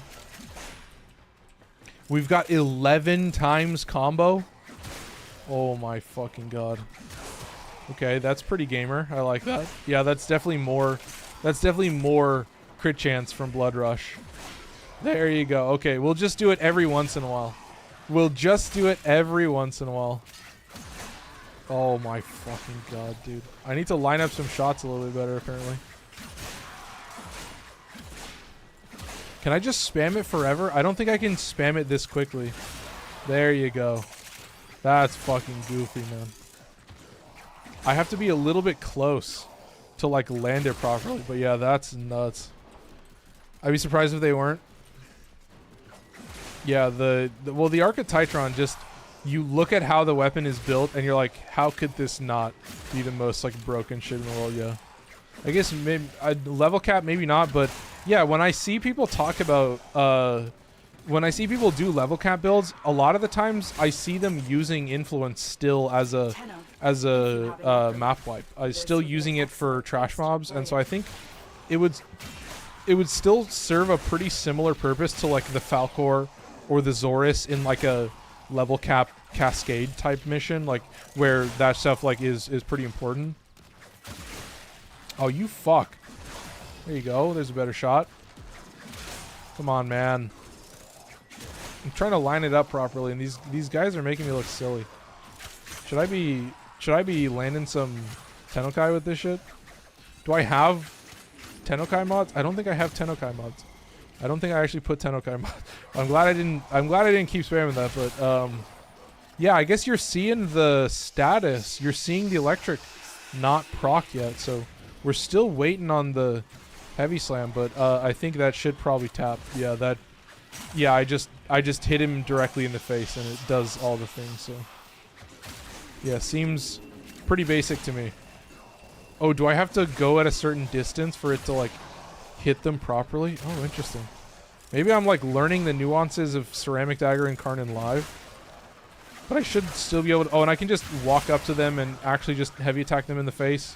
We've got 11 times combo. Oh my fucking god. Okay, that's pretty gamer. I like that. Yeah, that's definitely more. That's definitely more crit chance from Blood Rush. There you go. Okay, we'll just do it every once in a while. We'll just do it every once in a while. Oh my fucking god, dude. I need to line up some shots a little bit better, apparently. Can I just spam it forever? I don't think I can spam it this quickly. There you go. That's fucking goofy, man. I have to be a little bit close to, like, land it properly. But yeah, that's nuts. I'd be surprised if they weren't. Yeah, the Arca Titron, just, you look at how the weapon is built and you're like, how could this not be the most, like, broken shit in the world? Yeah. I guess maybe level cap, maybe not, but yeah, when I see people talk about when I see people do level cap builds, a lot of the times I see them using influence still as a map wipe. I'm still using it for trash mobs, and so I think it would still serve a pretty similar purpose to, like, the Falcor or the Xoris in, like, a level cap cascade type mission, like, where that stuff, like, is pretty important. Oh, you fuck. There you go. There's a better shot. Come on, man. I'm trying to line it up properly, and these guys are making me look silly. Should I be landing some Tenokai with this shit? Do I have Tenokai mods? I don't think I have Tenokai mods. I don't think I actually put Tenokai mods. I'm glad I didn't keep spamming that, but yeah, I guess you're seeing the status. You're seeing the electric not proc yet, so we're still waiting on the heavy slam, but I think that should probably tap. Yeah, that. Yeah, I just hit him directly in the face, and it does all the things. So yeah, seems pretty basic to me. Oh, do I have to go at a certain distance for it to, like, hit them properly? Oh, interesting. Maybe I'm, like, learning the nuances of Ceramic Dagger and Incarnon live. But I should still be able to. Oh, and I can just walk up to them and actually just heavy attack them in the face.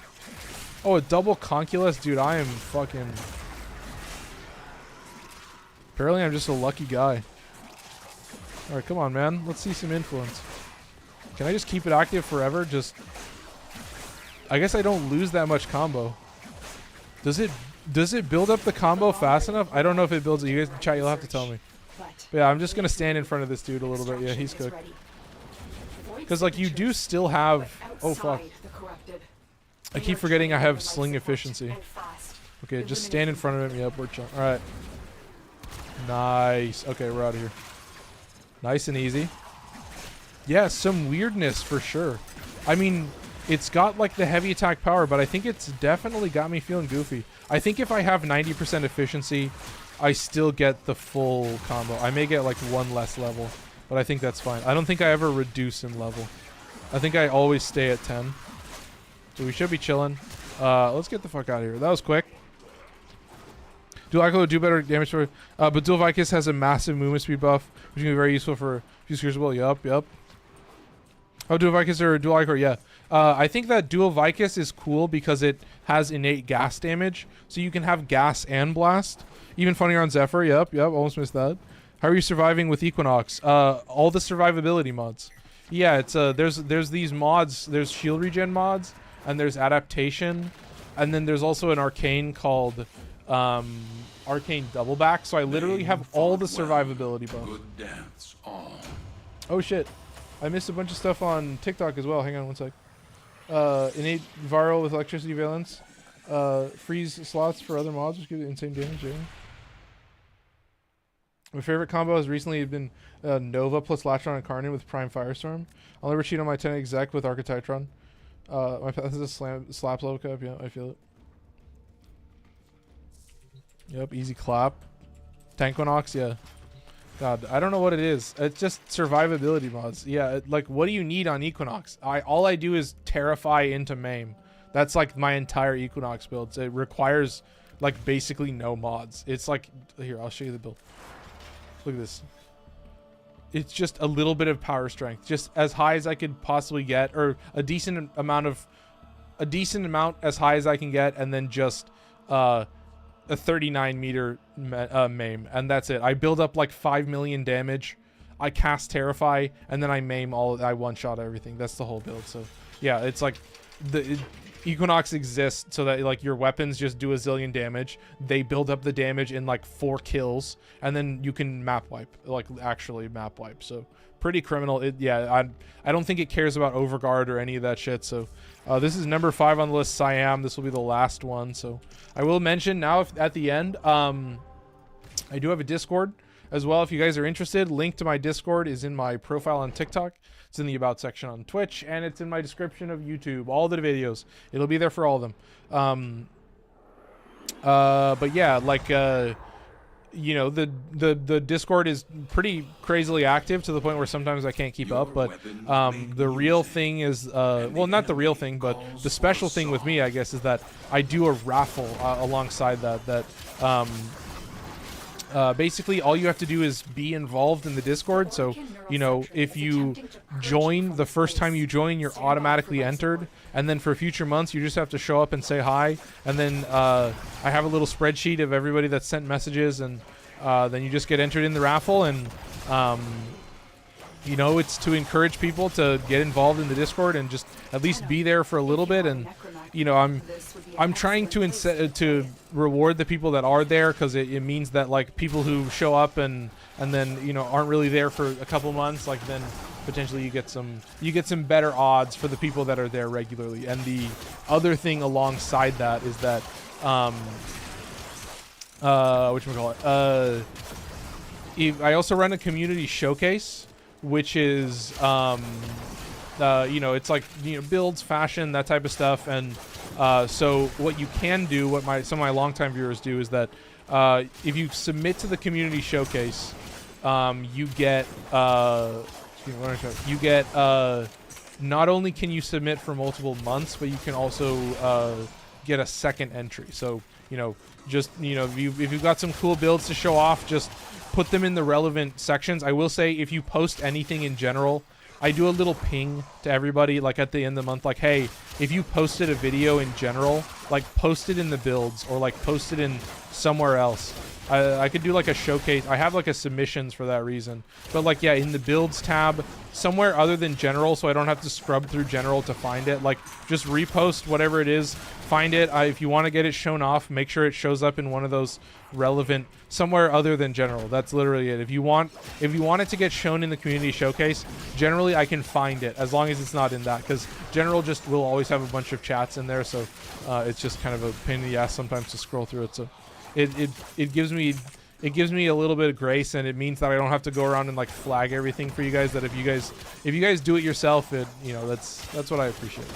Oh, a double Conculus? Dude, I am fucking... Apparently I'm just a lucky guy. Alright, come on, man. Let's see some influence. Can I just keep it active forever? Just... I guess I don't lose that much combo. Does it build up the combo fast enough? I don't know if it builds it. You guys in chat, you'll have to tell me. But yeah, I'm just going to stand in front of this dude a little bit. Yeah, he's cooked. Because, like, you do still have... Oh, fuck. I keep forgetting I have sling efficiency. Okay, just stand in front of him. Yep, we're chilling. Alright. Nice. Okay, we're out of here. Nice and easy. Yeah, some weirdness for sure. I mean, it's got, like, the heavy attack power, but I think it's definitely got me feeling goofy. I think if I have 90% efficiency, I still get the full combo. I may get, like, one less level, but I think that's fine. I don't think I ever reduce in level. I think I always stay at 10. So we should be chilling. Let's get the fuck out of here. That was quick. Dual Ichor will do better damage for... but Dual Vicus has a massive movement speed buff, which can be very useful for Fuse Crucible. Yup. Oh, Dual Vicus or Dual Ichor, yeah. I think that Dual Vicus is cool because it has innate gas damage, so you can have gas and blast. Even funnier on Zephyr. Yep. Almost missed that. How are you surviving with Equinox? All the survivability mods. Yeah, it's there's these mods. There's shield regen mods, and there's adaptation, and then there's also an arcane called Arcane Doubleback. So I literally have all the survivability buffs. Oh shit. I missed a bunch of stuff on TikTok as well. Hang on one sec. Innate viral with electricity valence. Freeze slots for other mods, which give you insane damage. Yeah. My favorite combo has recently been Nova plus Latron and Incarnon with Prime Firestorm. I'll never cheat on my Tenet exec with Arca Titron. My path is a slap level cap. Yeah, I feel it. Yep, easy clap. Tankonox, yeah. God, I don't know what it is. It's just survivability mods. Yeah, like, what do you need on Equinox? All I do is Terrify into Maim. That's, like, my entire Equinox build. It requires, like, basically no mods. It's like... Here, I'll show you the build. Look at this. It's just a little bit of power strength. Just as high as I could possibly get. Or a decent amount as high as I can get. And then just... a 39 meter maim, and that's it. I build up like 5 million damage. I cast Terrify, and then I maim I one-shot everything. That's the whole build. So yeah, it's like Equinox exists so that like your weapons just do a zillion damage. They build up the damage in like 4 kills, and then you can map wipe, like actually map wipe. So pretty criminal. Yeah, I don't think it cares about Overguard or any of that shit. So this is number 5 on the list, Syam. This will be the last one. So I will mention now at the end, I do have a Discord as well. If you guys are interested, link to my Discord is in my profile on TikTok. It's in the About section on Twitch, and it's in my description of YouTube. All the videos. It'll be there for all of them. But yeah, like, you know, the Discord is pretty crazily active to the point where sometimes I can't keep up. But the real thing is, well, not the real thing, but the special thing with me, I guess, is that I do a raffle alongside that. Basically, all you have to do is be involved in the Discord. So, you know, if you join, the first time you join, you're automatically entered. And then for future months, you just have to show up and say hi. And then I have a little spreadsheet of everybody that sent messages. And then you just get entered in the raffle. And, you know, it's to encourage people to get involved in the Discord and just at least be there for a little bit. And, you know, I'm trying to reward the people that are there, because it means that like people who show up and then, you know, aren't really there for a couple months, like then potentially you get some better odds for the people that are there regularly. And the other thing alongside that is that whatchamacallit, I also run a community showcase, which is you know, it's like, you know, builds, fashion, that type of stuff. And so what you can do, what some of my longtime viewers do, is that if you submit to the community showcase, you get not only can you submit for multiple months, but you can also get a second entry. So, you know, just, you know, if you've got some cool builds to show off, just put them in the relevant sections. I will say, if you post anything in general, I do a little ping to everybody, like at the end of the month, like, hey, if you posted a video in general, like post it in the builds, or like post it in somewhere else. I could do like a showcase. I have like a submissions for that reason. But like, yeah, in the builds tab, somewhere other than general, so I don't have to scrub through general to find it. Like, just repost whatever it is, find it. If you want to get it shown off, make sure it shows up in one of those relevant, somewhere other than general. That's literally it. If you want it to get shown in the community showcase, generally I can find it, as long as it's not in that, because general just will always have a bunch of chats in there. So it's just kind of a pain in the ass sometimes to scroll through it. So it gives me a little bit of grace, and it means that I don't have to go around and like flag everything for you guys. That if you guys do it yourself, you know, that's what I appreciate.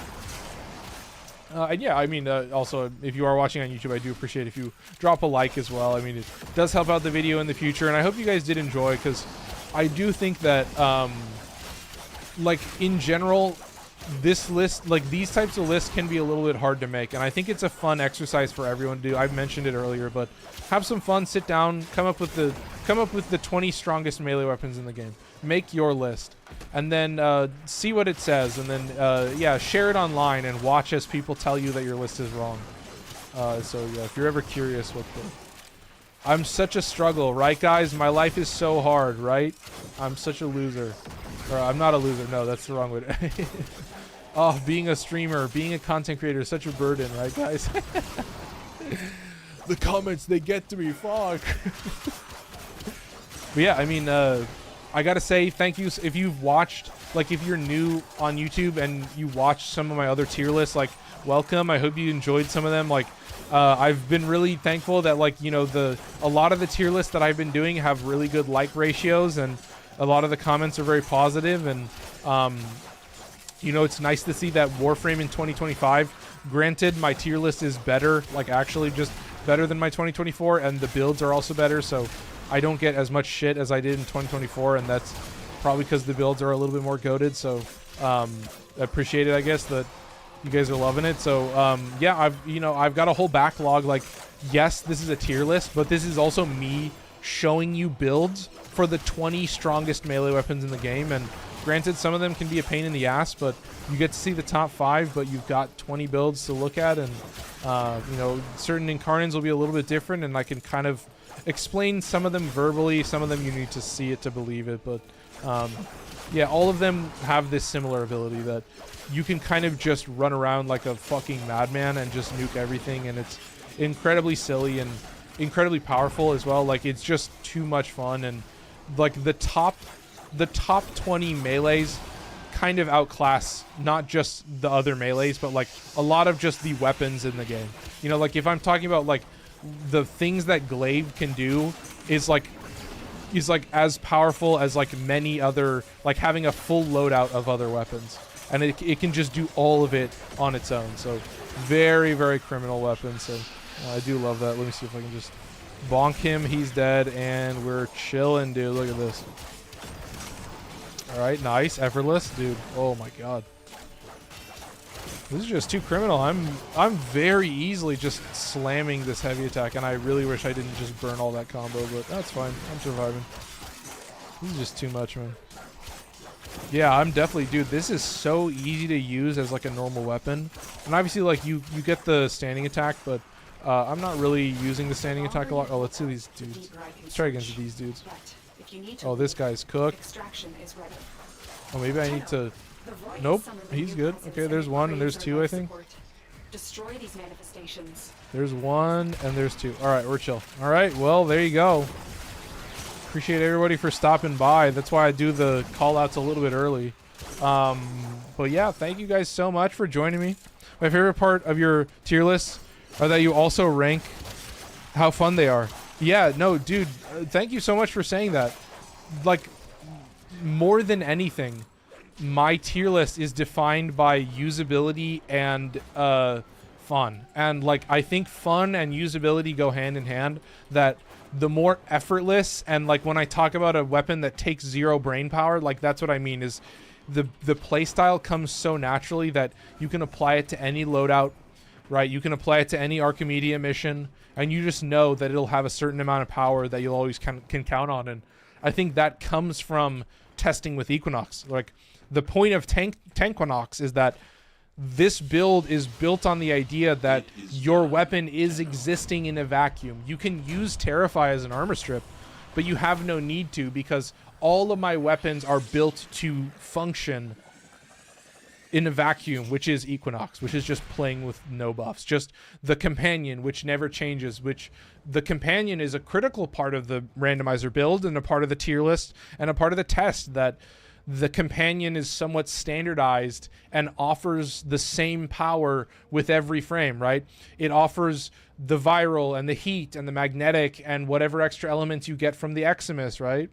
And yeah, I mean, also, if you are watching on YouTube, I do appreciate if you drop a like as well. I mean, it does help out the video in the future, and I hope you guys did enjoy, because I do think that, like, in general, this list, like, these types of lists can be a little bit hard to make, and I think it's a fun exercise for everyone to do. I've mentioned it earlier, but have some fun, sit down, come up with the 20 strongest melee weapons in the game. Make your list, and then see what it says, and then yeah, share it online and watch as people tell you that your list is wrong. So yeah, if you're ever curious what I'm such a struggle, right guys? My life is so hard, right? I'm such a loser. Or I'm not a loser, no, that's the wrong way. Oh, being a streamer, being a content creator is such a burden, right guys? The comments, they get to me, fuck. But yeah, I mean, I gotta say thank you if you've watched, like, if you're new on YouTube and you watched some of my other tier lists, like, welcome. I hope you enjoyed some of them. Like, I've been really thankful that, like, you know, a lot of the tier lists that I've been doing have really good like ratios, and a lot of the comments are very positive. And you know, it's nice to see that WARFRAME in 2025, granted my tier list is better, like actually just better than my 2024, and the builds are also better, so I don't get as much shit as I did in 2024, and that's probably because the builds are a little bit more goated. So I appreciate it, I guess, that you guys are loving it. So yeah, I've got a whole backlog. Like, yes, this is a tier list, but this is also me showing you builds for the 20 strongest melee weapons in the game. And Granted, some of them can be a pain in the ass, but you get to see the top 5, but you've got 20 builds to look at, and you know, certain Incarnons will be a little bit different, and I can kind of explain some of them verbally, some of them you need to see it to believe it, but yeah, all of them have this similar ability that you can kind of just run around like a fucking madman and just nuke everything, and it's incredibly silly and incredibly powerful as well. Like, it's just too much fun, and like the top 20 melees kind of outclass not just the other melees, but like a lot of just the weapons in the game. You know, like if I'm talking about like the things that Glaive can do is like as powerful as like many other, like having a full loadout of other weapons, and it can just do all of it on its own. So very, very criminal weapon. So I do love that. Let me see if I can just bonk him. He's dead, and we're chilling, dude. Look at this. All right, nice, effortless, dude. Oh my god, this is just too criminal. I'm very easily just slamming this heavy attack, and I really wish I didn't just burn all that combo, but that's fine. I'm surviving. This is just too much, man. Yeah, I'm definitely, dude, this is so easy to use as like a normal weapon. And obviously, like, you get the standing attack, but I'm not really using the standing attack a lot. Oh, let's see these dudes. Let's try against these dudes. Oh, this guy's cooked. Oh, maybe I need to... Nope, he's good. Okay, there's one and there's two, I think. There's one and there's two. All right, we're chill. All right, well, there you go. Appreciate everybody for stopping by. That's why I do the call-outs a little bit early. But yeah, thank you guys so much for joining me. My favorite part of your tier lists are that you also rank how fun they are. Yeah, no, dude, thank you so much for saying that. Like, more than anything, my tier list is defined by usability and fun. And like, I think fun and usability go hand in hand, that the more effortless, and like when I talk about a weapon that takes 0 brain power, like that's what I mean, is the playstyle comes so naturally that you can apply it to any loadout, right? You can apply it to any Archimedia mission, and you just know that it'll have a certain amount of power that you'll always can count on. And I think that comes from testing with Equinox. Like, the point of Tanquinox is that this build is built on the idea that your weapon is existing in a vacuum. You can use Terrify as an armor strip, but you have no need to, because all of my weapons are built to function in a vacuum, which is Equinox, which is just playing with no buffs. Just the companion, which never changes, which the companion is a critical part of the randomizer build and a part of the tier list and a part of the test, that the companion is somewhat standardized and offers the same power with every frame, right? It offers the viral and the heat and the magnetic and whatever extra elements you get from the Eximus, right?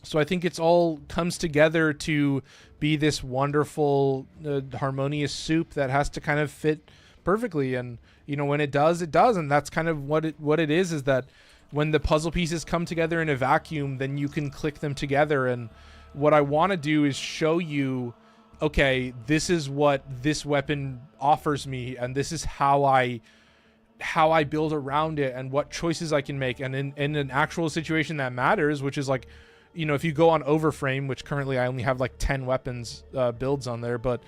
So I think it's all comes together to be this wonderful, harmonious soup that has to kind of fit perfectly. And, you know, when it does, it does. And that's kind of what it is that when the puzzle pieces come together in a vacuum, then you can click them together. And what I want to do is show you, okay, this is what this weapon offers me, and this is how I build around it, and what choices I can make. And in an actual situation that matters, which is like, you know, if you go on WARFRAME, which currently I only have like 10 weapons builds on there, but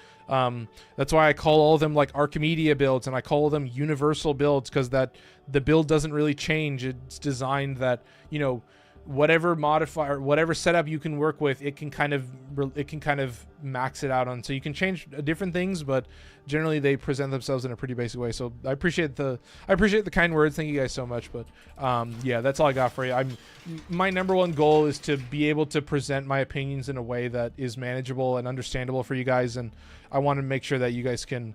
that's why I call all of them like Archimedia builds, and I call them universal builds, because that the build doesn't really change. It's designed that, you know, whatever modifier, whatever setup you can work with, it can kind of max it out on. So you can change different things, but generally they present themselves in a pretty basic way. So I appreciate the kind words. Thank you guys so much. But yeah, that's all I got for you. My number one goal is to be able to present my opinions in a way that is manageable and understandable for you guys, and I want to make sure that you guys can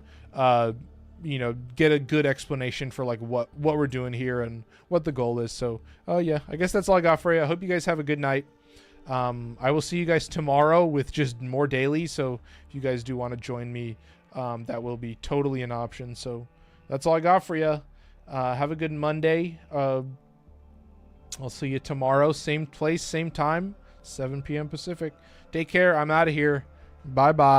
you know, get a good explanation for like what we're doing here and what the goal is. So yeah, I guess that's all I got for you. I hope you guys have a good night. I will see you guys tomorrow with just more daily, so if you guys do want to join me, that will be totally an option. So that's all I got for you. Have a good Monday. I'll see you tomorrow, same place, same time, 7 p.m. Pacific. Take care. I'm out of here. Bye bye.